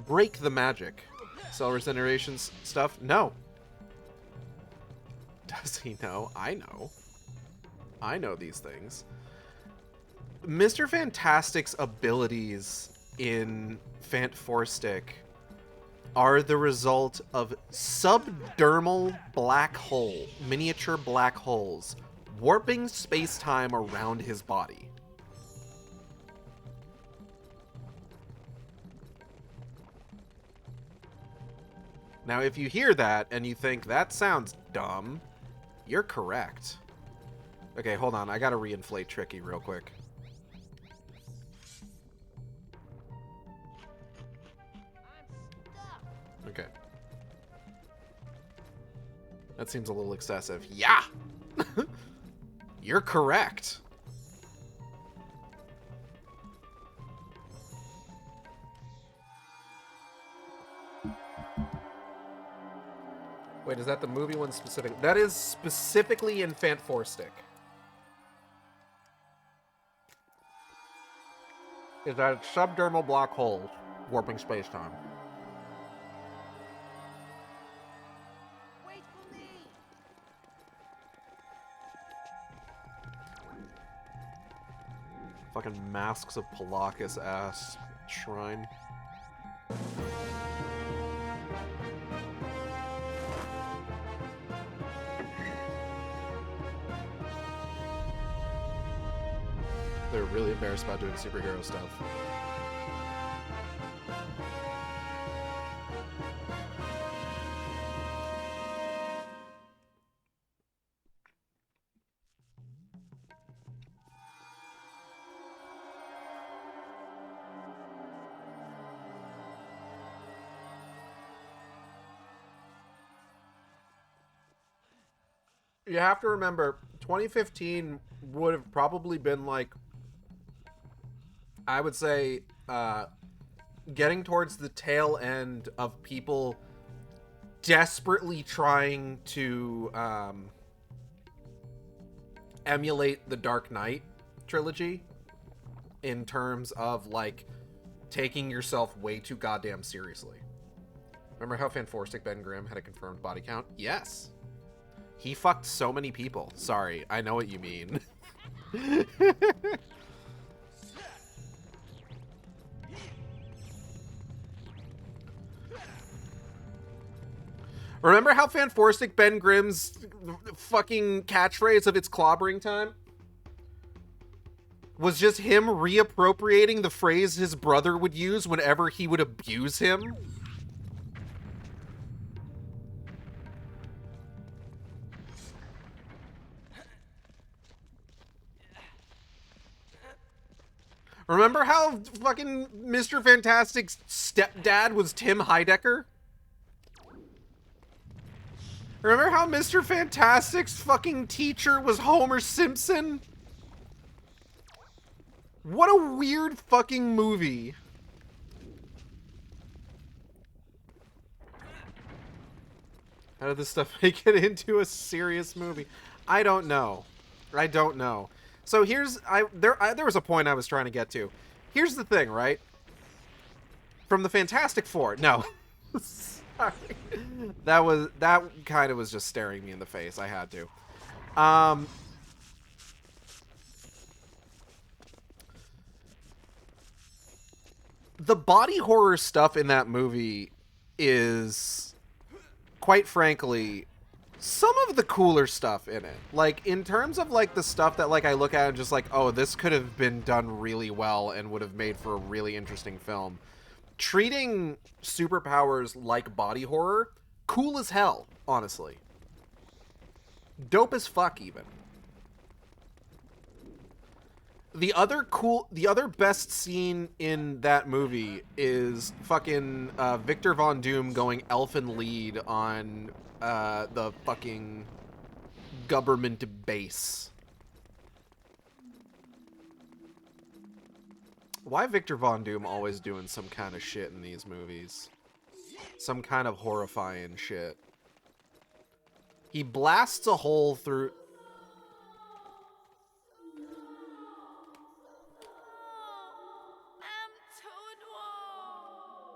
S1: break the magic. Cell regeneration stuff? No. Does he know? I know. I know these things. Mr. Fantastic's abilities in Fant Four Stick are the result of subdermal black hole, miniature black holes, warping space-time around his body. Now, if you hear that and you think that sounds dumb, you're correct. Okay, hold on. I gotta reinflate Tricky real quick. Okay. That seems a little excessive. Yeah! You're correct. Wait, is that the movie one specific? That is specifically in Fant Four Stick. Is that subdermal black holes warping space-time.
S8: Wait for me.
S1: Fucking Masks of Palacus ass shrine. They're really embarrassed about doing superhero stuff. You have to remember, 2015 would have probably been like, I would say, getting towards the tail end of people desperately trying to emulate the Dark Knight trilogy in terms of, like, taking yourself way too goddamn seriously. Remember how Fanforstic Ben Grimm had a confirmed body count? Yes. He fucked so many people. Sorry, I know what you mean. Remember how Fanforstic Ben Grimm's fucking catchphrase of "it's clobbering time" was just him reappropriating the phrase his brother would use whenever he would abuse him? Remember how fucking Mr. Fantastic's stepdad was Tim Heidecker? Remember how Mr. Fantastic's fucking teacher was Homer Simpson? What a weird fucking movie. How did this stuff make it into a serious movie? I don't know. I don't know. So here's there was a point I was trying to get to. Here's the thing, right? From the Fantastic Four. No. Sorry. That kind of was just staring me in the face. I had to. The body horror stuff in that movie is, quite frankly, some of the cooler stuff in it. Like, in terms of, like, the stuff that, like, I look at and just like, oh, this could have been done really well and would have made for a really interesting film. Treating superpowers like body horror, cool as hell, honestly. Dope as fuck, even. The other best scene in that movie is fucking Victor Von Doom going elfin lead on the fucking government base. Why Victor Von Doom always doing some kind of shit in these movies? some kind of horrifying shit. He blasts a hole through...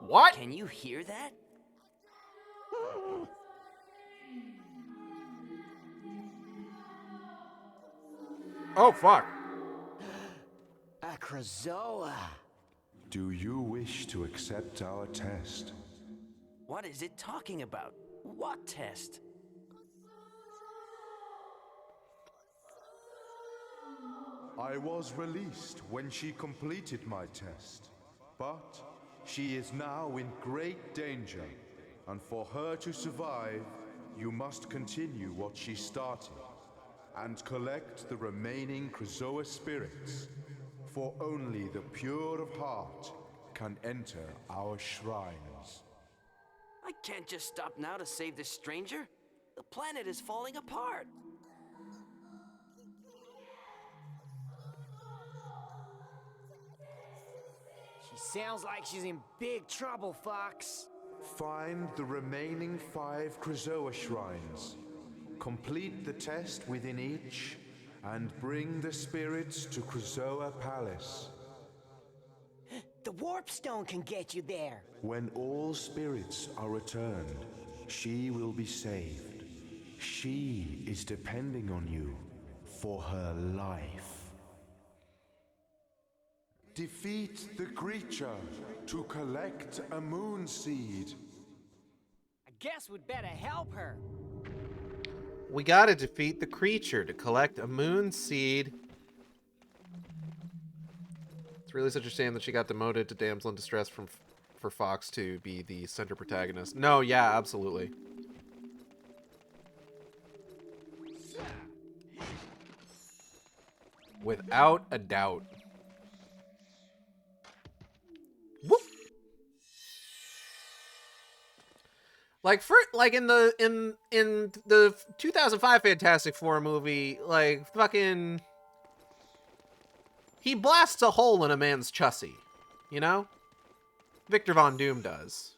S1: What?
S7: Can you hear that?
S1: Oh, fuck.
S11: A Krazoa.
S6: Do you wish to accept our test?
S7: What is it talking about? What test?
S14: I was released when she completed my test, but she is now in great danger, and for her to survive, you must continue what she started, and collect the remaining Krazoa spirits, for only the pure of heart can enter our shrines.
S7: I can't just stop now to save this stranger. The planet is falling apart.
S8: She sounds like she's in big trouble, Fox.
S14: Find the remaining 5 Krazoa shrines. Complete the test within each, and bring the spirits to Krazoa Palace.
S8: The warp stone can get you there.
S14: When all spirits are returned, she will be saved. She is depending on you for her life. Defeat the creature to collect a moon seed.
S8: I guess we'd better help her.
S1: We gotta defeat the creature to collect a moon seed. It's really such a shame that she got demoted to damsel in distress for Fox to be the center protagonist. No, yeah, absolutely. Without a doubt. Whoop. Like in the 2005 Fantastic Four movie, like fucking he blasts a hole in a man's chussie, you know? Victor Von Doom does.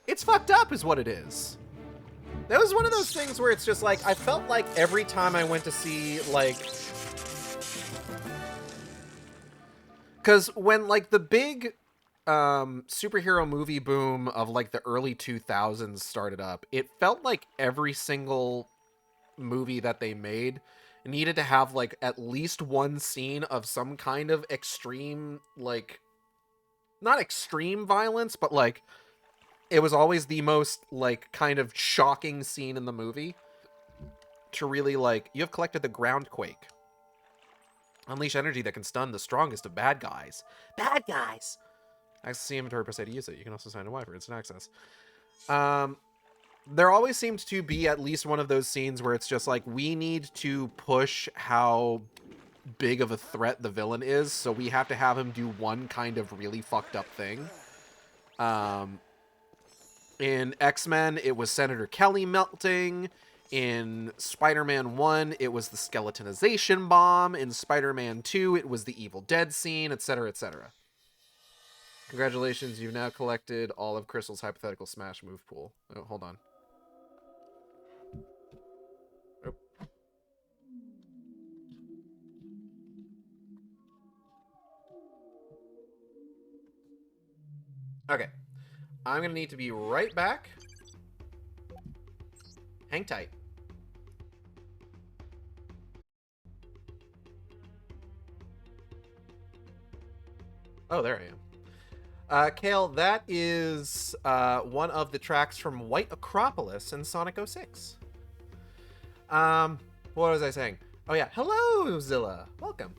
S1: It's fucked up is what it is. That was one of those things where it's just like I felt like every time I went to see like, cuz when like the big superhero movie boom of like the early 2000s started up, it felt like every single movie that they made needed to have like at least one scene of some kind of extreme, like not extreme violence, but like it was always the most like kind of shocking scene in the movie to really like, you have collected the groundquake. Unleash energy that can stun the strongest of bad guys. Bad guys! Access the inventory per se to use it. You can also sign a Y for instant access. There always seemed to be at least one of those scenes where it's just like, we need to push how big of a threat the villain is, so we have to have him do one kind of really fucked up thing. In X-Men, it was Senator Kelly melting. In Spider-Man 1, it was the skeletonization bomb. In Spider-Man 2, it was the Evil Dead scene, etc., etc. Congratulations, you've now collected all of Crystal's hypothetical Smash move pool. Oh, hold on. Oh. Okay. I'm going to need to be right back. Hang tight. Oh, there I am. Kale, that is one of the tracks from White Acropolis in Sonic 06. What was I saying? Oh yeah, hello Zilla, welcome.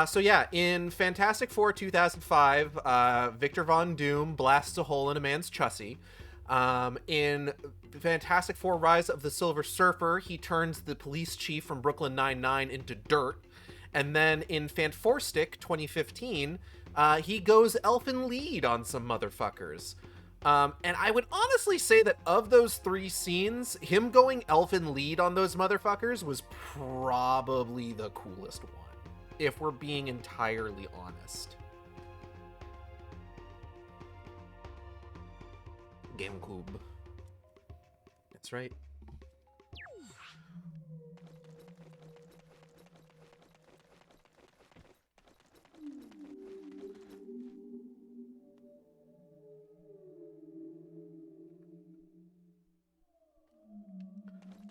S1: So yeah, in Fantastic Four 2005, Victor Von Doom blasts a hole in a man's chussie. In Fantastic Four Rise of the Silver Surfer, he turns the police chief from Brooklyn Nine-Nine into dirt. And then in Fanforstic 2015, he goes elfin lead on some motherfuckers. And I would honestly say that of those 3 scenes, him going elfin lead on those motherfuckers was probably the coolest one, if we're being entirely honest. GameCube. That's right.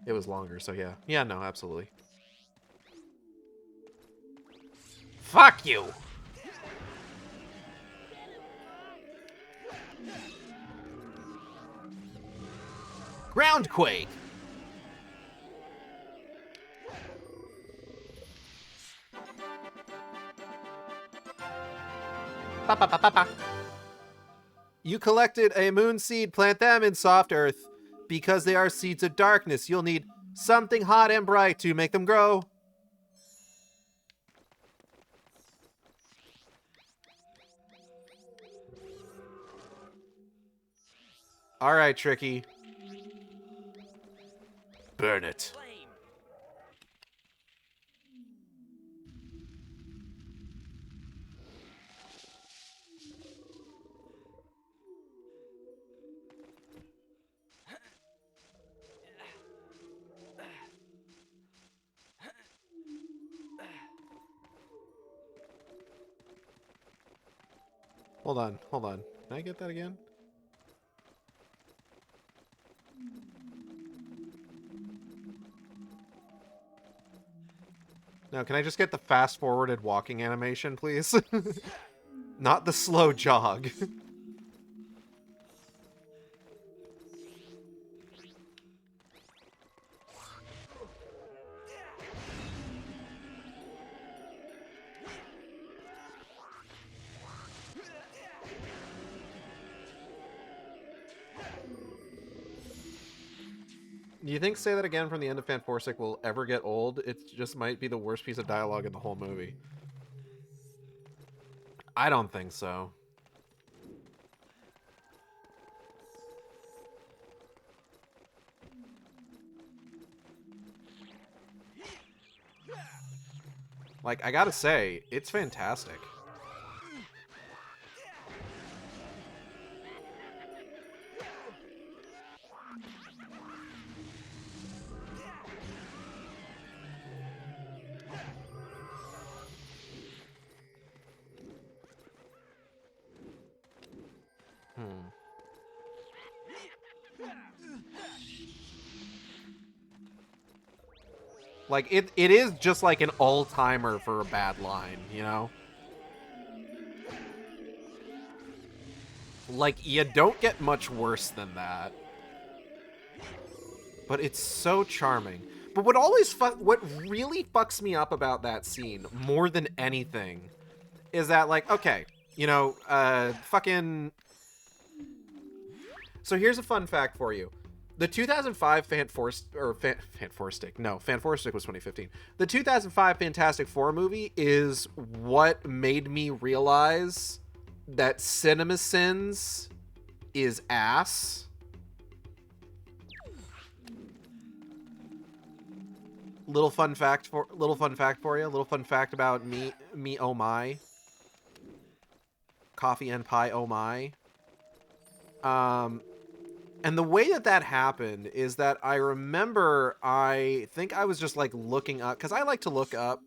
S1: It was longer, so yeah. Yeah, no, absolutely. Fuck you! Groundquake! Ba, ba, ba, ba, ba. You collected a moon seed, plant them in soft earth. Because they are seeds of darkness, you'll need something hot and bright to make them grow. Alright, Tricky. Burn it. Hold on, hold on. Can I get that again? No, can I just get the fast-forwarded walking animation, please? Not the slow jog. Do you think Say That Again from the end of Fanforsic will ever get old? It just might be the worst piece of dialogue in the whole movie. I don't think so. Like, I gotta say, it's fantastic. Like, it is just like an all-timer for a bad line, you know? Like, you don't get much worse than that. But it's so charming. But what really fucks me up about that scene, more than anything, is that, like, okay, you know, fucking... So here's a fun fact for you. The 2005 Fantastic was 2015. The 2005 Fantastic Four movie is what made me realize that CinemaSins is ass. Little fun fact for you. Little fun fact about me oh my. Coffee and pie oh my. And the way that happened is that I remember, I think I was just like looking up, because I like to look up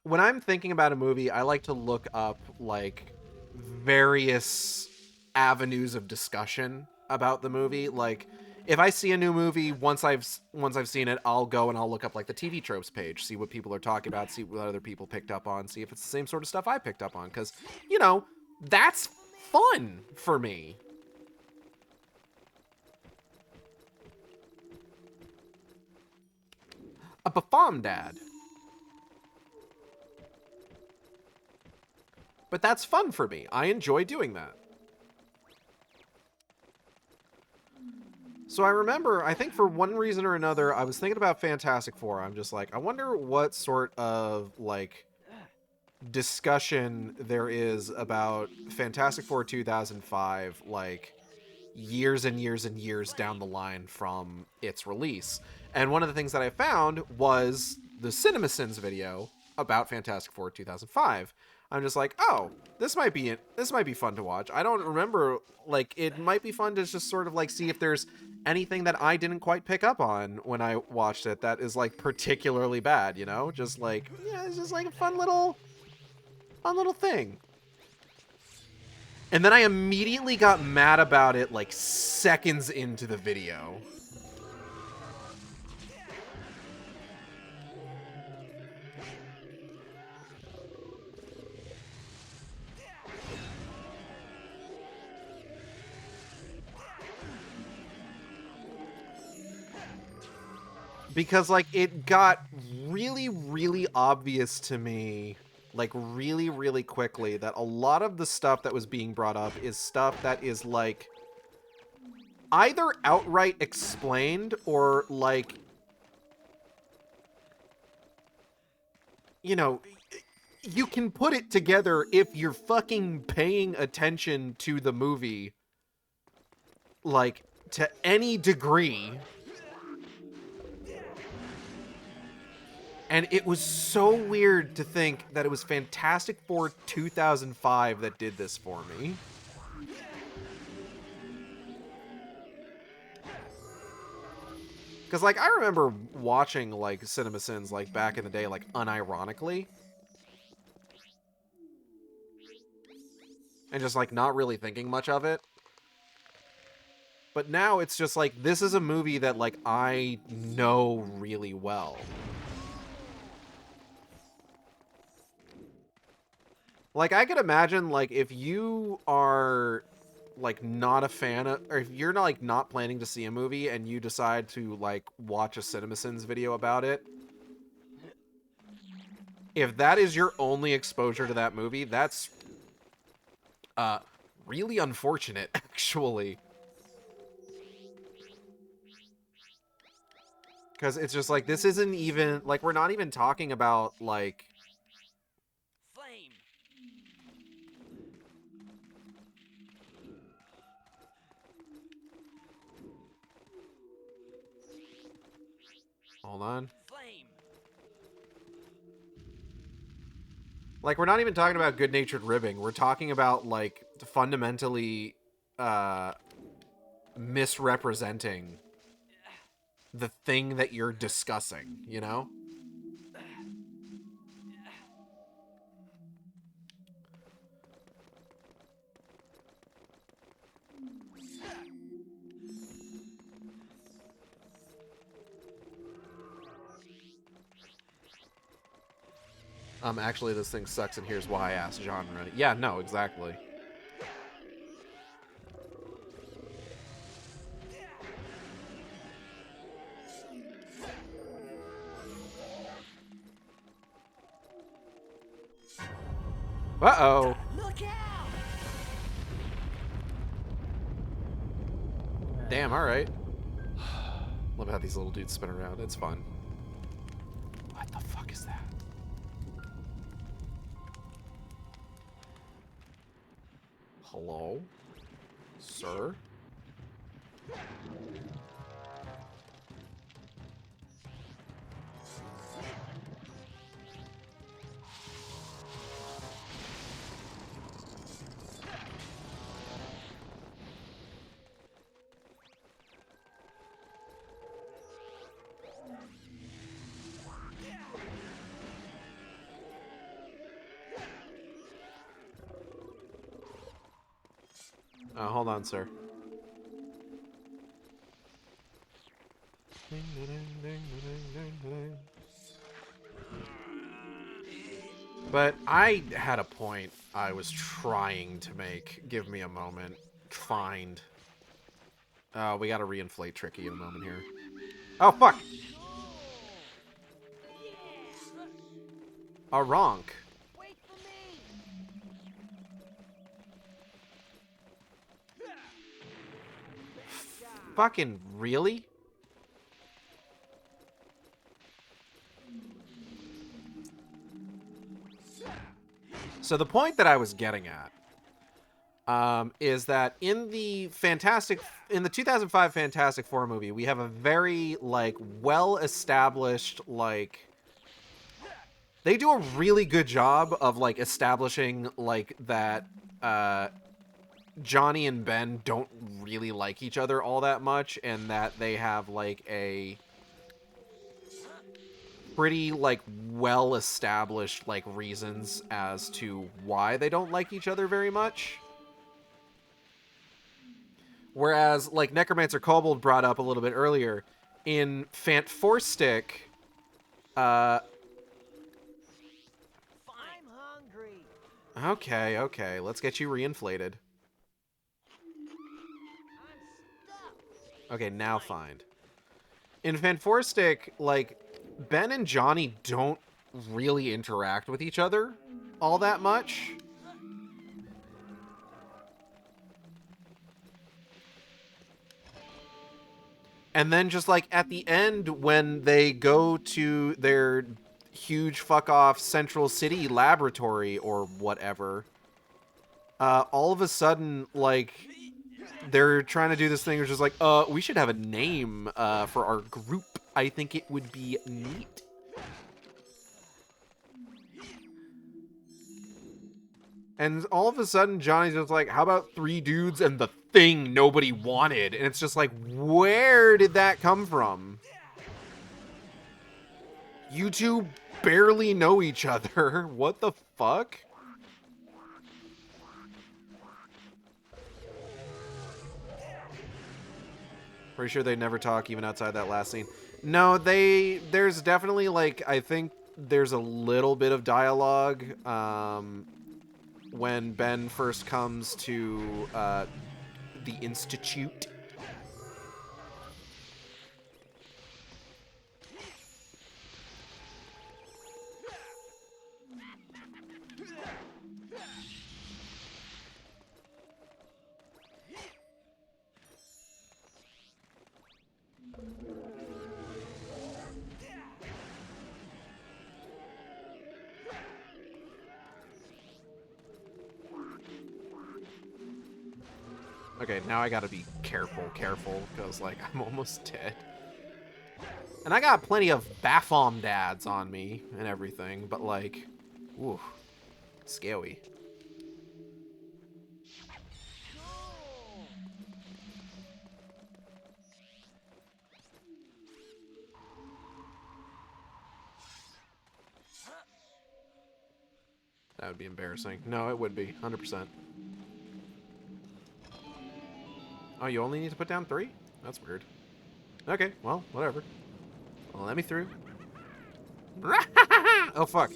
S1: when I'm thinking about a movie, I like to look up like various avenues of discussion about the movie. Like, if I see a new movie, once I've seen it, I'll go and I'll look up like the TV tropes page, see what people are talking about, see what other people picked up on, see if it's the same sort of stuff I picked up on, because, you know, that's fun for me. A BAFOMDAD. But that's fun for me. I enjoy doing that. So I remember, I think for one reason or another, I was thinking about Fantastic Four. I'm just like, I wonder what sort of, like, discussion there is about Fantastic Four 2005, like, years and years and years down the line from its release. And one of the things that I found was the CinemaSins video about Fantastic Four 2005. I'm just like, oh, this might be fun to watch. I don't remember, like, it might be fun to just sort of like see if there's anything that I didn't quite pick up on when I watched it that is like particularly bad, you know? Just like, yeah, it's just like a fun little thing. And then I immediately got mad about it like seconds into the video. Because, like, it got really, really obvious to me, like, really, really quickly that a lot of the stuff that was being brought up is stuff that is, like, either outright explained or, like, you know, you can put it together if you're fucking paying attention to the movie, like, to any degree. And it was so weird to think that it was Fantastic Four 2005 that did this for me. Because, like, I remember watching, like, CinemaSins, like, back in the day, like, unironically. And just, like, not really thinking much of it. But now it's just, like, this is a movie that, like, I know really well. Like, I could imagine, like, if you are, like, not a fan of, or if you're not, like, not planning to see a movie and you decide to, like, watch a CinemaSins video about it, if that is your only exposure to that movie, that's, really unfortunate, actually. Because it's just, like, this isn't even, like, we're not even talking about, like... Hold on. Like, we're not even talking about good-natured ribbing. We're talking about, like, fundamentally, misrepresenting the thing that you're discussing, you know? Actually, this thing sucks, and here's why I asked genre. Yeah, no, exactly. Uh-oh.
S8: Look out!
S1: Damn, alright. Love how these little dudes spin around. It's fun. What the fuck is that? Hello? Sir? Hold on, sir. But I had a point I was trying to make. Give me a moment. Find. We gotta reinflate Tricky in a moment here. Oh, fuck! A ronk. Fucking really? So the point that I was getting at is that in the 2005 Fantastic Four movie, we have a very, like, well-established, like, They do a really good job of, like, establishing, like, that Johnny and Ben don't really like each other all that much, and that they have, like, a pretty, like, well-established, like, reasons as to why they don't like each other very much. Whereas, like Necromancer Kobold brought up a little bit earlier, in Fant4stick,
S8: I'm hungry.
S1: okay, let's get you reinflated. Okay, now find. In Fant4stick, like, Ben and Johnny don't really interact with each other all that much. And then just, like, at the end, when they go to their huge fuck-off Central City laboratory or whatever, all of a sudden, like, they're trying to do this thing, which is like, we should have a name for our group. I think it would be neat. And all of a sudden, Johnny's just like, how about 3 dudes and the thing nobody wanted? And it's just like, where did that come from? You two barely know each other. What the fuck? Pretty sure they never talk even outside that last scene. No, there's definitely, like, I think there's a little bit of dialogue, when Ben first comes to the Institute. Okay, now I gotta be careful, because, like, I'm almost dead. And I got plenty of BAFOMDADs on me and everything, but, like, ooh, scary. That would be embarrassing. No, it would be, 100%. Oh, you only need to put down 3? That's weird. Okay, well, whatever. Well, let me through. Oh, fuck.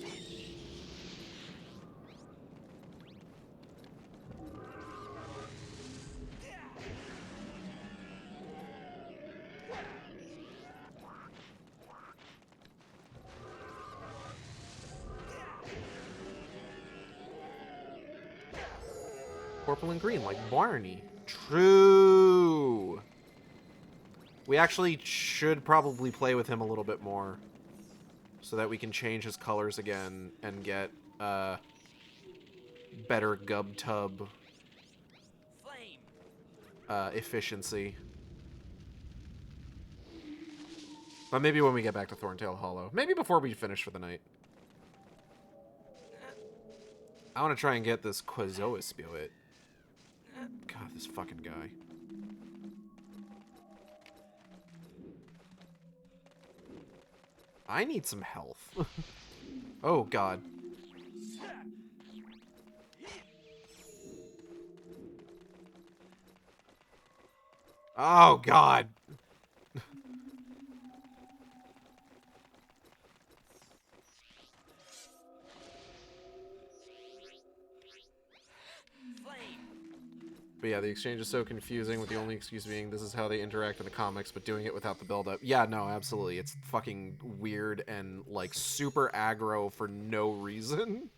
S1: Purple and green, like Barney. True. We actually should probably play with him a little bit more, so that we can change his colors again and get better gub-tub efficiency. But maybe when we get back to Thorntail Hollow. Maybe before we finish for the night. I want to try and get this Quazoa Spirit. God, this fucking guy. I need some health. Oh, God. Oh, God. But yeah, the exchange is so confusing, with the only excuse being this is how they interact in the comics, but doing it without the build-up. Yeah, no, absolutely. It's fucking weird and, like, super aggro for no reason.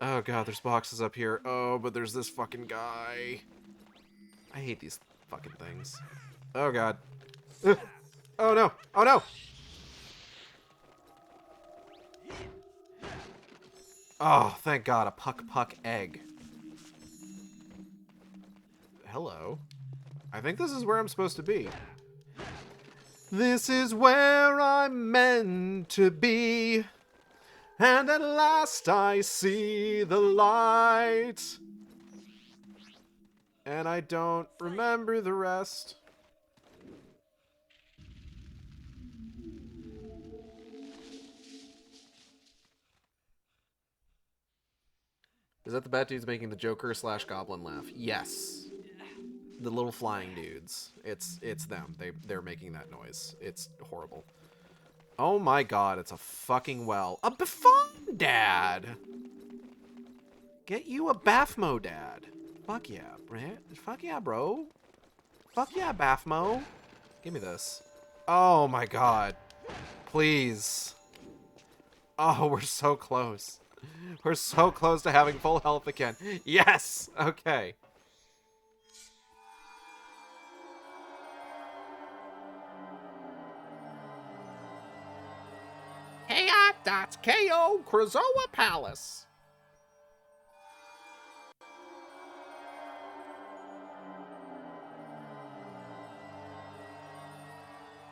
S1: Oh god, there's boxes up here. Oh, but there's this fucking guy. I hate these fucking things. Oh god. Oh no! Oh no! Oh, thank god, a puck egg. Hello. I think this is where I'm supposed to be. This is where I'm meant to be. And at last I see the light. And I don't remember the rest. Is that the bat dudes making the Joker / Goblin laugh? Yes. The little flying dudes. It's them. They're making that noise. It's horrible. Oh my god, it's a fucking well. A BAFOMDAD! Get you a BAFOMDAD. Fuck yeah, Brent. Fuck yeah, bro. Fuck yeah, BAFMO. Give me this. Oh my god. Please. Oh, we're so close. We're so close to having full health again. Yes! Okay. Hey, that's KO Krazoa Palace.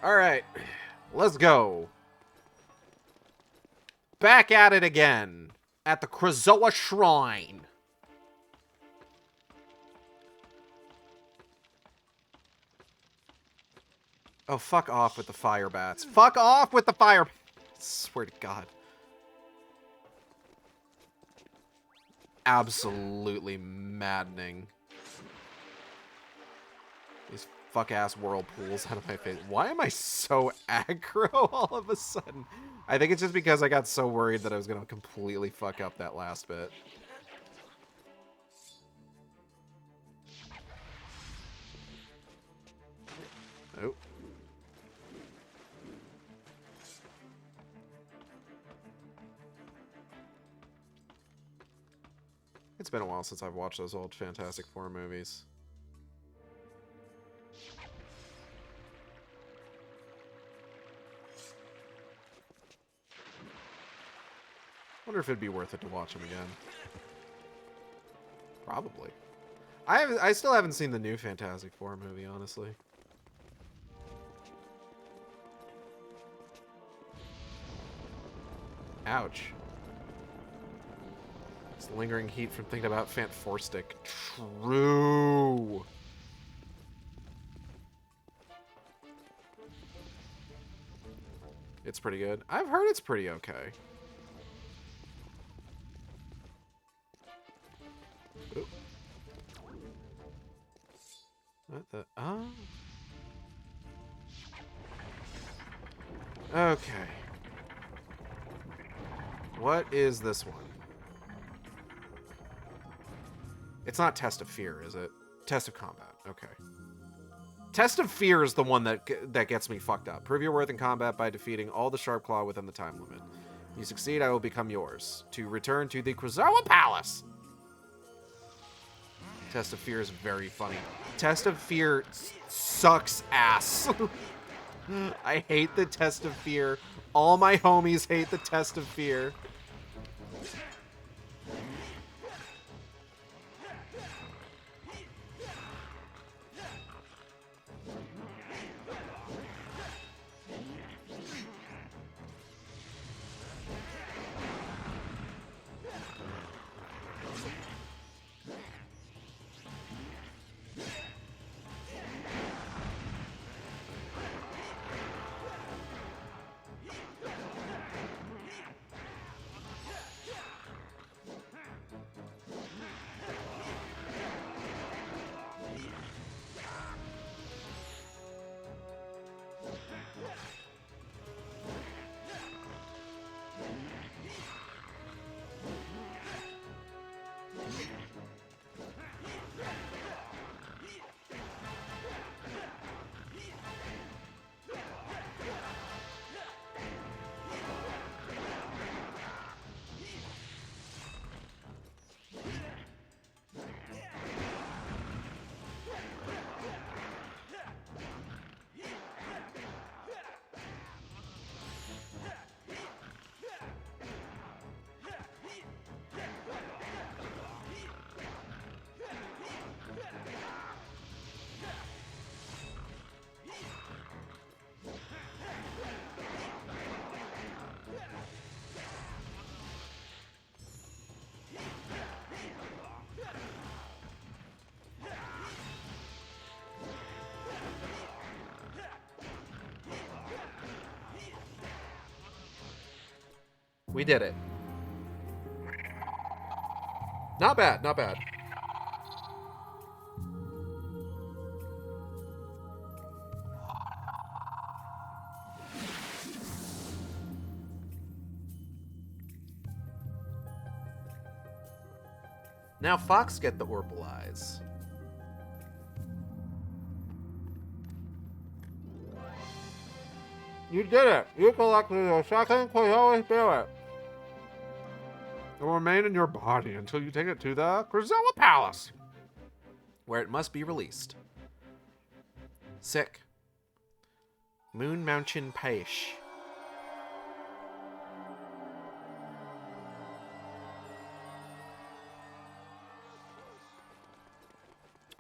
S1: All right, let's go. Back at it again at the Krazoa Shrine. Oh, fuck off with the fire bats. Fuck off with the fire bats. Swear to God. Absolutely maddening. These fuck-ass whirlpools out of my face. Why am I so aggro all of a sudden? I think it's just because I got so worried that I was going to completely fuck up that last bit. Oh. It's been a while since I've watched those old Fantastic Four movies. Wonder if it'd be worth it to watch them again. Probably. I still haven't seen the new Fantastic Four movie, honestly. Ouch. It's lingering heat from thinking about Fant Four Stick. True. It's pretty good. I've heard it's pretty okay. Ooh. What the? Oh. Okay. What is this one? It's not Test of Fear, is it? Test of Combat. Okay. Test of Fear is the one that gets me fucked up. Prove your worth in combat by defeating all the Sharp Claw within the time limit. If you succeed, I will become yours. To return to the Krazoa Palace. Test of Fear is very funny. Test of Fear sucks ass. I hate the Test of Fear. All my homies hate the Test of Fear. We did it. Not bad, not bad. Now Fox get the orbital eyes. You did it! You collected the second Cleola spirit. It will remain in your body until you take it to the Crizella Palace, where it must be released. Sick. Moon Mountain Paish.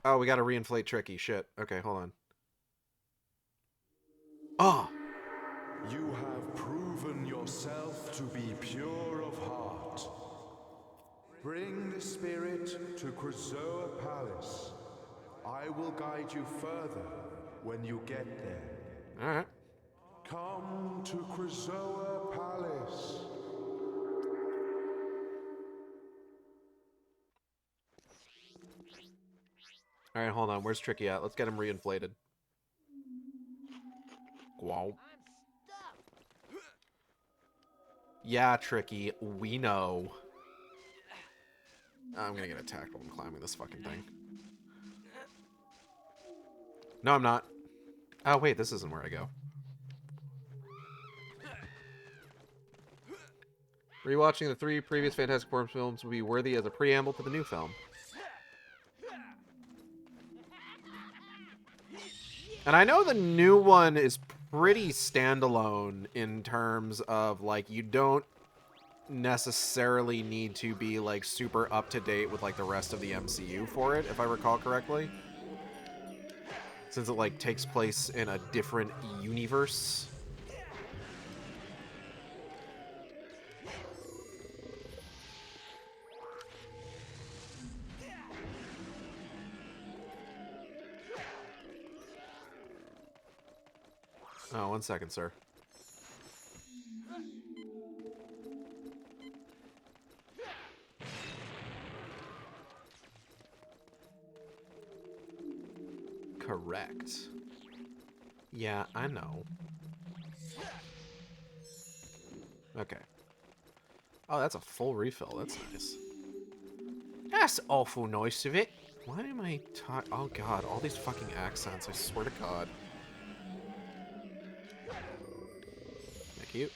S1: Oh, we gotta reinflate Tricky. Shit. Okay, hold on. Oh!
S14: You have proven yourself to be pure of heart. Bring the spirit to Krazoa Palace. I will guide you further when you get there.
S1: Alright.
S14: Come to Krazoa Palace.
S1: Alright, hold on. Where's Tricky at? Let's get him reinflated. Wow. Yeah, Tricky. We know. I'm gonna get attacked while I'm climbing this fucking thing. No, I'm not. Oh, wait. This isn't where I go. Rewatching the 3 previous Fantastic Four films would be worthy as a preamble to the new film. And I know the new one is pretty standalone in terms of, like, you don't necessarily need to be, like, super up-to-date with, like, the rest of the MCU for it, if I recall correctly. Since it, like, takes place in a different universe. Oh, 1 second, sir. Correct. Yeah, I know. Okay. Oh, that's a full refill. That's nice. That's awful nice of it. Why am I talking? Oh, God. All these fucking accents. I swear to God. Thank you.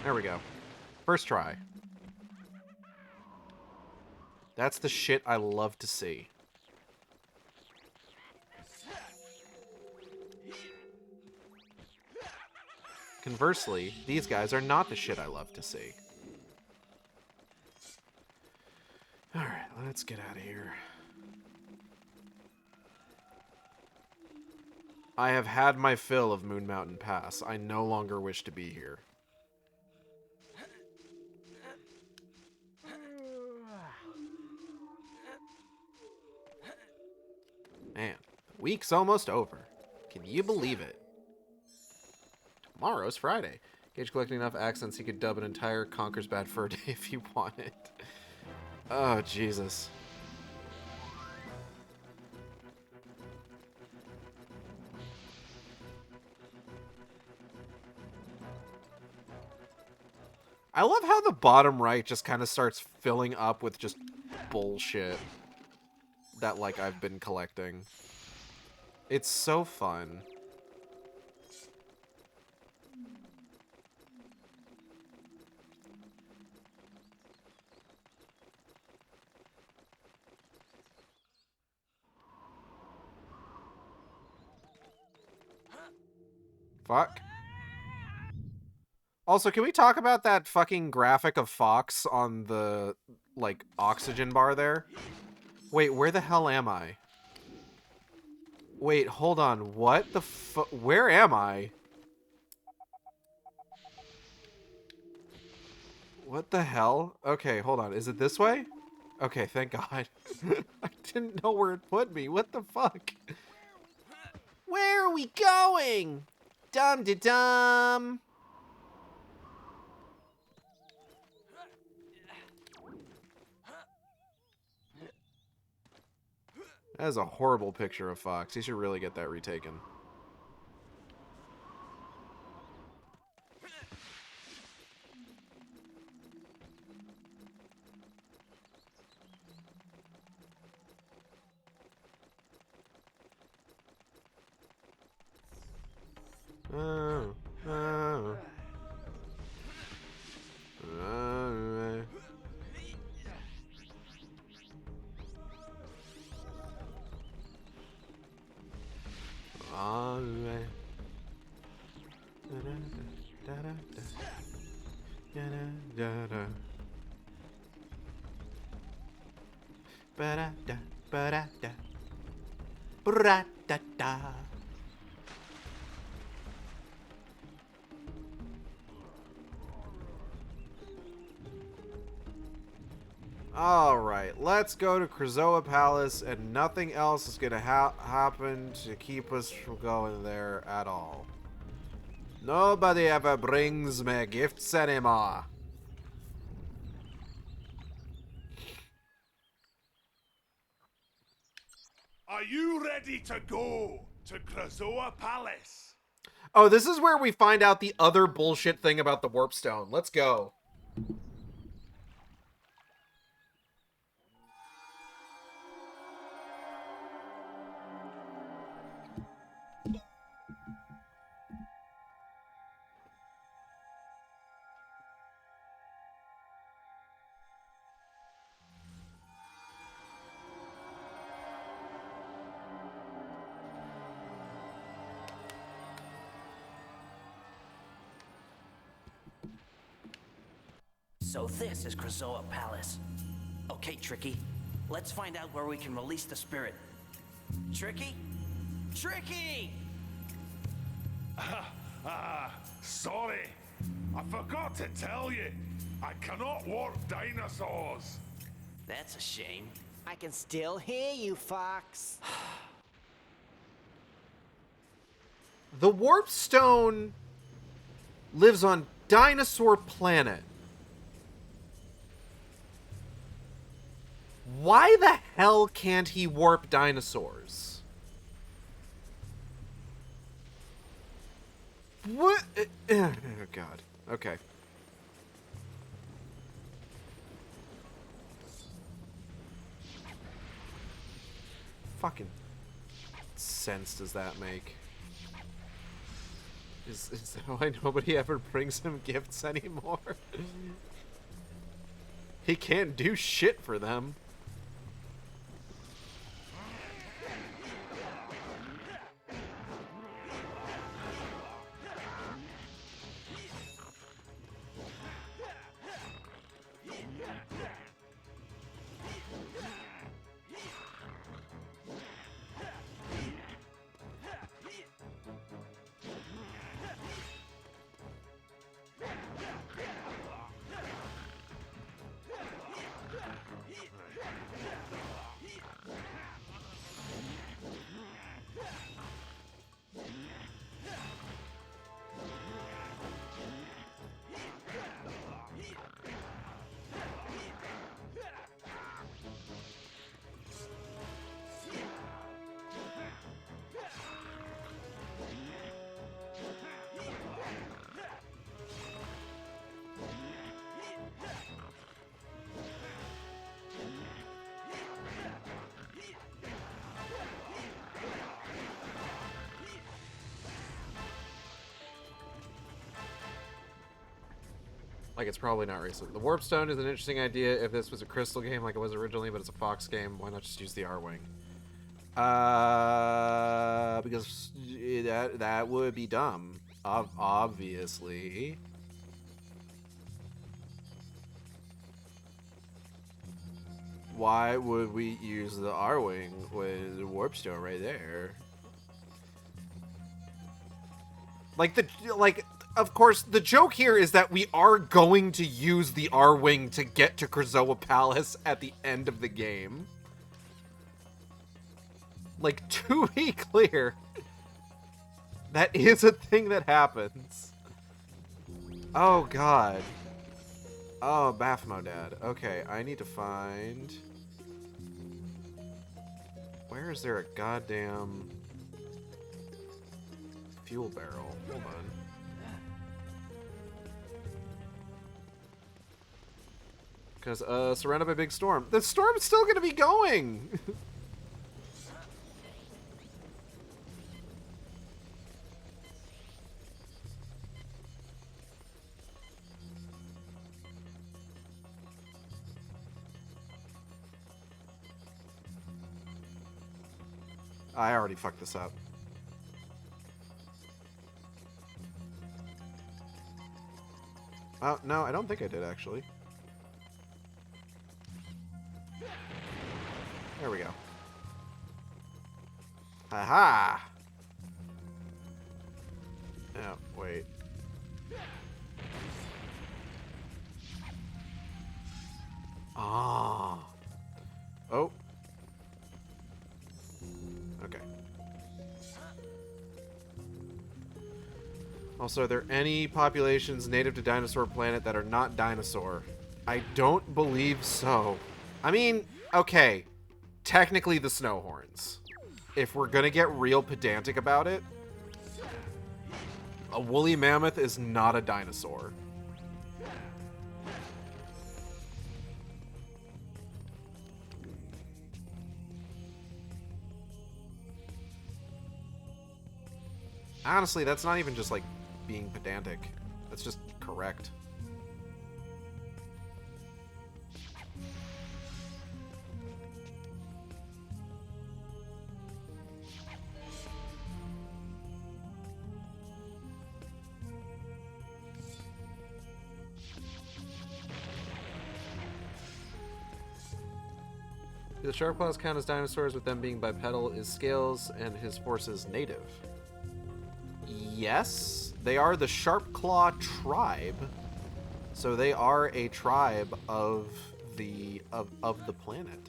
S1: There we go. First try. That's the shit I love to see. Conversely, these guys are not the shit I love to see. Alright, let's get out of here. I have had my fill of Moon Mountain Pass. I no longer wish to be here. Man, the week's almost over. Can you believe it? Tomorrow's Friday. Gage collecting enough accents he could dub an entire Conker's Bad Fur Day if he wanted. Oh, Jesus. I love how the bottom right just kind of starts filling up with just bullshit that, like, I've been collecting. It's so fun. Fuck. Also, can we talk about that fucking graphic of Fox on the, like, oxygen bar there? Wait, where the hell am I? Wait, hold on. What the where am I? What the hell? Okay, hold on. Is it this way? Okay, thank God. I didn't know where it put me. What the fuck? Where are we going? Dum-de-dum. That is a horrible picture of Fox. He should really get that retaken. Oh, oh. Oh. Alright, let's go to Krazoa Palace, and nothing else is going to happen to keep us from going there at all. Nobody ever brings me gifts anymore.
S4: Are you ready to go to Krazoa Palace?
S1: Oh, this is where we find out the other bullshit thing about the Warp Stone. Let's go.
S7: So this is Krazoa Palace. Okay, Tricky. Let's find out where we can release the spirit. Tricky? Tricky!
S4: Sorry. I forgot to tell you. I cannot warp dinosaurs.
S7: That's a shame.
S8: I can still hear you, Fox.
S1: The Warp Stone lives on Dinosaur Planet. Why the hell can't he warp dinosaurs? What? Oh, God. Okay. Fucking sense does that make? Is that why nobody ever brings him gifts anymore? He can't do shit for them. Like, it's probably not recent. The Warp Stone is an interesting idea if this was a Crystal game like it was originally, but it's a Fox game. Why not just use the R-Wing? Because that would be dumb. Obviously. Why would we use the R-Wing with the warp stone right there? Of course, the joke here is that we are going to use the R-Wing to get to Krazoa Palace at the end of the game. Like, to be clear, that is a thing that happens. Oh, God. Oh, BAFOMDAD. Okay, I need to find... Where is there a goddamn fuel barrel? Hold on. Because, surrounded by big storm. The storm's still gonna be going! I already fucked this up. Oh, no, I don't think I did, actually. There we go. Haha! Oh, wait. Ah. Oh. Okay. Also, are there any populations native to Dinosaur Planet that are not dinosaur? I don't believe so. I mean, okay. Technically the Snowhorns. If we're gonna get real pedantic about it, a woolly mammoth is not a dinosaur. Honestly, that's not even just like being pedantic. That's just correct. Do the shark claws count as dinosaurs with them being bipedal? Is Scales and his forces native? Yes, they are the Sharp Claw tribe. So they are a tribe of the planet,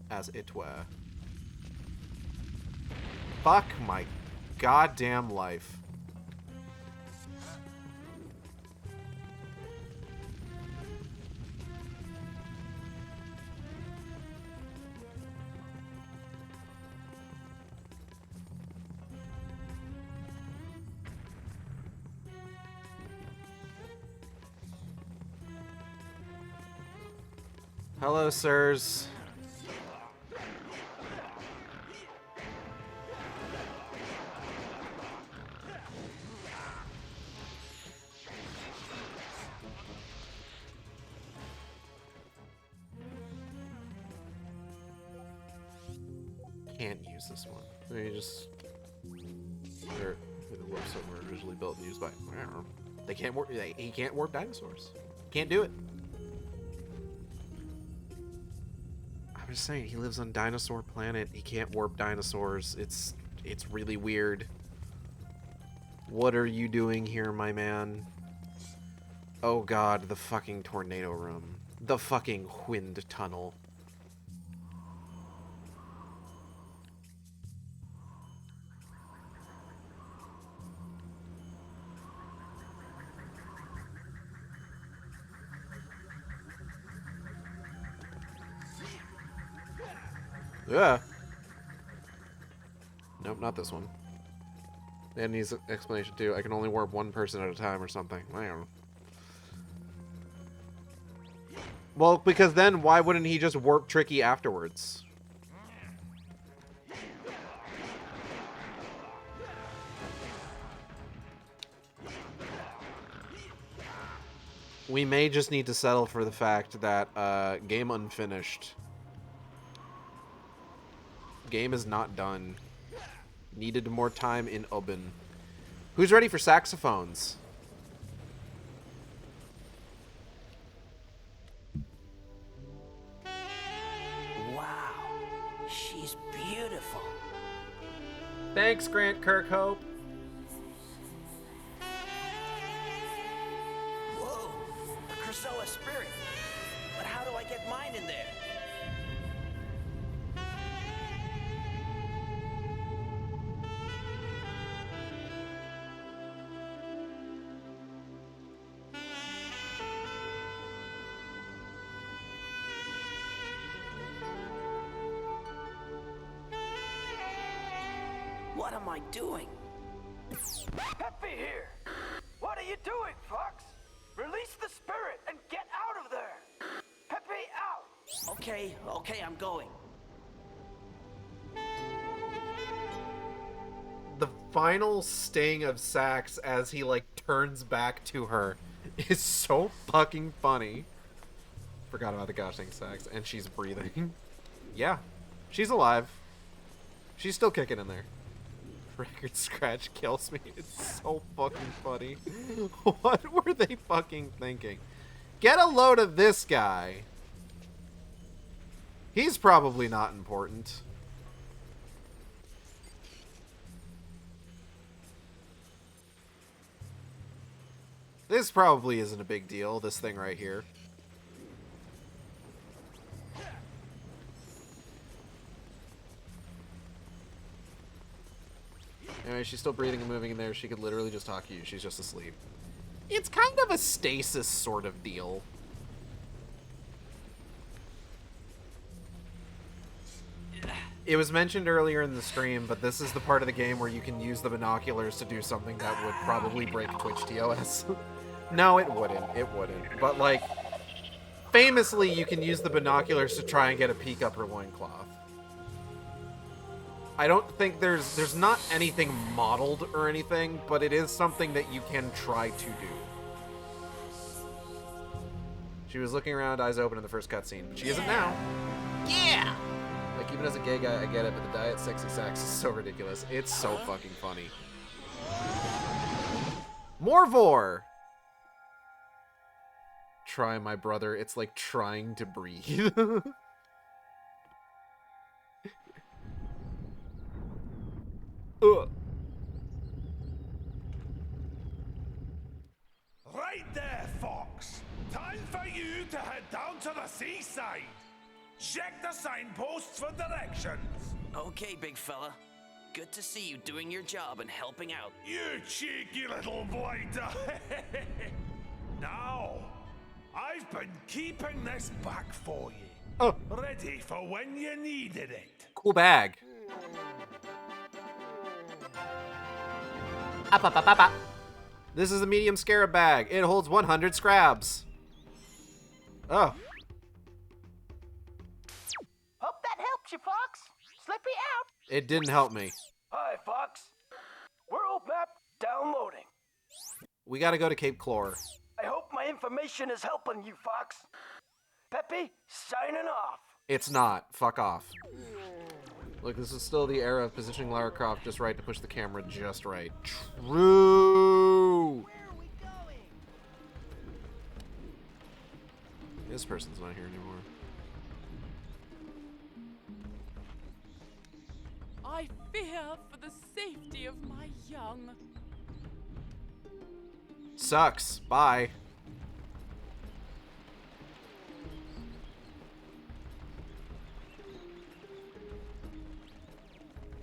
S1: as it were. Fuck my goddamn life. Hello, sirs. Can't use this one. Maybe just where the warp stone were originally built and used by. I don't know. They can't warp. He can't warp dinosaurs. Can't do it. I'm just saying, he lives on Dinosaur Planet. He can't warp dinosaurs. It's really weird. What are you doing here, my man? Oh god, the fucking tornado room. The fucking wind tunnel. Yeah. Nope, not this one. That needs an explanation too. I can only warp one person at a time or something. I don't know. Well, because then why wouldn't he just warp Tricky afterwards? We may just need to settle for the fact that game unfinished. Game is not done. Needed more time in Oben. Who's ready for saxophones? Thanks, Grant Kirkhope.
S7: Whoa, a Krasoa spirit. But how do I get mine in there? What am I doing?
S13: Peppy here! What are you doing, Fox? Release the spirit and get out of there! Peppy, out!
S7: Okay, I'm going.
S1: The final sting of Sax as he, like, turns back to her is so fucking funny. Forgot about the gosh dang Sax. And she's breathing. Yeah. She's alive. She's still kicking in there. Record scratch kills me. It's so fucking funny. What were they fucking thinking? Get a load of this guy. He's probably not important. This probably isn't a big deal, this thing right here. Anyway, she's still breathing and moving in there. She could literally just talk to you. She's just asleep. It's kind of a stasis sort of deal. It was mentioned earlier in the stream, but this is the part of the game where you can use the binoculars to do something that would probably break Twitch TOS. No, it wouldn't. It wouldn't. But, like, famously, you can use the binoculars to try and get a peek up her loincloth. I don't think there's not anything modeled or anything, but it is something that you can try to do. She was looking around, eyes open in the first cutscene, but she isn't now. Yeah! Like, even as a gay guy, I get it, but the diet sexy sax is so ridiculous. It's so fucking funny. Morvor! Try, my brother. It's like trying to breathe.
S4: Right there, Fox. Time for you to head down to the seaside. Check the signposts for directions.
S7: Okay, big fella. Good to see you doing your job and helping out.
S4: You cheeky little blighter. Now, I've been keeping this back for you.
S1: Oh.
S4: Ready for when you needed it.
S1: Cool bag. Up, up, up, up, up. This is a medium scarab bag. It holds 100 scrabs. Oh.
S3: Hope that helps you, Fox. Slippy out.
S1: It didn't help me.
S13: Hi, Fox. World map downloading.
S1: We gotta go to Cape Clore.
S13: I hope my information is helping you, Fox. Peppy, signing off.
S1: It's not. Fuck off. Look, this is still the era of positioning Lara Croft just right to push the camera just right. True! This person's not here anymore.
S5: I fear for the safety of my young.
S1: Sucks. Bye.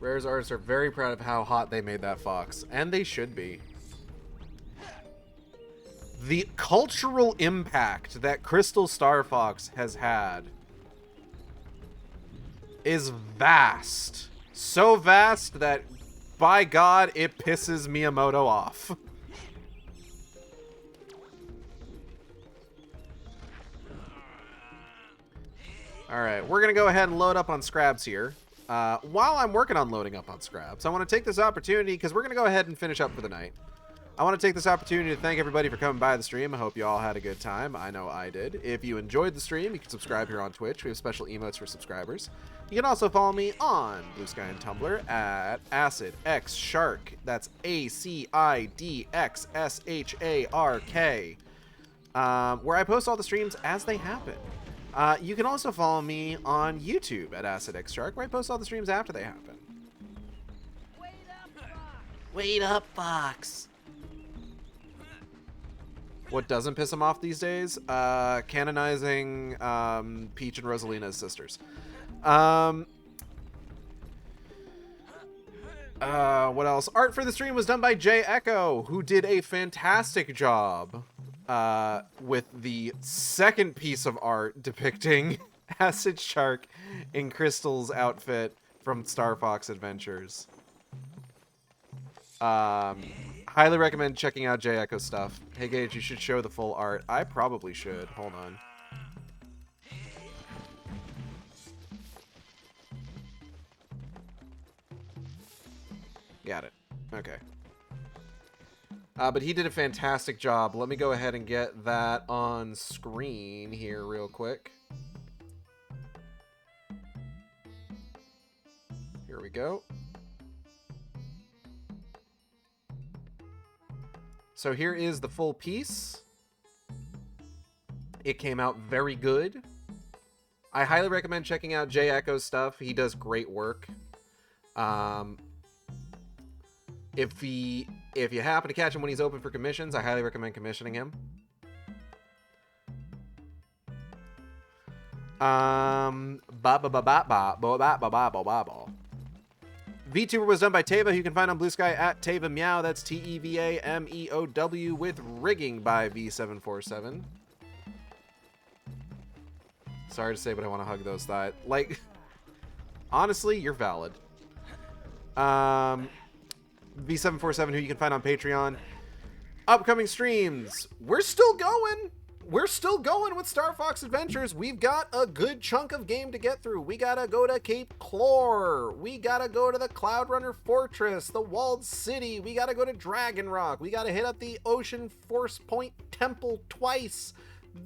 S1: Rare's artists are very proud of how hot they made that fox, and they should be. The cultural impact that Crystal Star Fox has had is vast. So vast that, by God, it pisses Miyamoto off. Alright, we're going to go ahead and load up on Scrabs here. While I'm working on loading up on Scrabs, I want to take this opportunity, because we're going to go ahead and finish up for the night. I want to take this opportunity to thank everybody for coming by the stream. I hope you all had a good time. I know I did. If you enjoyed the stream, you can subscribe here on Twitch. We have special emotes for subscribers. You can also follow me on Blue Sky and Tumblr at AcidXShark. That's AcidXShark, where I post all the streams as they happen. You can also follow me on YouTube at AcidXShark, where I post all the streams after they happen.
S8: Wait
S1: Wait up, Fox. What doesn't piss him off these days? Canonizing Peach and Rosalina as sisters. What else? Art for the stream was done by Jay Echo, who did a fantastic job with the second piece of art depicting Acid Shark in Crystal's outfit from Star Fox Adventures. Highly recommend checking out Jay Echo stuff. Hey Gage, you should show the full art. I probably should. Hold on. Got it. Okay. But he did a fantastic job. Let me go ahead and get that on screen here real quick. Here we go. So here is the full piece. It came out very good. I highly recommend checking out Jay Echo's stuff. He does great work. If you happen to catch him when he's open for commissions, I highly recommend commissioning him. VTuber was done by Teva, who you can find on Blue Sky at Teva Meow. That's Tevameow with rigging by V747. Sorry to say, but I want to hug those thighs. Like, honestly, you're valid. V747, who you can find on Patreon. Upcoming streams. We're still going. We're still going with Star Fox Adventures. We've got a good chunk of game to get through. We gotta go to Cape Clore. We gotta go to the Cloud Runner Fortress, the Walled City. We gotta go to Dragon Rock. We gotta hit up the Ocean Force Point Temple twice.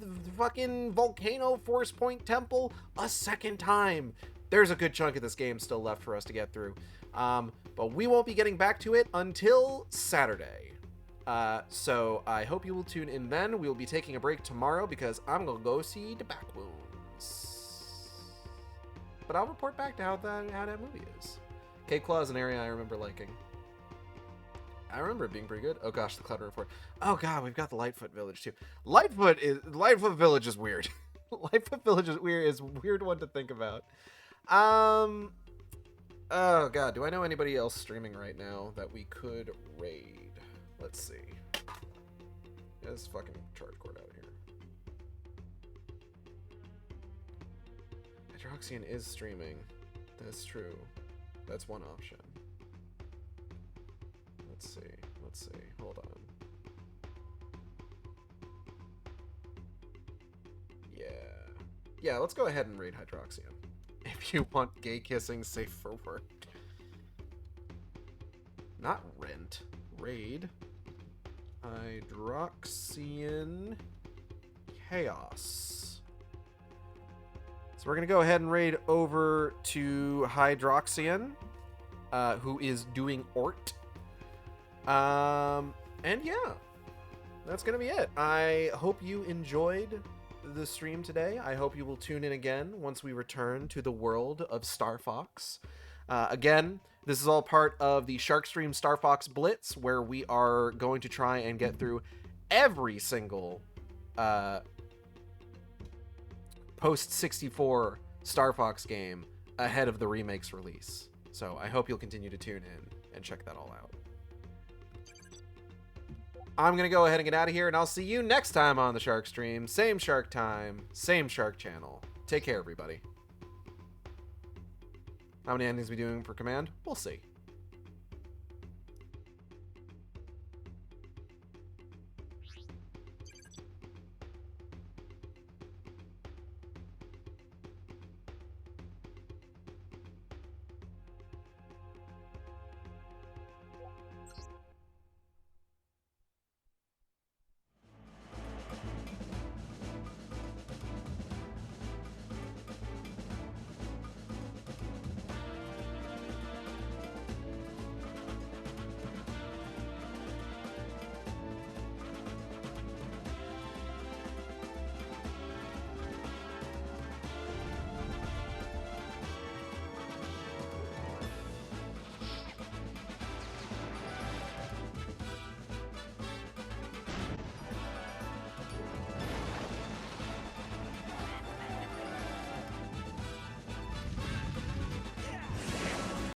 S1: The fucking Volcano Force Point Temple a second time. There's a good chunk of this game still left for us to get through. But we won't be getting back to it until Saturday. So I hope you will tune in then. We will be taking a break tomorrow because I'm going to go see the back wounds. But I'll report back to how that movie is. Cape Claw is an area I remember liking. I remember it being pretty good. Oh gosh, the Cloud Runner Fort. Oh god, we've got the Lightfoot Village too. Lightfoot Village is weird. Lightfoot Village is weird. Is a weird one to think about. Oh god, do I know anybody else streaming right now that we could raid? Let's see. Get this fucking charge cord out of here. Hydroxian is streaming. That's true. That's one option. Let's see. Let's see. Hold on. Yeah. Yeah, let's go ahead and raid Hydroxian. If you want gay kissing safe for work. Not rent. Raid. Hydroxian Chaos. So we're going to go ahead and raid over to Hydroxian, who is doing Ort. And yeah, that's going to be it. I hope you enjoyed the stream today. I hope you will tune in again once we return to the world of Star Fox. Again, this is all part of the Sharkstream Star Fox Blitz, where we are going to try and get through every single post-64 Star Fox game ahead of the remake's release. So I hope you'll continue to tune in and check that all out. I'm going to go ahead and get out of here, and I'll see you next time on the Shark Stream. Same Shark time, same Shark channel. Take care, everybody. How many endings are we doing per command? We'll see.